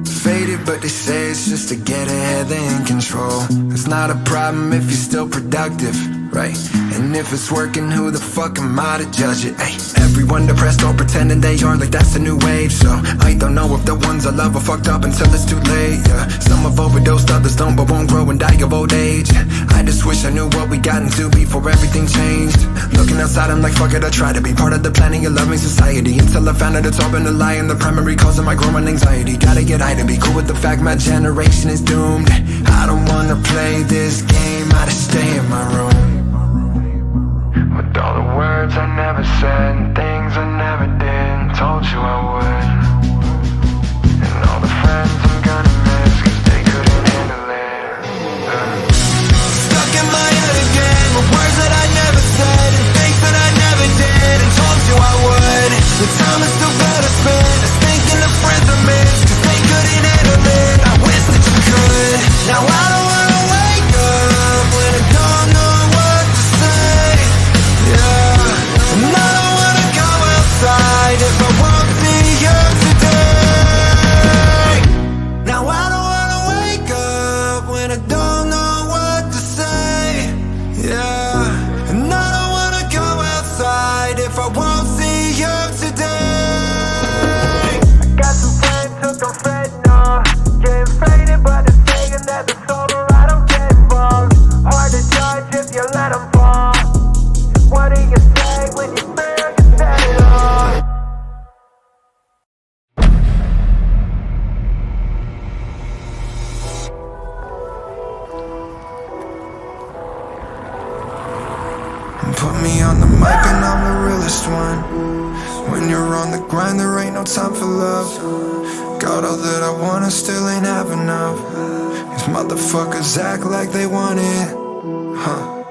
faded but they say it's just to get ahead, they in control. It's not a problem if you're still productive, right? And if it's working, who the fuck am I to judge it? Ay, everyone depressed or pretending they are, like that's the new wave. So I don't know if the ones I love are fucked up until it's too late, yeah. Some have overdosed, others don't, but won't grow and die of old age. I just wish I knew what we got into before everything changed. Looking outside, I'm like, fuck it, I try to be part of the planning of loving society, until I found out it's all been a lie and the primary cause of my growing anxiety. Gotta get high to be cool with the fact my generation is doomed. I don't wanna play this game, I just stay in my room. With all the words I never said, things I never did, told you I would. And all the friends I'm gonna miss cause they couldn't handle it. Stuck in my head again with words that I never said, and things that I never did, and told you I would. The time is still better spent just thinking of friends I missed cause they couldn't handle it. I wish that you could. Now I don't wanna wake up when I don't know what to say. Yeah, and I don't wanna go outside if I won't see you today. Now I don't wanna wake up when I don't know what to say. Yeah, and I don't wanna go outside if I won't see you today. I got some friends hooked on fentanyl, getting faded but they're saying that they're sober, I don't get involved. Hard to judge if you let them fall. What do you say when you feel you said it all? Put me on the mic and I'm the realest one. When you're on the grind there ain't no time for love. Got all that I want, I still ain't have enough. These motherfuckers act like they want it, huh?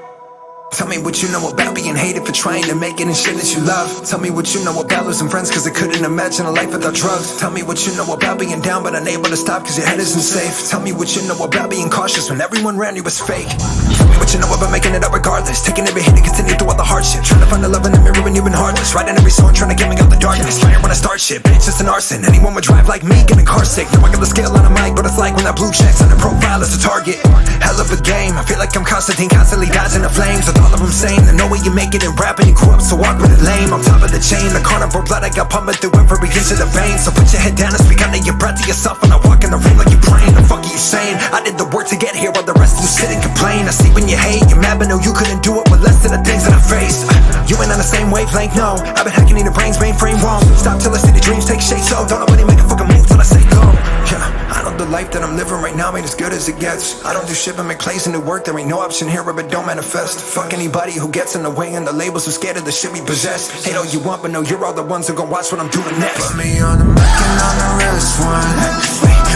Tell me what you know about being hated for trying to make it and shit that you love. Tell me what you know about losing friends cause I couldn't imagine a life without drugs. Tell me what you know about being down but unable to stop cause your head isn't safe. Tell me what you know about being cautious when everyone around you is fake. Tell me what you know about making it up regardless, taking every hit and continue through all the hardship, trying to find the love in the mirror when you've been heartless, writing every song trying to get me out the darkness. Fire when I start shit, bitch it's an arson. Anyone would drive like me getting car sick. Now I got the scale on a mic but it's like when that blue check's on the profile is a target. Hell of a game, I feel like I'm Constantine constantly dodging the flames. With all of them saying the no way you make it in rapping, you grew up so awkward and lame. On top of the chain, the carnivore blood I got pumping through every inch of the vein. So put your head down and speak under your breath to yourself when I walk in the room like you're praying. The fuck are you saying? I did the work to get here while the rest of you sit and complain. I see when you hate, you're mad but no you couldn't do it with less than the things that I faced. You ain't on the same wavelength, no. I've been hacking in the brains, mainframe wrong. Stop till I see the dreams take shape, so don't nobody make a fucking move till I say go. Yeah, I know the life that I'm living right now ain't as good as it gets. I don't do shit but make plays and do work, there ain't no option here where it don't manifest. Fuck anybody who gets in the way and the labels who scared of the shit we possess. Hate all you want, but no, you're all the ones who gon' watch what I'm doing next. Put me on the mic and on the realest one.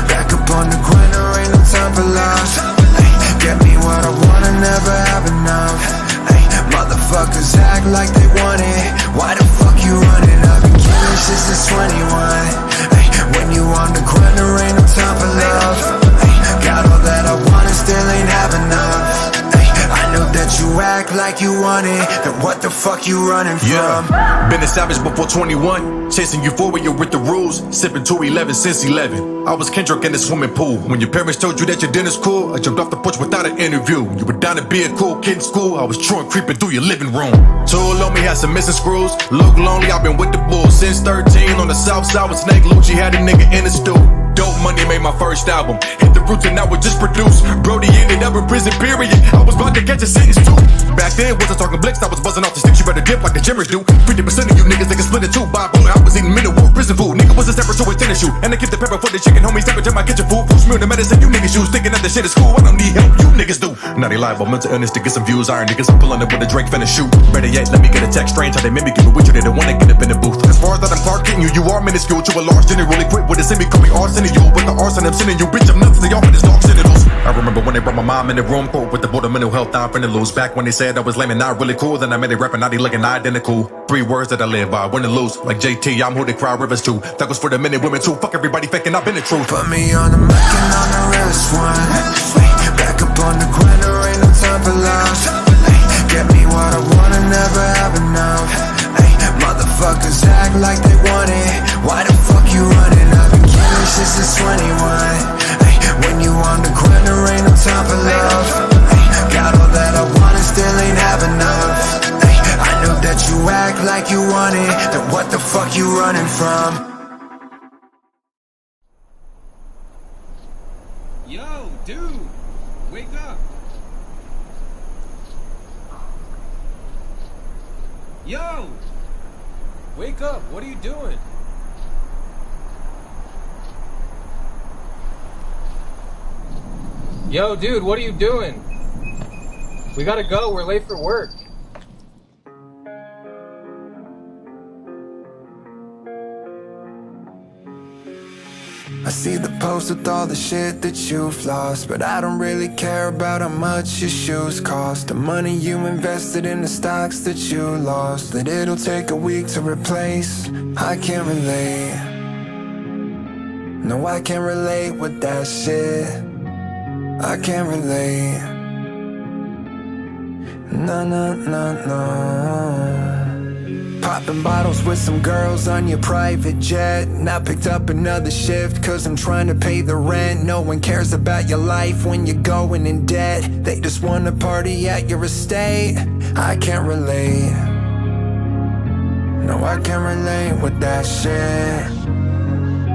Back up on the grind, there ain't no time for love. Get me what I want, I never have enough. Motherfuckers act like they want it. Why the fuck you running? I've been killing shit since 21. When you on the grind, there ain't no time for love. Got all that I want and still ain't have enough. I know that you act like you want it, then what the fuck you running from? Yeah, been a savage before 21, chasing euphoria with the rules, sipping 211 since 11. I was Kendrick in the swimming pool. When your parents told you that your dinner's cool, I jumped off the porch without an interview. You were down to be a cool kid in school, I was truant creeping through your living room. Tool on me had some missing screws, look lonely, I've been with the bulls since 13. On the south side with Snake Lucci, had a nigga in the stool. Dope Money made my first album. Hit the roots and I would just produce. Brody ended up in prison, period. I was about to catch a sentence too. Back then, wasn't talking blicks, I was buzzing off the sticks. You better dip like the Jimmers do. 50% of you niggas, they can split it too. Bipolar, I was eating middle war prison food. Nigga was a separate to a tennis shoe. And I keep the pepper for the chicken, homies. Step into my kitchen food. Push me on the medicine, you niggas use. Thinking that the shit is cool. I don't need help, you niggas do. Now they lie about mental illness to get some views. Iron niggas, I'm pulling up with a Drake finna shoot. Better yet, let me get a text strange. How they mimic you with you, they don't wanna get up in the booth. As far as that I'm Clark hitting you, you are minuscule to a large general. Really quick with a semi, call me arson to you. With the arson, I'm sending you, bitch, I'm nothing to y'all, but it's dogs in the loose. I remember when they brought my mom in the room, quote, with the board of mental health, I'm finna lose. Back when they said I was lame and not really cool, then I made it rapping, now they looking identical. 3 words that I live by, win and lose. Like JT, I'm who they cry rivers to. That was for the men and women too. Fuck everybody faking, I've been the truth. Put me on the mic and on the realest one. Back up on the grind, there ain't no time for love. Get me what I want, I never have enough. Motherfuckers act like they want it. Why the fuck you running? I've been killing shit since 21. When you on the grind, there ain't no time for love. Got all that I want and still ain't have enough. I know that you act like you want it, then what the fuck you running from? Yo, dude, wake up. Yo, wake up, what are you doing? Yo, dude, what are you doing? We gotta go, we're late for work. I see the post with all the shit that you've lost, but I don't really care about how much your shoes cost. The money you invested in the stocks that you lost, that it'll take a week to replace. I can't relate. No, I can't relate with that shit. I can't relate. No, no, no, no. Popping bottles with some girls on your private jet. Now picked up another shift cause I'm trying to pay the rent. No one cares about your life when you're going in debt. They just wanna party at your estate. I can't relate. No, I can't relate with that shit.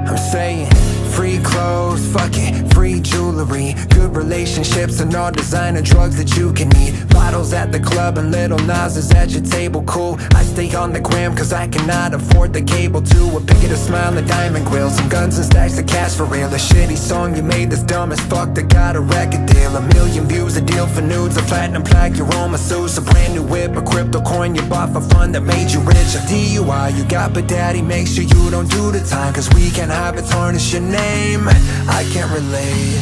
I'm saying free clothes, fuck it, free jewelry, good relationships and all designer drugs that you can eat. Bottles at the club and little Nas is at your table, cool. I stay on the gram cause I cannot afford the cable too. A picket, a smile, a diamond grill, some guns and stacks of cash for real. A shitty song you made that's dumb as fuck that got a record deal. 1 million views, a deal for nudes, a platinum plaque, your own masseuse, a brand new whip, a crypto coin you bought for fun that made you rich. A DUI you got, but daddy make sure you don't do the time, cause we can't have it tarnish your name. I can't relate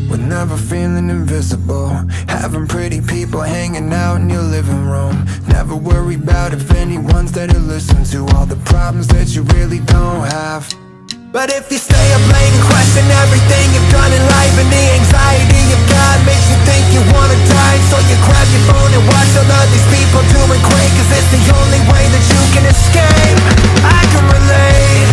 with never feeling invisible, having pretty people hanging out in your living room. Never worry about if anyone's there to listen to all the problems that you really don't have. But if you stay up late and question everything you've done in life, and the anxiety you've got makes you think you wanna die, so you grab your phone and watch all of these people doing great, cause it's the only way that you can escape. I can relate.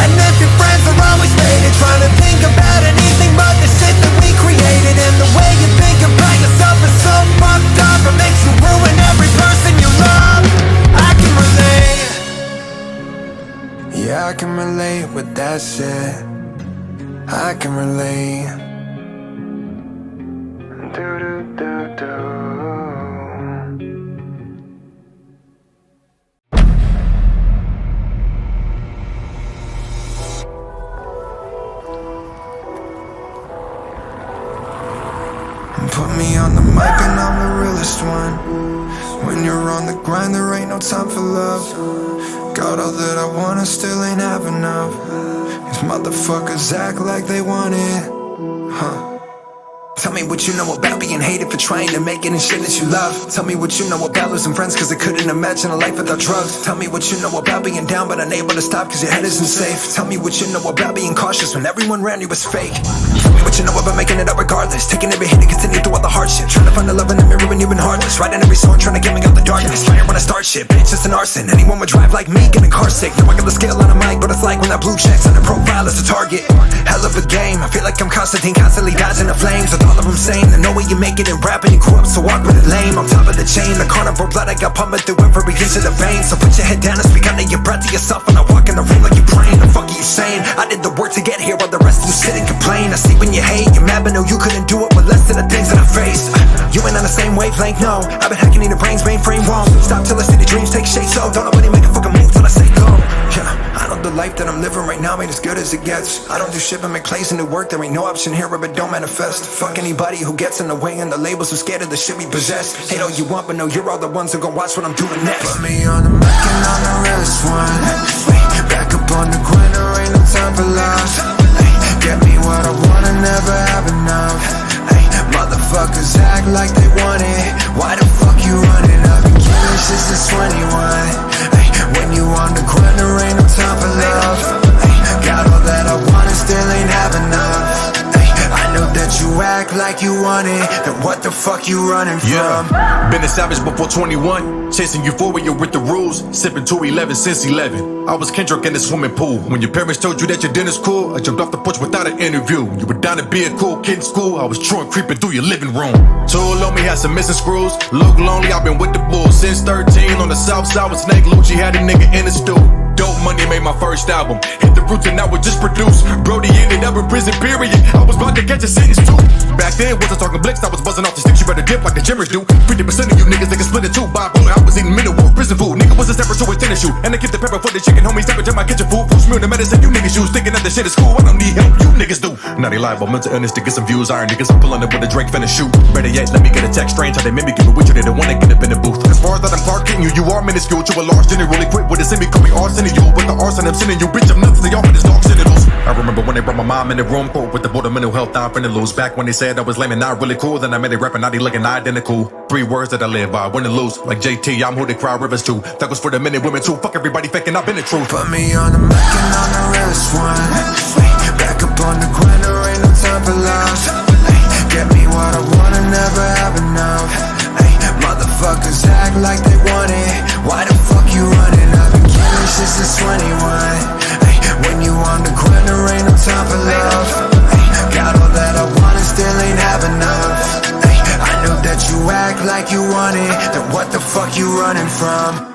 And if your friends are always faded, trying to think about anything but the shit that we created, and the way you think about yourself is so fucked up, it makes you ruin every person you love. I can relate. Yeah, I can relate with that shit. I can relate. Do do do do. When you're on the grind, there ain't no time for love. Got all that I want, I still ain't have enough. These motherfuckers act like they want it, huh? Tell me what you know about being hated for trying to make it and shit that you love. Tell me what you know about losing friends cause I couldn't imagine a life without drugs. Tell me what you know about being down but unable to stop cause your head isn't safe. Tell me what you know about being cautious when everyone around you was fake. Tell me what you know about making it up regardless. Taking every hit and continue through all the hardship. Trying to find the love in the mirror when you've been heartless. Writing every song trying to get me out the darkness. Fire when I start shit, bitch it's an arson. Anyone would drive like me, getting car sick. Know I got the scale on a mic but it's like when that blue check's on a profile is a target. Hell of a game, I feel like I'm Constantine constantly dodging the flames. With all of them saying the no way you make it in rapping, you grew up so awkward and lame. On top of the chain, the carnivore blood I got pumping through every inch of the vein. So put your head down and speak under your breath to yourself when I walk in the room like you praying. The fuck are you saying? I did the work to get here while the rest of you sit and complain. I see when you hate, you're mad but no you couldn't do it with less than the things that I faced. You ain't on the same wavelength, no. I've been hacking in the brains, mainframe won't stop till I see the dreams take shape. So don't nobody make a fucking move till I say go. Yeah, I know the life that I'm living right now ain't as good as it gets. I don't do shit but make plays and do work. There ain't no option here if it don't manifest. Fuck anybody who gets in the way and the labels who scared of the shit we possess. Hate all you want but no you're all the ones who gon' watch what I'm doing next. Put me on the mic and on the wrist one. Back up on the grind, there ain't no time for love. Get me what I want and never have enough. Motherfuckers act like they want it. Why the fuck you running? I've been killing shit since 21. When you on the grind, there ain't no time for love. Got all that I want and still ain't have enough. I know that you act like you want it, then what the fuck you running from? Been a savage before 21, chasing euphoria with the rules, sipping 211 since 11. I was Kendrick in the swimming pool. When your parents told you that your dinner's cool, I jumped off the porch without an interview. You were down to be a cool kid in school, I was truant creeping through your living room. Tool on me had some missing screws, look lonely, I've been with the bulls since 13. On the south side with Snake Lucci, had a nigga in the stool. Dope Money made my first album. Hit the roots and I would just produce. Brody ended up in prison, period. I was about to catch a sentence too. Back then, wasn't talking blicks, I was buzzing off the sticks. You better dip like the Jimmers do. 50% of you niggas, they can split it too. Bipolar, I was eating middle war prison food. Nigga was a separate to a tennis shoe. And I keep the pepper for the chicken, homies. Step into my kitchen food. Push me on the medicine, you niggas use. Thinking that the shit is cool. I don't need help, you niggas do. Now they lie about mental illness to get some views. Iron niggas, I'm pulling up with a Drake finna shoot. Better yet, let me get a text strange. How they mimic you with you, they don't wanna get up in the booth. As far as that I'm Clark Kent, you are minuscule to a large general. Quit with a semi, call me arson. You with the arson, I'm sending you, bitch. I'm nothing to y'all for this dog genitals. I remember when they brought my mom in the room, quote, with the board of mental health, I'm finna lose. Back when they said I was lame and not really cool, then I made it rapping, now they looking identical. 3 words that I live by, win and lose. Like JT, I'm who they cry rivers to. That was for the men and women too. Fuck everybody faking, I've been the truth. Put me on the mic and on the wrist one. Back up on the grind, there ain't no time for love. Get me what I want and never have enough. Motherfuckers act like they want it. Why the fuck you running? I've been killing shit since 21. When you on the grind, there ain't no time for love. Got all that I want and still ain't have enough. I know that you act like you want it, then what the fuck you running from?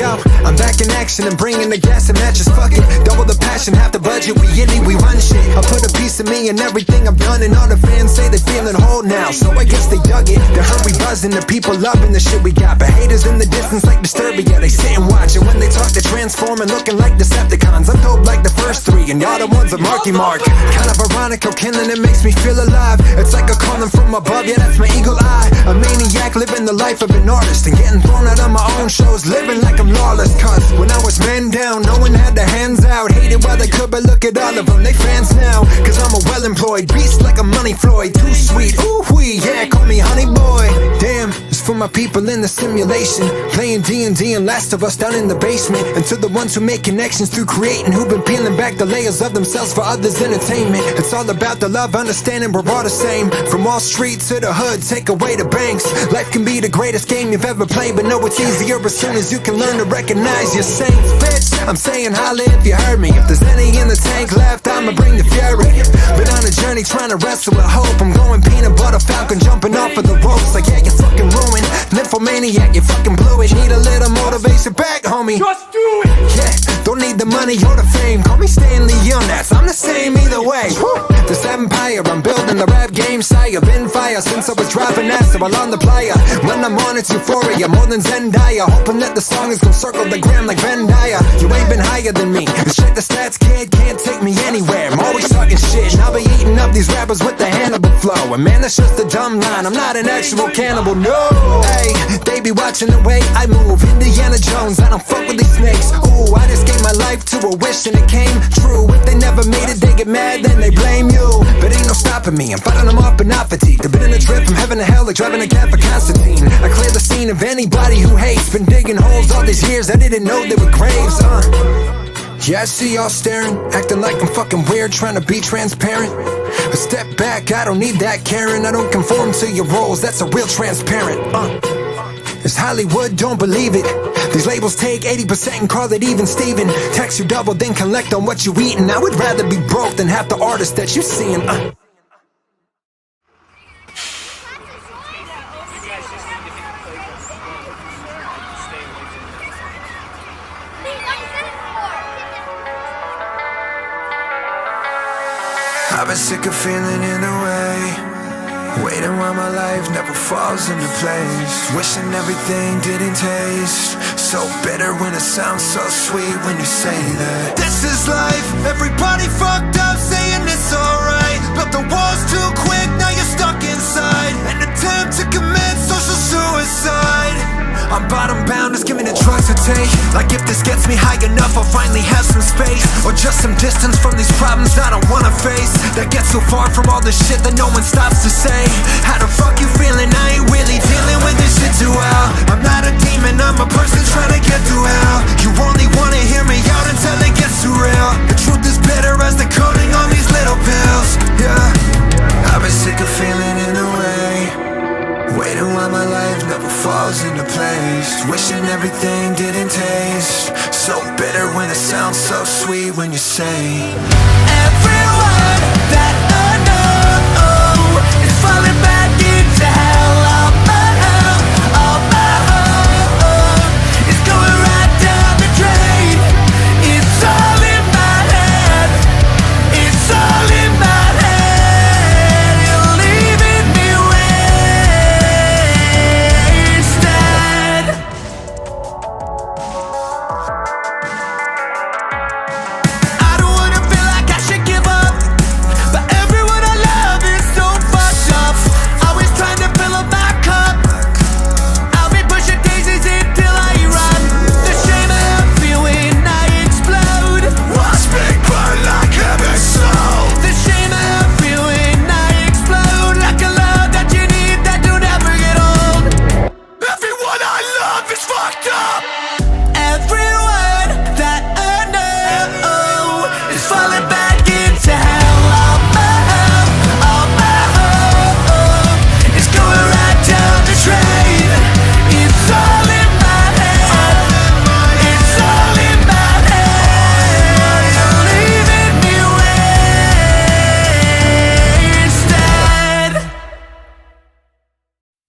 Yo, I'm back in action and bringing the gas and matches. Fuck it, double the passion, half the budget. We indie, we run shit. I put a piece of me in everything I've done, and all the fans say they feeling whole now. So I guess they dug it. They heard we buzzing, the people loving the shit we got. But haters in the distance like Disturbia, they sit and watch. And when they talk, they transform and looking like Decepticons. I'm dope like the first 3, and y'all the ones that Marky Mark. Kind of ironic how killing it makes me feel alive. It's like a calling from above, yeah, that's my eagle eye. A maniac living the life of an artist and getting thrown out on my own shows, living like I'm lawless. Cause when I was man down, no one had their hands out. Hated while they could, but look at all of them, they fans now. Cause I'm a well-employed beast like a Money Floyd. Too sweet, ooh wee, yeah, call me honey boy. Damn, it's for my people in the simulation, playing D&D and Last of Us down in the basement. And to the ones who make connections through creating, who've been peeling back the layers of themselves for others' entertainment. It's all about the love, understanding we're all the same. From Wall Street to the hood, take away the banks. Life can be the greatest game you've ever played, but no, it's easier as soon as you can learn to recognize your saints, bitch. I'm saying holla if you heard me. If there's any in the tank left, I'ma bring the fury. Been on a journey trying to wrestle with hope. I'm going peanut butter falcon, jumping off of the ropes. Like yeah, you fucking ruined. Nymphomaniac, you fucking blew it. Need a little motivation back, homie. Just do it. Yeah, don't need the money or the fame. Call me Stanley Young, I'm the same either way. Woo. This empire, I'm building the rap game, sire. Been fire since I was driving ass, so I'm on the playa. When I'm on, it's euphoria, more than Zendaya. Hoping that the song is gonna circle the gram like Venn Dyer. You ain't been higher than me. Cause check the stats, kid, can't take me anywhere. I'm always talking shit, and I'll be eating up these rappers with the Hannibal flow. And man, that's just a dumb line, I'm not an actual cannibal, no. Hey, they be watching the way I move, Indiana Jones, I don't fuck with these snakes. Ooh, I just gave my life to a wish and it came true. If they never made it, they get mad, then they blame you. But ain't no stopping me, I'm fighting them off but not fatigued. I've been in a trip from heaven to hell like driving a cab for Constantine. I clear the scene of anybody who hates. Been digging holes all these years, I didn't know they were graves, Yeah, I see y'all staring, acting like I'm fucking weird, trying to be transparent. But step back, I don't need that Karen. I don't conform to your roles, that's a real transparent. It's Hollywood, don't believe it. These labels take 80% and call it even Steven. Tax you double, then collect on what you eatin'. I would rather be broke than half the artists that you seein'. I've been sick of feeling in the way, waiting while my life never falls into place. Wishing everything didn't taste so bitter when it sounds so sweet when you say that. This is life, everybody fucked up saying it's alright. But the wall's too quick, now you're stuck inside. An attempt to commit social suicide. I'm bottom bound, just give me the drugs to take. Like if this gets me high enough, I'll finally have some space. Or just some distance from these problems I don't wanna face. That gets so far from all the shit that no one stops to say. How the fuck you feeling? I ain't really dealing with this shit too well. I'm not a demon, I'm a person trying to get through hell. You only wanna hear me out until it gets too real. The truth is bitter as the coating on these little pills. Yeah, I've been sick of feeling in the way, waiting while my life never falls into place. Wishing everything didn't taste so bitter when it sounds so sweet when you say everyone that I know is falling back into hell. All my hope is going right down the drain. It's all in my head, it's all in my head. You're leaving me wasted. I don't wanna feel like I should give up, but everyone I love is so fucked up. Always trying to fill up my cup. I'll be pushing daisies until I run. The shame I feel when I explode. Watch me burn like heavy soul. The shame I feel when I explode. Like a love that you need that don't ever get old. Everyone I love is fucked up. Everyone that I know is falling back into hell. All my hope is going right down the drain. It's all in my head, it's all in my head. You're leaving me wasted.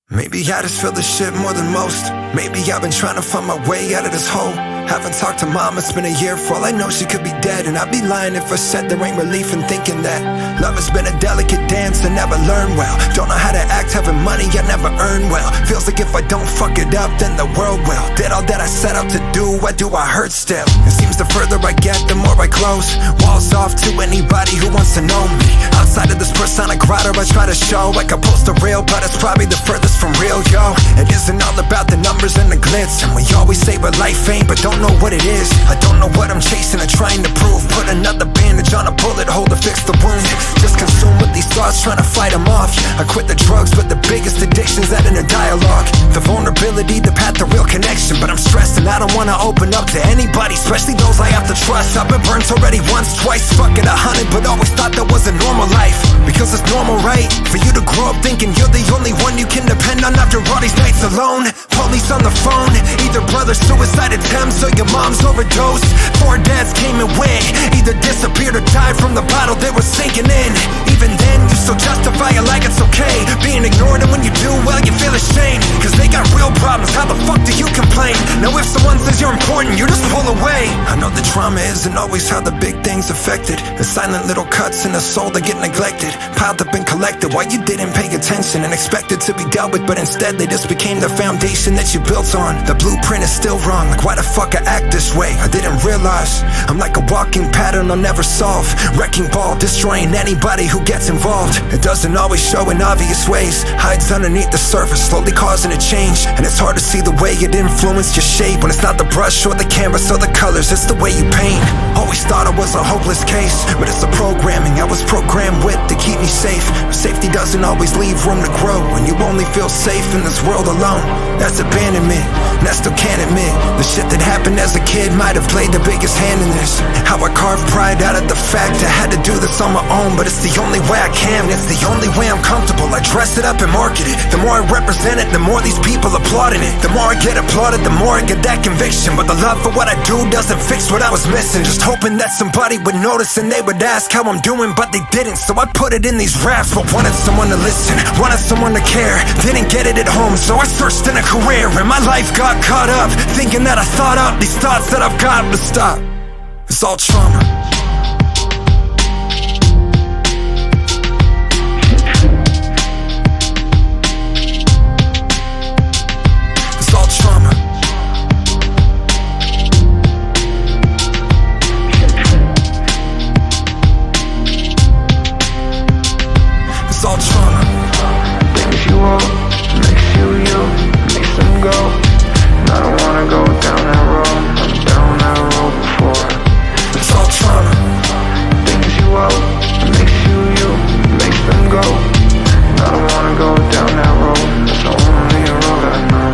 Maybe I just feel this shit more than most. Maybe I've been trying to find my way out of this hole. Haven't talked to mom, it's been a year. For all I know, she could be dead. And I'd be lying if I said there ain't relief in thinking that love has been a delicate dance I never learned well. Don't know how to act, having money I never earned well. Feels like if I don't fuck it up, then the world will. Did all that I set out to do, why do I hurt still? It seems the further I get, the more I close walls off to anybody who wants to know me. Outside of this persona grotto I try to show, like I post a reel, but it's probably the furthest from real, yo. It isn't all about the numbers and the glitz, and we always say what life ain't, but don't know what it is. I don't know what I'm chasing or trying to prove. Put another bandage on a bullet hole to fix the wound. Just consumed with these thoughts, trying to fight them off. I quit the drugs, but the biggest addiction's that inner dialogue. The vulnerability, the path to real connection. But I'm stressed and I don't wanna open up to anybody, especially those I have to trust. I've been burnt already once, twice, fuck it 100, but always thought that was a normal life. Because it's normal, right? For you to grow up thinking you're the only one you can depend on after all these nights alone. Police on the phone, either brother suicide attempts or your mom's overdose. 4 dads came and went, either disappeared or died from the bottle they were sinking in. Even then, you still justify it like it's okay, being ignored, and when you do, well, you feel ashamed. Cause they got real problems, how the fuck do you complain? Now if someone says you're important, you just pull away. I know the trauma isn't always how the big things affected. The silent little cuts in the soul that get neglected, piled up and collected while you didn't pay attention and expected to be dealt with, but instead they just became the foundation that you built on. The blueprint is still wrong, like why the fuck I act this way? I didn't realize I'm like a walking pattern I'll never solve. Wrecking ball, destroying anybody who gets involved. It doesn't always show in obvious ways, hides underneath the surface, slowly causing a change. And it's hard to see the way it influenced your shape, when it's not the brush or the canvas or the colors, it's the way you paint. Always thought I was a hopeless case, but it's the programming I was programmed with to keep me safe. Safety doesn't always leave room to grow when you only feel safe in this world alone. That's abandonment, and I still can't admit the shit that happened as a kid might have played the biggest hand in this. How I carved pride out of the fact I had to do this on my own, but it's the only way I can, it's the only way I'm comfortable. I dress it up and market it. The more I represent it, the more these people applauding it. The more I get applauded, the more I get that conviction. But the love for what I do doesn't fix what I was missing. Just hoping that somebody would notice and they would ask how I'm doing, but they didn't. So I put it in these raps, but wanted someone to listen, wanted someone to care. Didn't get it at home, so I searched in a career, and my life got caught up thinking that I thought up these thoughts that I've got to stop. It's all trauma. It's all trauma. It's all trauma. Things you owe, makes you you, makes them go. And I don't wanna go down that road, I've been down that road before. It's all trauma. Things you owe, makes you you, makes them go. And I don't wanna go down that road, that's the only road I know.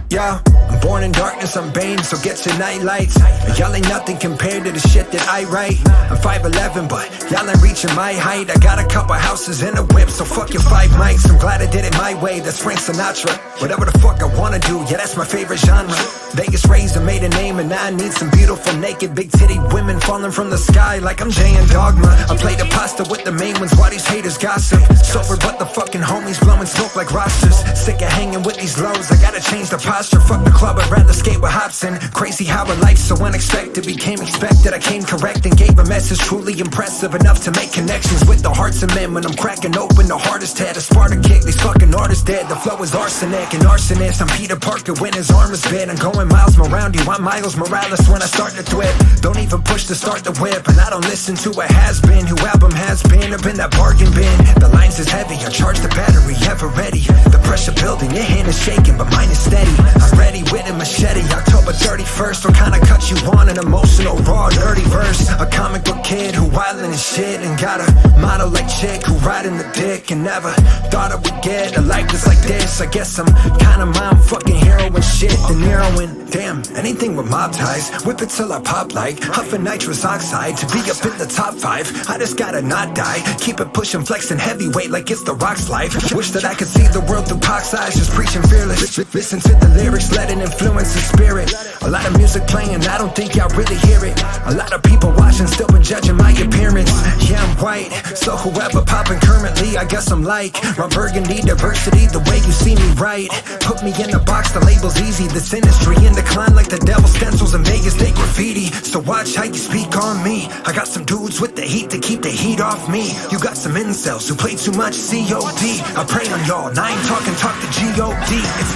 Yeah, I'm born in darkness, I'm Bane, so get your night lights. Y'all ain't nothing compared to the shit that I write. I'm 5'11", but y'all ain't reaching my height. I got a couple houses and a whip, so fuck your 5 mics. I'm glad I did it my way, that's Frank Sinatra. Whatever the fuck I wanna do, yeah, that's my favorite genre. Vegas raised and made a name, and now I need some beautiful, naked, big-titty women falling from the sky like I'm Jay and Dogma. I play the pasta with the main ones while these haters gossip. Sober, but the fucking homies blowing smoke like rosters. Sick of hanging with these lows, I gotta change the posture. Fuck the club, I'd rather skate with Hobson. Crazy how a life so unexpected became expected. I came correct and gave a message truly impressive enough to make connections with the hearts of men. When I'm cracking open the hardest head, a Sparta kick, these fucking artists dead. The flow is arsenic and arsonist. I'm Peter Parker when his arm is bent. I'm going miles around you, I'm Miles Morales when I start to thwip. Don't even push to start the whip, and I don't listen to a has-been who album has been up in that bargain bin. The lines is heavy, I charge the battery, ever ready. The pressure building, your hand is shaking, but mine is steady. I'm ready with a machete, October 31st. What kind of cut you on an emotional, raw, nerdy verse? A comic book kid who wildin' and shit, and got a model like chick who riding the dick, and never thought I would get a life just like this. I guess I'm kinda mom fucking heroin shit, and heroin. Damn, anything with mob ties, whip it till I pop like huffing nitrous oxide. To be up in the top 5, I just gotta not die. Keep it pushing, flexing heavyweight like it's the Rock's life. Wish that I could see the world through Pac's eyes, just preaching fearless. Listen to the lyrics, let it influence the spirit. A lot of music playing, I don't think y'all really hear it. A lot of people watching, still been judging my appearance. Yeah, I'm white, so whoever popping currently, I guess I'm like my burgundy diversity, the way you see me right. Put me in a box, the label's easy. This industry in decline like the devil stencils in Vegas, they graffiti. So watch how you speak on me. I got some dudes with the heat to keep the heat off me. You got some incels who play too much COD. I pray on y'all, and I ain't talk to G-O-D. It's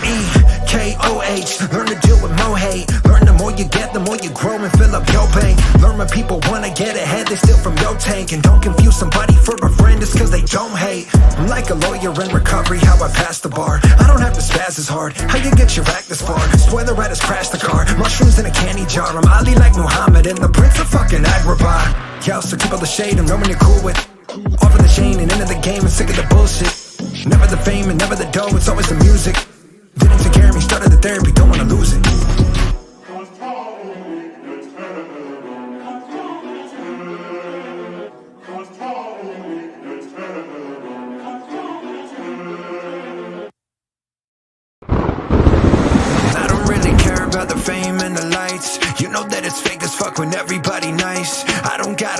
EKOH, learn to deal with mo hate. Learn the more you get, the more you grow and fill up your bank. Learn when people wanna get ahead, they steal from your tank. And don't confuse somebody for a friend just cause they don't hate. I'm like a lawyer in recovery, how I pass the bar. I don't have to spaz as hard, how you get your act this far? Spoiler right has crashed the car, mushrooms in a candy jar. I'm Ali like Muhammad and the Prince of fucking Agrabah. Yo, so keep all the shade and know when you're cool with. Off of the chain and into the game and sick of the bullshit. Never the fame and never the dough, it's always the music. Didn't take care of me, started the therapy, don't wanna lose it.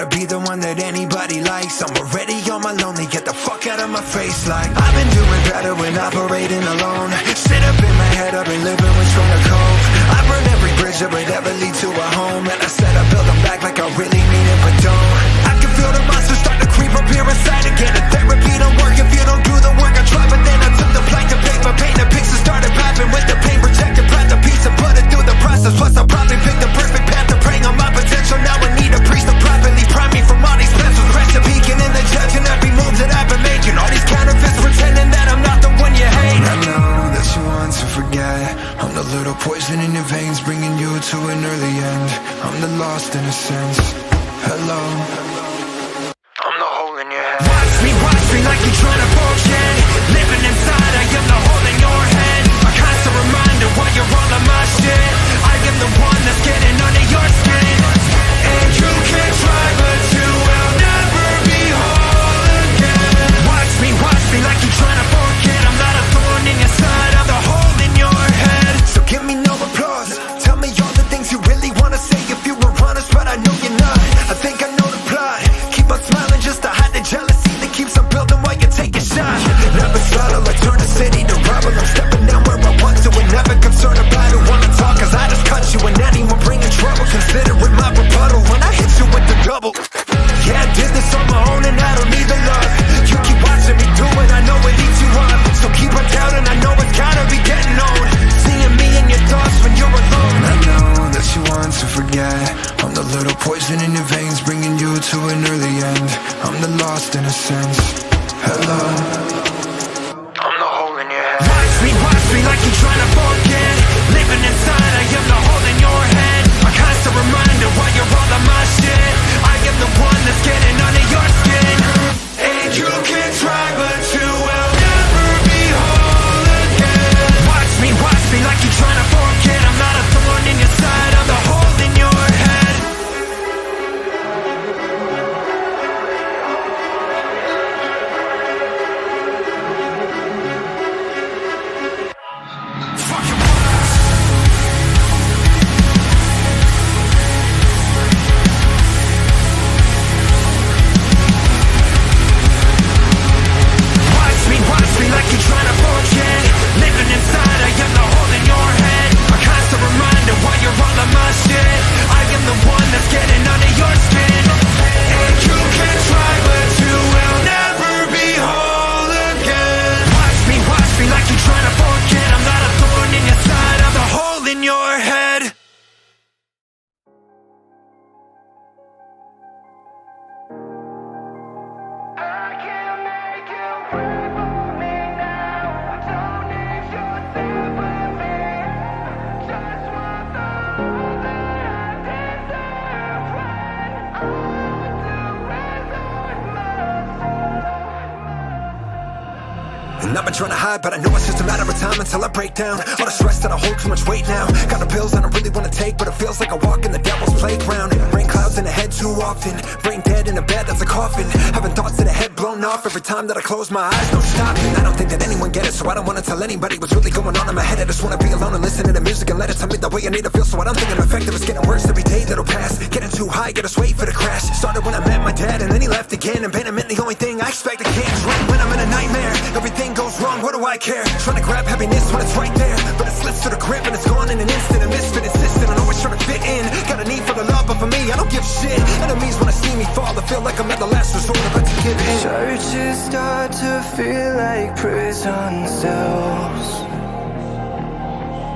be the one that anybody likes. I'm already on my lonely, get the fuck out of my face. Like, I've been doing better when operating alone. Sit up in my head, I've been living with trying to cope. I burn every bridge that would ever lead to a home. And I said I build them back like I really mean it, but don't. I can feel the monsters start to creep up here inside again. The therapy don't work if you don't do the work. I tried, but then I took the blank to paper, paint the picture, started popping with the pain projector, pried the piece and put it through the process. Plus I probably picked the perfect path to preying on my potential. Now I need a priest to properly prime me from all these pencils. Pressure peeking in the judging every move that I've been making. All these counterfeits pretending that I'm not the one you hate. I know that you want to forget. I'm the little poison in your veins, bringing you to an early end. I'm the lost innocence. Hello. I'm the hole in your head. Watch me like you're trying to forget. Living inside, I am the hole in your head. A constant reminder why you're all of my shit. I am the one that's getting under your skin. And you can try, but you will never be whole again. Watch me like you're trying to forget. I'm not a thorn in your side, I'm the hole in your head. So give me no applause. Tell me all the things you really wanna say if you were honest, but I know you're not. I think I know the plot. Keep on smiling just to hide the jealousy that keeps on building while you take a shot. Never subtle, I turn the city to rubble. I'm stepping down where I want to and never concerned about who wanna talk. Cause I just cut you and anyone bringing trouble. Consider it my rebuttal when I hit you with the double. Yeah, I did this on my own and I don't need the love. You keep watching me do it, I know it eats you up. So keep on doubting, I know it's gotta be getting old. Seeing me in your thoughts when you're alone. I know that you want to forget. I'm the little poison in your veins, bringing you to an early end. I'm the lost innocence. Hello. I'm the hole in your head. Watch me like you're trying to forget. Living inside, I am the hole in your head. A constant reminder why you're all of my shit. I am the one that's getting under your skin. And you can try, but you will never be whole again. Watch me like you're trying to forget. I'm not a thorn in your side, I'm the hole in your head. Watch me like you're trying to forget. Living inside, I am the hole in your head. A constant reminder why you're all of my shit. I am the one that's getting under your skin. And you can try, but you will never be whole again. Watch me like you're trying to forget. I'm not a thorn in your side, I'm the hole in your head. And I've been trying to hide, but I know it's just a matter of time until I break down. All the stress that I hold too much weight now. Got the pills I don't really want to take, but it feels like I walk in the devil's playground. Rain clouds in the head too often. Brain dead in a bed that's a coffin. Having thoughts in the head blown off every time that I close my eyes, no stopping. I don't think that anyone get it, so I don't want to tell anybody what's really going on in my head. I just want to be alone and listen to the music and let it tell me the way I need to feel. So what I'm thinking effective is getting worse every day that'll pass. Getting too high, get us wait for the crash. Started when I met my dad and then he left again. Abandonment the only thing I expect again. When I'm in a nightmare, everything goes wrong, what do I care? Trying to grab happiness when it's right there, but it slips to the grip and it's gone in an instant. A misfit insistent and always trying to fit in. Got a need for the love, but for me, I don't give shit. Enemies when I see me fall, I feel like I'm at the last resort, about to give in. Churches start to feel like prison cells,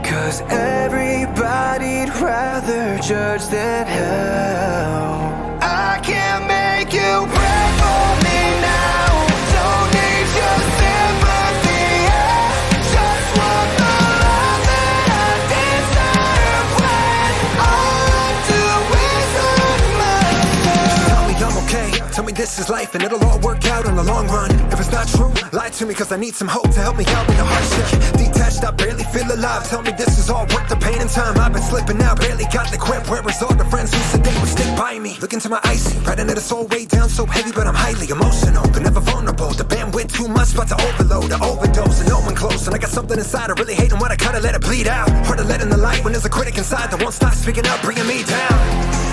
'cause everybody'd rather judge than help. I can't make you pray for me now. Don't need your sympathy. I just want the love that I deserve when all I do is hurt myself. Tell me I'm okay, tell me this is life and it'll all work out in the long run. If it's not true, lie to me 'cause I need some hope to help me out with the hardship. Detached, I barely feel alive. Tell me this is all worth the pain and time. I've been slipping out, barely got the grip. Where is all the friends who said they would stick by me? Look into my icy, right into the soul, way down so heavy, but I'm highly emotional, but never vulnerable. The bandwidth too much, about to overload, the overdose, and no one close. And I got something inside, I really hate and what I kinda let it bleed out. Hard to let in the light when there's a critic inside that won't stop speaking up, bringing me down.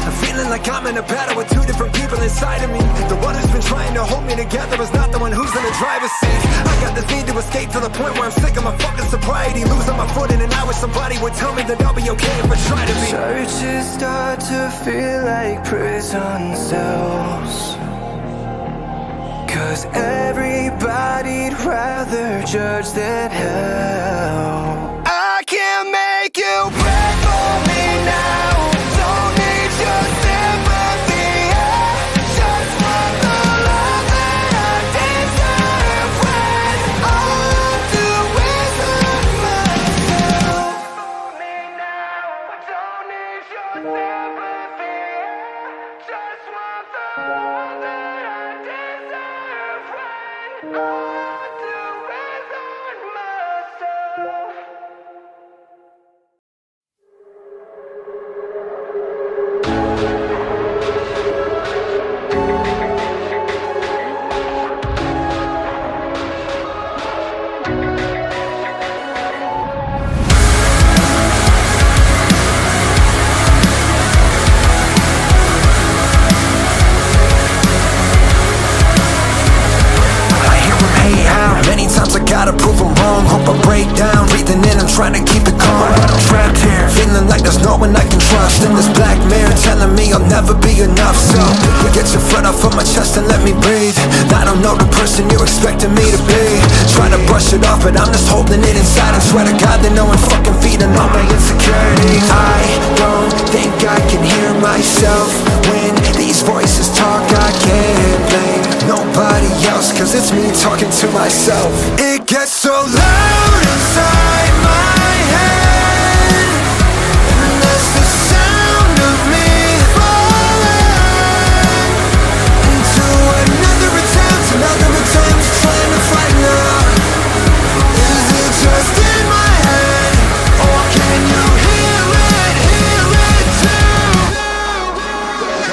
I'm feeling like I'm in a battle with two different people inside of me. The one who's been trying to hold me together is not the one who's in the driver's seat. I got this need to escape to the point where I'm sick of my fucking sobriety, losing my footing, and I wish somebody would tell me that I'll be okay if I try to be. Churches start to feel like prison cells, 'cause everybody'd rather judge than hell. I can't make you beg for me now. Don't need your sympathy. I just want the love that I deserve. When all I do is hurt myself. Don't need your sympathy. I just want the love that I deserve. When all I do is hurt myself. Many times I gotta prove them wrong. Hope I break down, breathing in, I'm trying to keep it calm. But I'm trapped here, feeling like there's no one I can trust. In this black mirror telling me I'll never be enough. So, you get your foot off of my chest and let me breathe. I don't know the person you expected me to be. Try to brush it off, but I'm just holding it inside. And swear to God that no one fucking feeding all my insecurities. I don't think I can hear myself when these voices talk. I can't blame nobody else, 'cause it's me talking to myself. It gets so loud inside my head, and that's the sound of me falling into another attempt trying to fight now. Is it just in my head, or can you hear it too?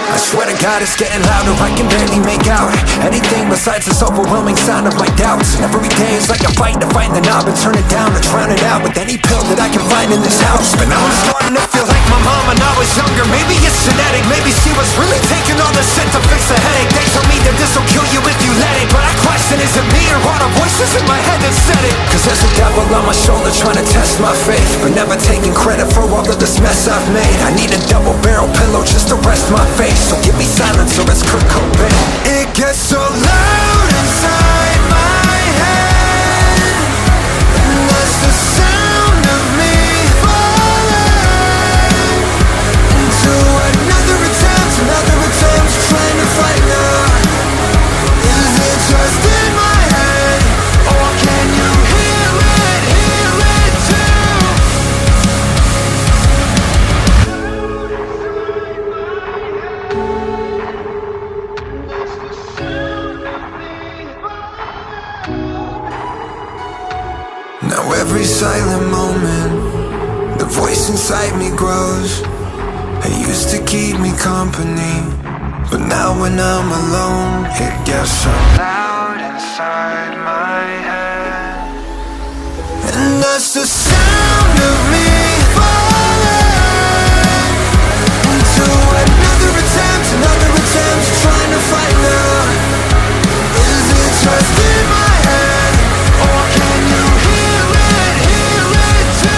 I swear to God it's getting louder, I can barely make out anything besides this overwhelming sound of my doubts. Every day is like a fight to find the knob and turn it down, to drown it out with any pill that I can find in this house. But now I'm starting to feel like my mom when I was younger. Maybe it's genetic, maybe she was really taking all the shit to fix the headache. They told me that this will kill you if you let it, but I question, is it me or all the voices in my head that said it? 'Cause there's a devil on my shoulder trying to test my faith, but never taking credit for all of this mess I've made. I need a double barrel pillow just to rest my face, so give me silence or it's Kurt Cobain. It gets so loud inside my head, and that's the sound of me falling into another attempt trying to fight now. Is it just in my head, or can you hear it too? Now every silent moment, the voice inside me grows. It used to keep me company, but now when I'm alone, it gets so loud inside my head. And that's the sound of me falling into another attempt trying to fight now. Is it just in my head, or can you hear it too?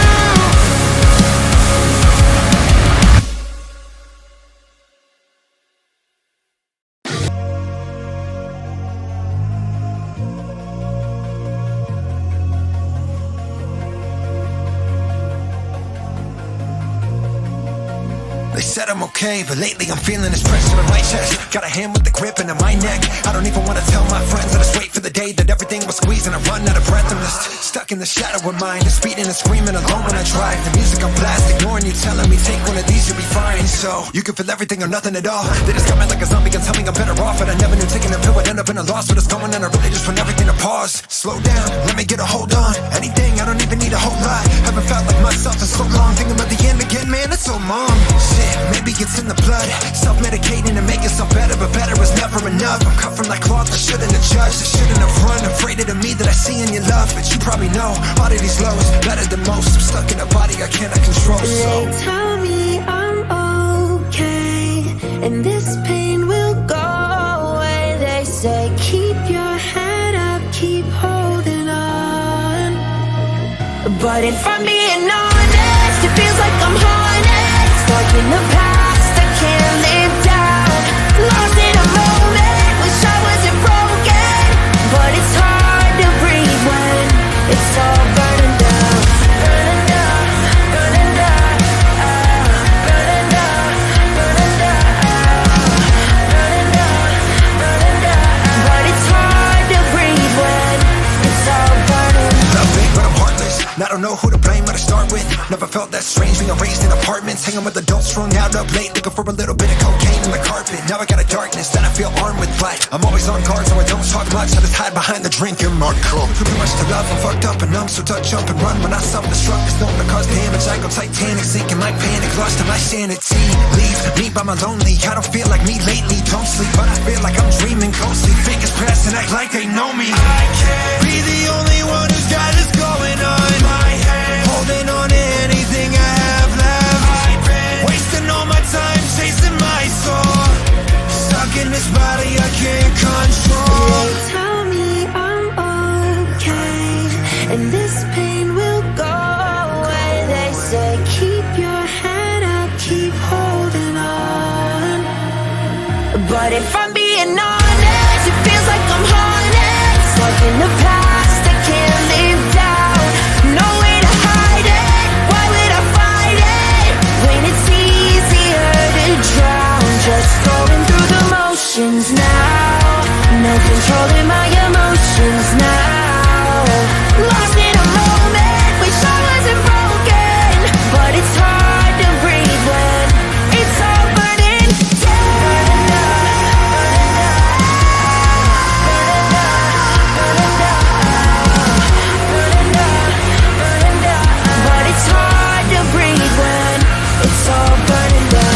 They said I'm okay, but lately I'm feeling this pressure in my chest. Got a hand with the grip into my neck. I don't even wanna tell my friends. I just wait for the day that everything will squeeze and I run out of breath. I'm just stuck in the shadow of mine, just beating and screaming alone when I drive. The music on blast, ignoring you, telling me take one of these, you'll be fine. So you can feel everything or nothing at all. They just got me like a zombie and tell me I'm better off, but I never knew taking a pill would end up in a loss. But it's going and I really just want everything to pause. Slow down, let me get a hold on. Anything, I don't even need a whole lot. Haven't felt like myself in so long. Thinking about the end again, man, it's so long. Shit, maybe it's in the blood. Self-medicating to make yourself better, but better is never enough. I'm cut from like cloth, I shouldn't have judged. I shouldn't have run, afraid of the me that I see in your love. But you probably know, all of these lows, better than most. I'm stuck in a body I cannot control, so they tell me I'm okay, and this pain will go away. They say keep your head up, keep holding on. But if I'm being honest, it feels like I'm haunted, stuck in the past, I can't live down. Lost in a moment, wish I wasn't broken, but it's hard to breathe when it's all burning down. Burning down, burning down, burning down, burning down, burning down, burning down. But it's hard to breathe when it's all burning. Love big, but I'm heartless. And I don't know who to blame or to start with. Never felt that strange being raised in apartments, hanging with adults strung out up late, looking for a little bit of cocaine in the carpet. Now I got a darkness that I feel armed with black. I'm always on guard, so I don't talk much. I just hide behind the drink in my cup. Too much to love, I'm fucked up and numb, so touch jump and run. When I self-destruct, it's known to cause damage. I go Titanic, sinking like panic, lost to my sanity. Leave me by my lonely. I don't feel like me lately. Don't sleep, but I feel like I'm dreaming ghostly. Fingers pressed and act like they know me. I can't be the only one who's got this going on. My hands holding on to anything I have left. I've been wasting all my time chasing my soul, stuck in this body I can't control. They tell me I'm okay, and this pain will go away. They say keep your head up, keep holding on. But if I'm being honest, it feels like I'm haunted, stuck in the past, I can't live down. No way to hide it, why would I fight it when it's easier to drown? Just going through the motions now, no controlling my emotions now. Lost in a moment, wish I wasn't broken, but it's hard to breathe when it's all burning down. But it's hard to breathe when it's all burning down.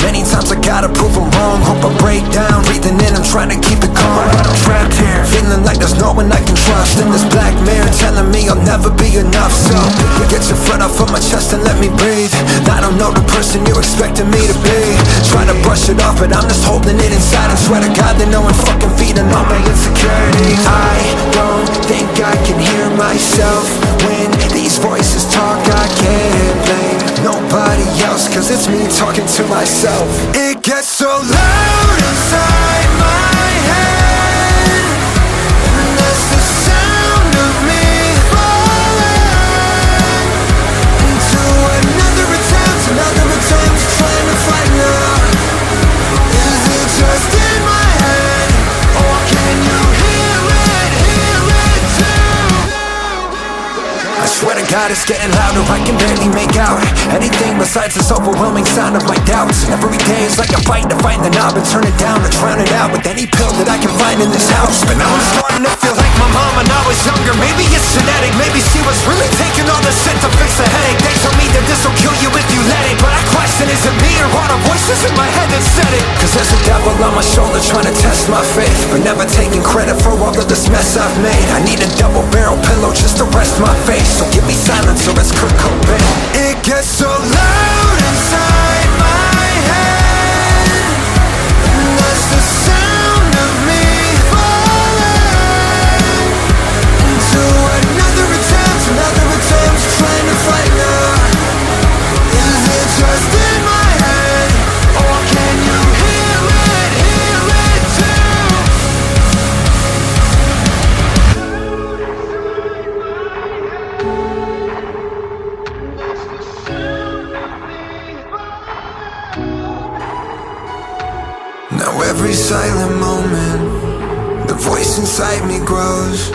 Many times I gotta prove I'm wrong. Hope I break down, breathing in, I'm trying to keep it calm. But I'm trapped here, feeling like there's no one I can trust. And this black mirror telling me I'll never be enough. So get your foot off of my chest and let me breathe. I don't know the person you're expecting me to be. Try to brush it off, but I'm just holding it inside. And swear to God that no one fucking feeding all my insecurities. I don't think I can hear myself when these voices talk. I can't blame nobody else, cause it's me talking to myself. It gets so loud inside my head, and that's the sound of me falling into another attempt trying to find out. Is it just in my head, or can you hear it too? I swear to God it's getting louder, I can barely make out anything besides this overwhelming sound of my doubts. And every day is like a fight to find the knob and turn it down, or drown it out with any pill that I can find in this house. But now I'm starting to feel like my mom when I was younger. Maybe it's genetic, maybe she was really taking all the shit to fix a headache. They told me that this'll kill you if you let it, but I question, is it me or all the voices in my head that said it? Cause there's a devil on my shoulder trying to test my faith, but never taking credit for all of this mess I've made. I need a double barrel pillow just to rest my face, so give me silence or it's Kurt Cobain. It gets so loud inside my head, and that's the sound of me falling into another attempt trying to find out. Is it just in my head, or can you hear it too? Now every silent moment, the voice inside me grows.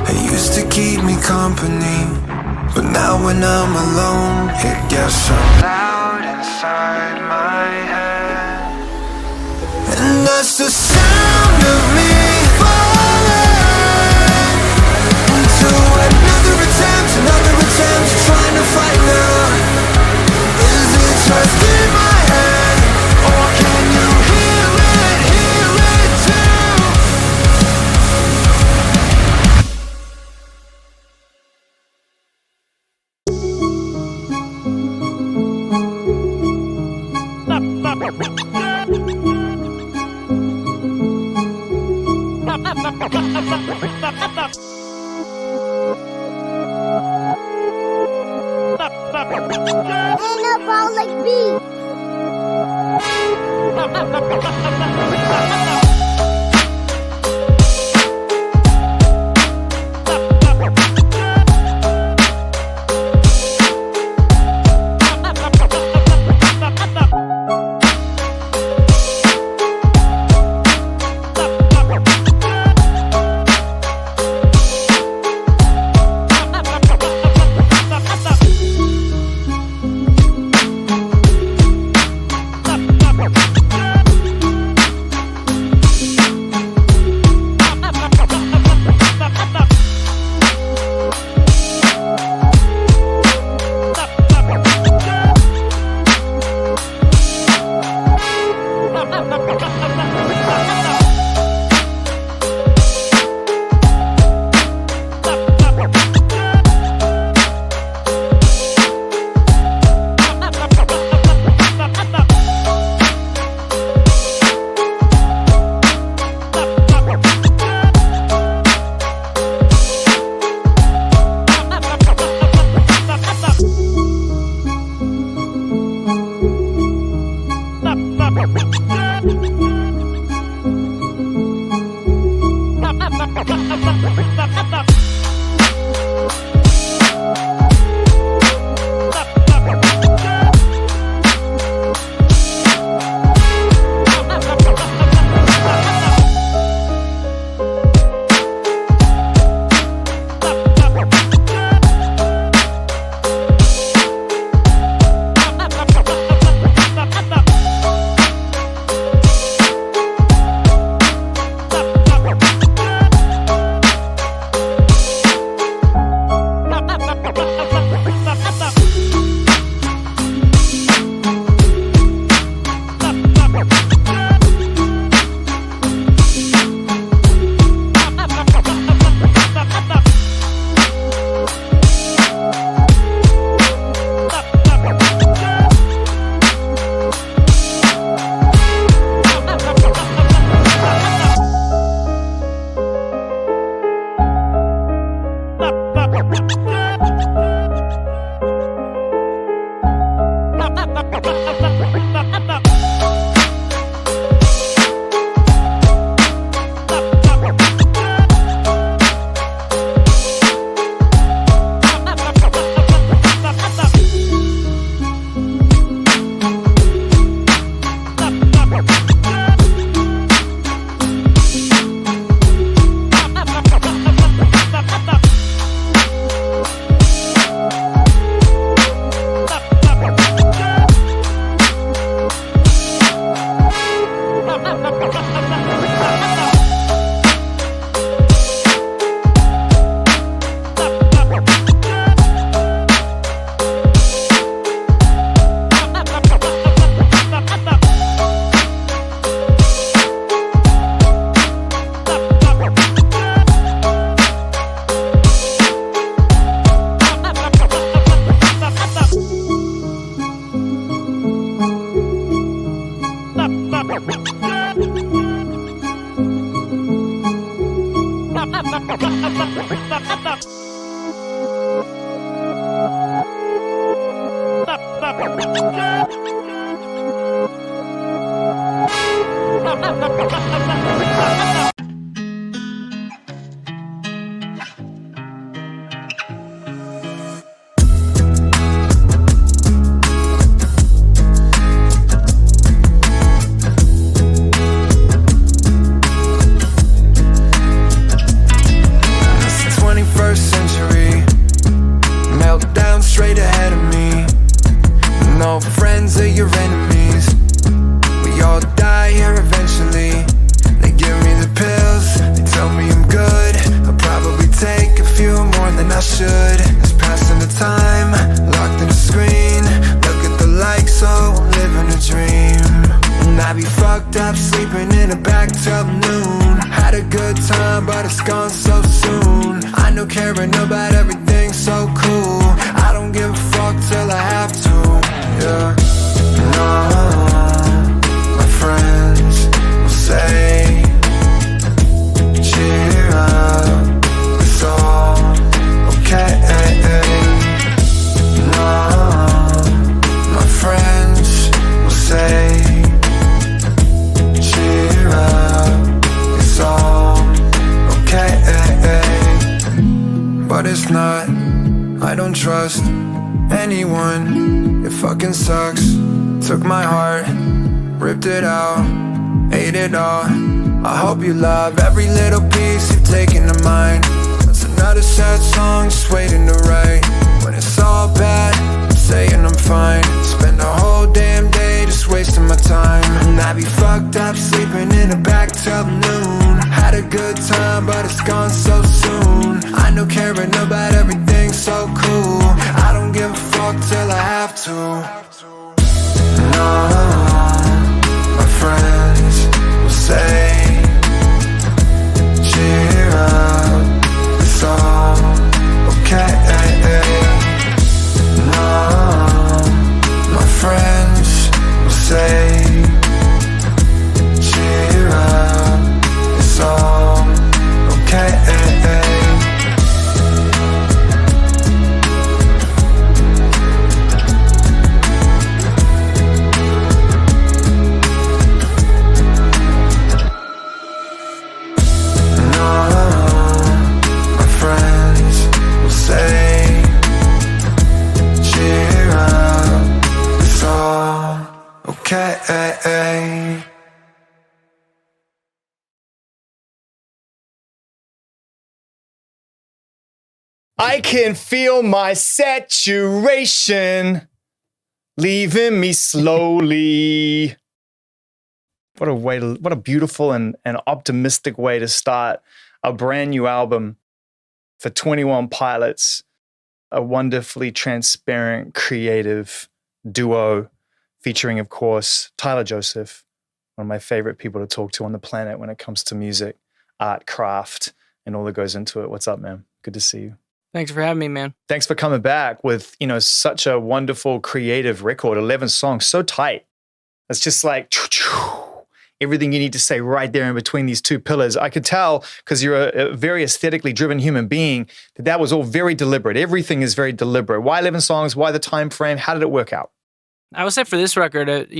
It used to keep me company, but now when I'm alone, it gets so loud inside my head. And that's the sound of me falling into another attempt trying to fight now. Is it just in my head, or can you hear it too? Anabolic beat. Your enemies, we all die here eventually. They give me the it's gone so soon. I know caring about everything's so cool. I don't give a fuck till I have to, yeah. No, my friends will say, cheer up, it's all okay. No, my friends will say, cheer up, it's all okay. But it's not, I don't trust anyone. It fucking sucks. Took my heart, ripped it out, ate it all. I hope you love every little piece you've taken of mine. That's another sad song just waiting to write. When it's all bad, I'm saying I'm fine. Spend a whole damn day just wasting my time. And I be fucked up sleeping in the back till noon. Had a good time but it's gone so soon. I know caring about everything's so cool. I don't give a fuck till I have to. No, my friends will say, cheer up, it's all okay. No, my friends will say, cheer up, it's all okay. Okay. I can feel my saturation leaving me slowly. What a beautiful and optimistic way to start a brand new album for 21 Pilots, a wonderfully transparent, creative duo featuring, of course, Tyler Joseph, one of my favorite people to talk to on the planet when it comes to music, art, craft, and all that goes into it. What's up, man? Good to see you. Thanks for having me, man. Thanks for coming back with, such a wonderful, creative record, 11 songs, so tight. It's just like everything you need to say right there in between these two pillars. I could tell, because you're a very aesthetically driven human being, that was all very deliberate. Everything is very deliberate. Why 11 songs? Why the time frame? How did it work out? I would say for this record,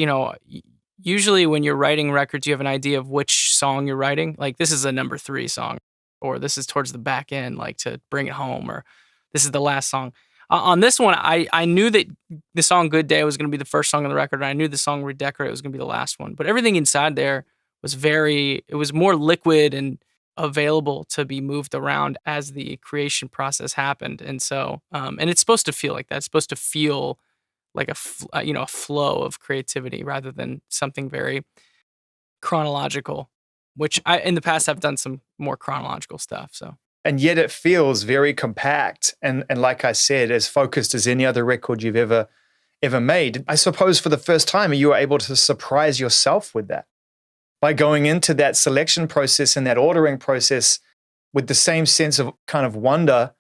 usually when you're writing records, you have an idea of which song you're writing. Like, this is a number 3 song, or this is towards the back end, like to bring it home, or this is the last song. On this one, I knew that the song Good Day was going to be the first song on the record, and I knew the song Redecorate was going to be the last one. But everything inside there was it was more liquid and available to be moved around as the creation process happened. And so, and it's supposed to feel like that. It's supposed to feel like a flow of creativity rather than something very chronological, which I, in the past, have done some more chronological stuff. So. And yet it feels very compact and like I said, as focused as any other record you've ever made. I suppose for the first time, you were able to surprise yourself with that by going into that selection process and that ordering process with the same sense of kind of wonder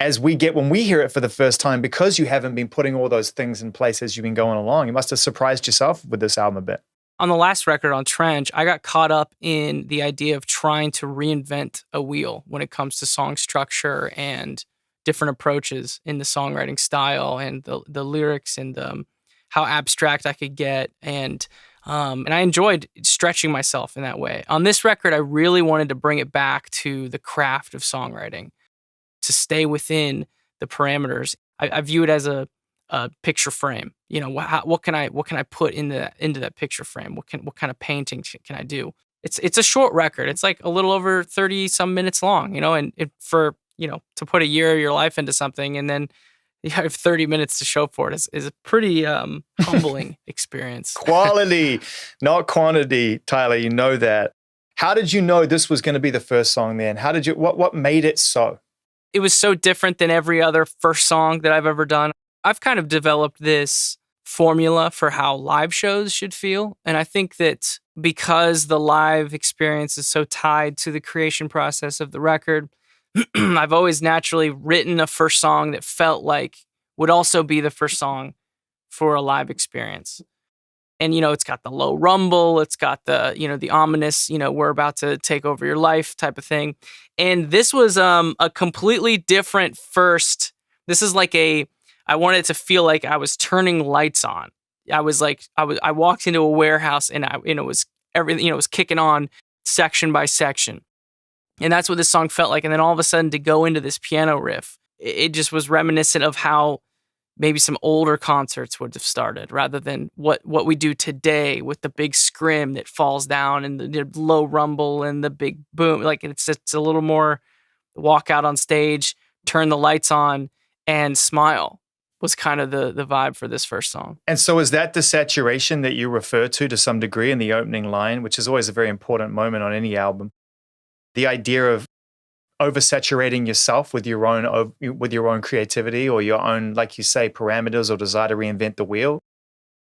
as we get when we hear it for the first time, because you haven't been putting all those things in place as you've been going along. You must have surprised yourself with this album a bit. On the last record, on Trench, I got caught up in the idea of trying to reinvent a wheel when it comes to song structure and different approaches in the songwriting style and the lyrics and how abstract I could get. And I enjoyed stretching myself in that way. On this record, I really wanted to bring it back to the craft of songwriting, to stay within the parameters. I view it as a picture frame. What can I put into that picture frame? What kind of painting can I do? It's a short record. It's like a little over 30 some minutes long, and to put a year of your life into something and then you have 30 minutes to show for it is a pretty humbling experience. Quality, not quantity, Tyler, you know that. How did you know this was going to be the first song then? What made it so? It was so different than every other first song that I've ever done. I've kind of developed this formula for how live shows should feel. And I think that because the live experience is so tied to the creation process of the record, I've always naturally written a first song that felt like would also be the first song for a live experience. And, it's got the low rumble, it's got the, the ominous, we're about to take over your life type of thing. And this was a completely different first. This is like I wanted it to feel like I was turning lights on. I walked into a warehouse and it was everything, it was kicking on section by section. And that's what this song felt like. And then all of a sudden to go into this piano riff, it just was reminiscent of how maybe some older concerts would have started rather than what we do today with the big scrim that falls down and the low rumble and the big boom. Like it's a little more walk out on stage, turn the lights on and smile was kind of the vibe for this first song. And so is that the saturation that you refer to some degree in the opening line, which is always a very important moment on any album? The idea of oversaturating yourself with your own creativity or your own, like you say, parameters or desire to reinvent the wheel?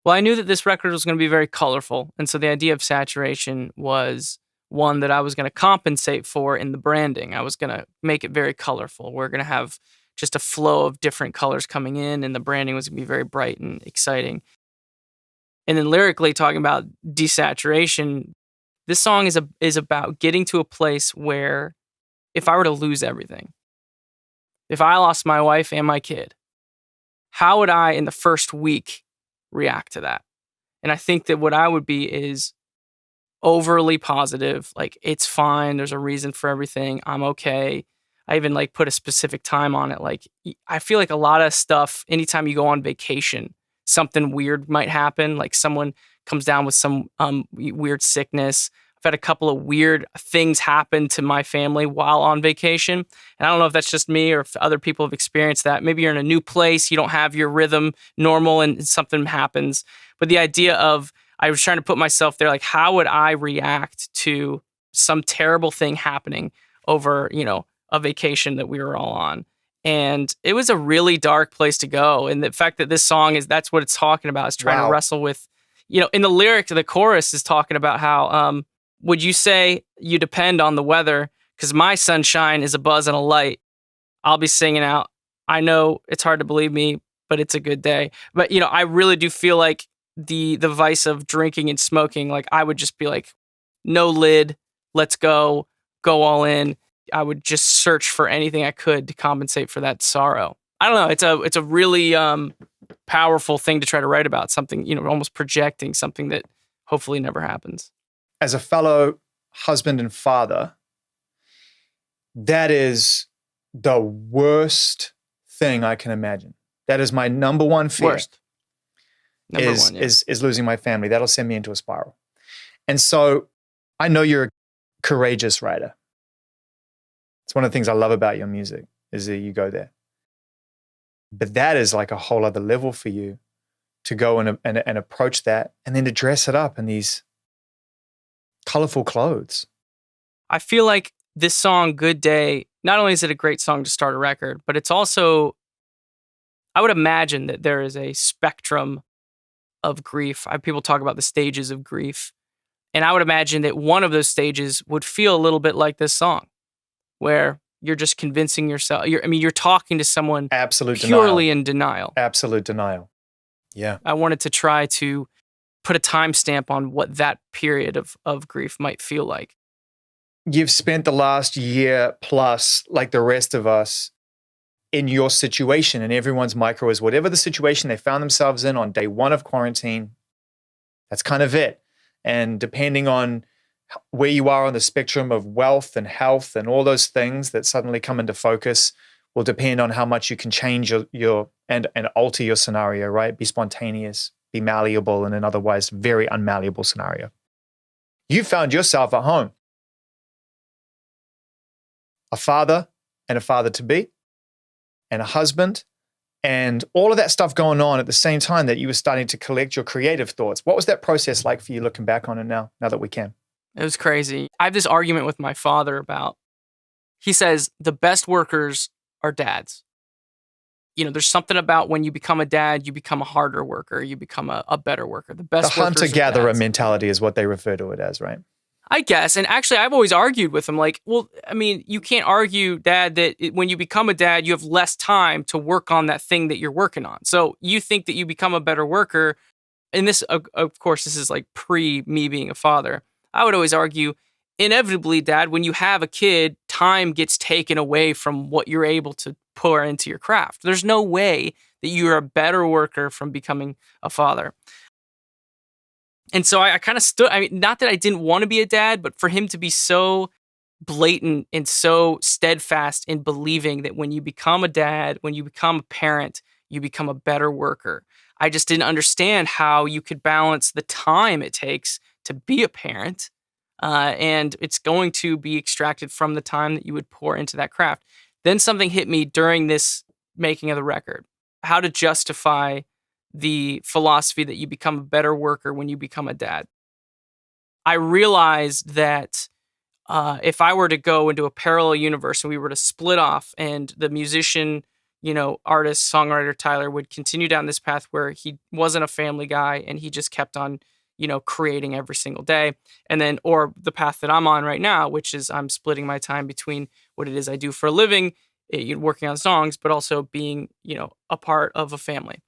Well, I knew that this record was going to be very colorful. And so the idea of saturation was one that I was going to compensate for in the branding. I was going to make it very colorful. We're going to have just a flow of different colors coming in, and the branding was going to be very bright and exciting. And then lyrically, talking about desaturation, this song is about getting to a place where if I were to lose everything, if I lost my wife and my kid, how would I in the first week react to that? And I think that what I would be is overly positive, like it's fine, there's a reason for everything, I'm okay. I even put a specific time on it. Like I feel like a lot of stuff, anytime you go on vacation, something weird might happen. Like someone comes down with some weird sickness. I've had a couple of weird things happen to my family while on vacation. And I don't know if that's just me or if other people have experienced that. Maybe you're in a new place, you don't have your rhythm normal and something happens. But the idea of, I was trying to put myself there, like how would I react to some terrible thing happening over, a vacation that we were all on. And it was a really dark place to go. And the fact that this song that's what it's talking about, is trying to wrestle with, in the lyric, the chorus is talking about how, would you say you depend on the weather? Because my sunshine is a buzz and a light. I'll be singing out. I know it's hard to believe me, but it's a good day. But, I really do feel like the vice of drinking and smoking, like I would just be like, no lid, let's go all in. I would just search for anything I could to compensate for that sorrow. I don't know. It's a really powerful thing to try to write about, something, almost projecting something that hopefully never happens. As a fellow husband and father, that is the worst thing I can imagine. That is my number one fear. Worst. Is losing my family. That'll send me into a spiral. And so I know you're a courageous writer. It's one of the things I love about your music is that you go there. But that is like a whole other level for you to go and approach that and then to dress it up in these colorful clothes. I feel like this song, Good Day, not only is it a great song to start a record, but it's also, I would imagine that there is a spectrum of grief. People talk about the stages of grief. And I would imagine that one of those stages would feel a little bit like this song, where you're just convincing yourself. You're talking to someone purely in denial. Absolute denial. Yeah. I wanted to try to put a timestamp on what that period of grief might feel like. You've spent the last year plus, like the rest of us, in your situation, and everyone's micro is whatever the situation they found themselves in on day one of quarantine. That's kind of it. And depending on where you are on the spectrum of wealth and health and all those things that suddenly come into focus will depend on how much you can change your and alter your scenario, right? Be spontaneous, be malleable in an otherwise very unmalleable scenario. You found yourself at home. A father and a father-to-be and a husband and all of that stuff going on at the same time that you were starting to collect your creative thoughts. What was that process like for you looking back on it now that we can? It was crazy. I have this argument with my father about, he says, the best workers are dads. there's something about when you become a dad, you become a harder worker, you become a better worker. The best The workers are hunter-gatherer dads. mentality is what they refer to it as, right? I guess. And actually, I've always argued with him, like, well, I mean, you can't argue, Dad, that when you become a dad, you have less time to work on that thing that you're working on. So you think that you become a better worker. And this, of course, this is like pre me being a father. I would always argue, inevitably, Dad, when you have a kid, time gets taken away from what you're able to pour into your craft. There's no way that you're a better worker from becoming a father. And so I kind of stood, I mean, not that I didn't want to be a dad, but for him to be so blatant and so steadfast in believing that when you become a dad, when you become a parent, you become a better worker. I just didn't understand how you could balance the time it takes to be a parent, and it's going to be extracted from the time that you would pour into that craft. Then something hit me during this making of the record, how to justify the philosophy that you become a better worker when you become a dad. I realized that if I were to go into a parallel universe and we were to split off and the musician, artist, songwriter Tyler would continue down this path where he wasn't a family guy and he just kept on, creating every single day. And then, or the path that I'm on right now, which is I'm splitting my time between what it is I do for a living, working on songs, but also being, a part of a family.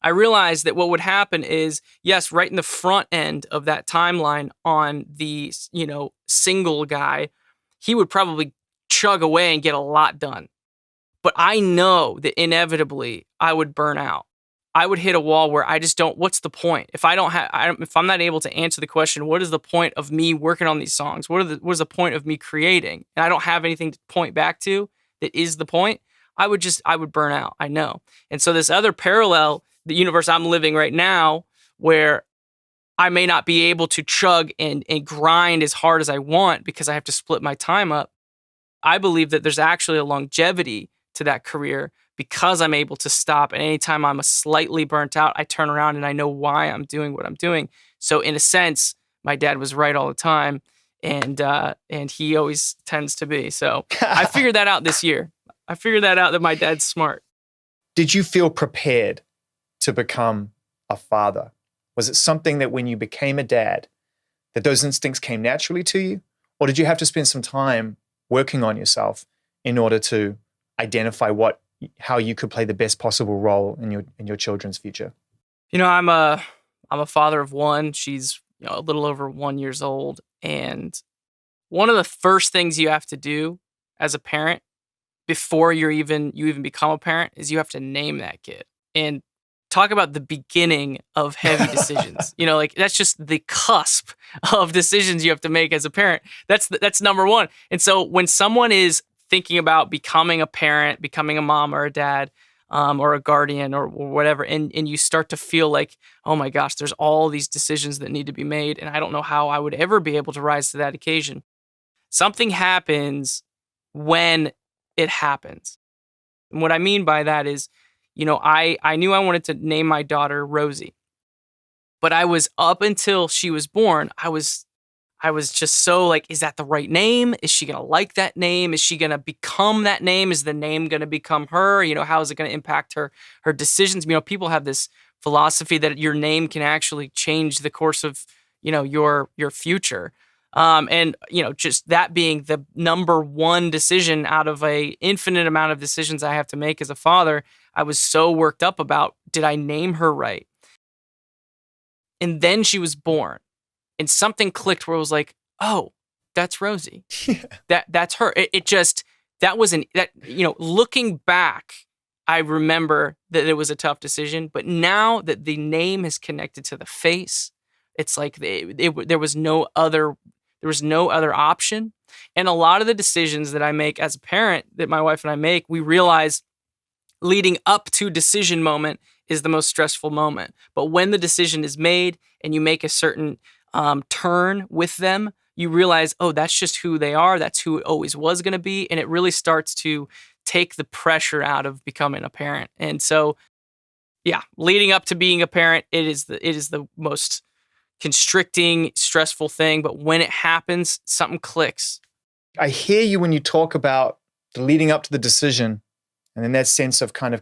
I realized that what would happen is, yes, right in the front end of that timeline on the, single guy, he would probably chug away and get a lot done. But I know that inevitably I would burn out. I would hit a wall where I just don't, what's the point? If if I'm not able to answer the question, what is the point of me working on these songs? What is the point of me creating? And I don't have anything to point back to that is the point. I would burn out. I know. And so this other parallel, the universe I'm living right now, where I may not be able to chug and grind as hard as I want because I have to split my time up. I believe that there's actually a longevity to that career because I'm able to stop. And anytime I'm slightly burnt out, I turn around and I know why I'm doing what I'm doing. So in a sense, my dad was right all the time. And he always tends to be. So I figured that out this year. I figured that my dad's smart. Did you feel prepared to become a father? Was it something that when you became a dad, that those instincts came naturally to you? Or did you have to spend some time working on yourself in order to identify how you could play the best possible role in your children's future? I'm a father of one. She's a little over 1 year old. And one of the first things you have to do as a parent before you even become a parent is you have to name that kid. And talk about the beginning of heavy decisions. That's just the cusp of decisions you have to make as a parent. That's number one. And so when someone is thinking about becoming a parent, becoming a mom or a dad, or a guardian or whatever, and you start to feel like, oh my gosh, there's all these decisions that need to be made, and I don't know how I would ever be able to rise to that occasion. Something happens when it happens. And what I mean by that is, I knew I wanted to name my daughter Rosie, but I was, up until she was born, I was just so like, is that the right name? Is she going to like that name? Is she going to become that name? Is the name going to become her? How is it going to impact her decisions? People have this philosophy that your name can actually change the course of, your future. And just that being the number one decision out of a infinite amount of decisions I have to make as a father, I was so worked up about, did I name her right? And then she was born. And something clicked where it was like, oh, that's Rosie. That's her. Looking back, I remember that it was a tough decision. But now that the name is connected to the face, it's like there was no other option. And a lot of the decisions that I make as a parent, that my wife and I make, we realize leading up to decision moment is the most stressful moment. But when the decision is made and you make a certain turn with them, you realize, oh, that's just who they are. That's who it always was going to be. And it really starts to take the pressure out of becoming a parent. And so, yeah, leading up to being a parent, it is the most constricting, stressful thing. But when it happens, something clicks. I hear you when you talk about the leading up to the decision And then that sense of kind of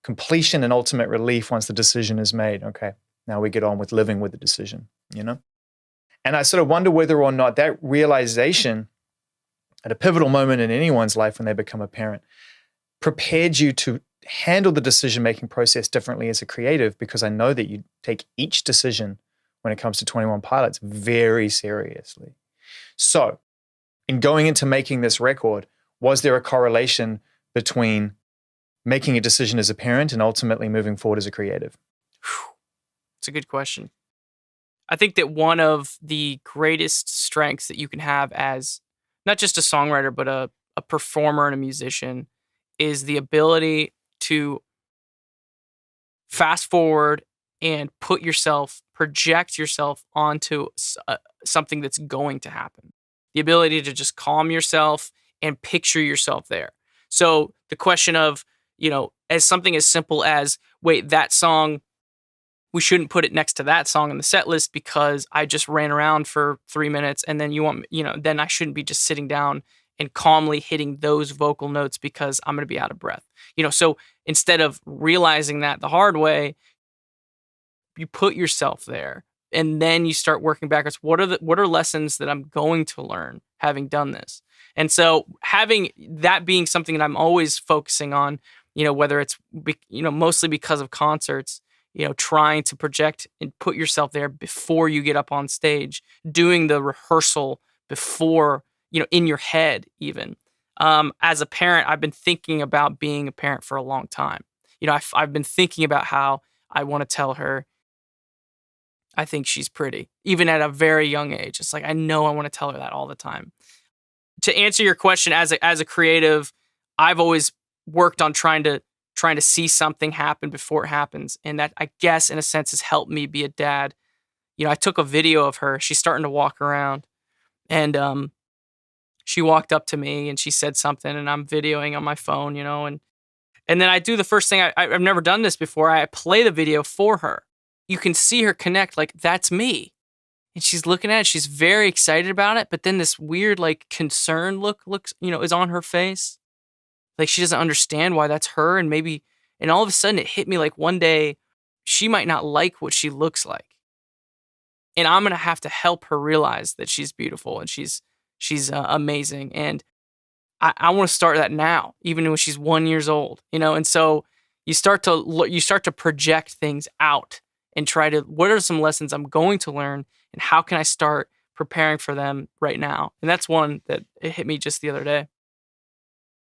completion and ultimate relief once the decision is made. Okay, now we get on with living with the decision, you know? And I sort of wonder whether or not that realization at a pivotal moment in anyone's life when they become a parent prepared you to handle the decision-making process differently as a creative, because I know that you take each decision when it comes to 21 Pilots very seriously. So in going into making this record, was there a correlation between making a decision as a parent and ultimately moving forward as a creative? It's a good question. I think that one of the greatest strengths that you can have as not just a songwriter, but a performer and a musician is the ability to fast forward and project yourself onto something that's going to happen. The ability to just calm yourself and picture yourself there. So the question of, as something as simple as, wait, that song, we shouldn't put it next to that song in the set list because I just ran around for 3 minutes, and then then I shouldn't be just sitting down and calmly hitting those vocal notes because I'm going to be out of breath. So instead of realizing that the hard way, you put yourself there and then you start working backwards. What are lessons that I'm going to learn having done this? And so having that being something that I'm always focusing on, whether it's, mostly because of concerts, trying to project and put yourself there before you get up on stage, doing the rehearsal before, in your head even. As a parent, I've been thinking about being a parent for a long time. I've been thinking about how I want to tell her I think she's pretty, even at a very young age. It's like, I know I want to tell her that all the time. To answer your question, as a creative, I've always worked on trying to see something happen before it happens. And that, I guess, in a sense, has helped me be a dad. I took a video of her. She's starting to walk around. And she walked up to me and she said something, and I'm videoing on my phone, and then I do the first thing. I've never done this before. I play the video for her. You can see her connect, like, that's me. And she's looking at it. She's very excited about it. But then this weird, like, concern looks, is on her face. Like, she doesn't understand why that's her. And all of a sudden it hit me like one day she might not like what she looks like. And I'm going to have to help her realize that she's beautiful and she's amazing. And I want to start that now, even when she's 1 year old, And so you start to project things out and what are some lessons I'm going to learn and how can I start preparing for them right now? And that's one that it hit me just the other day.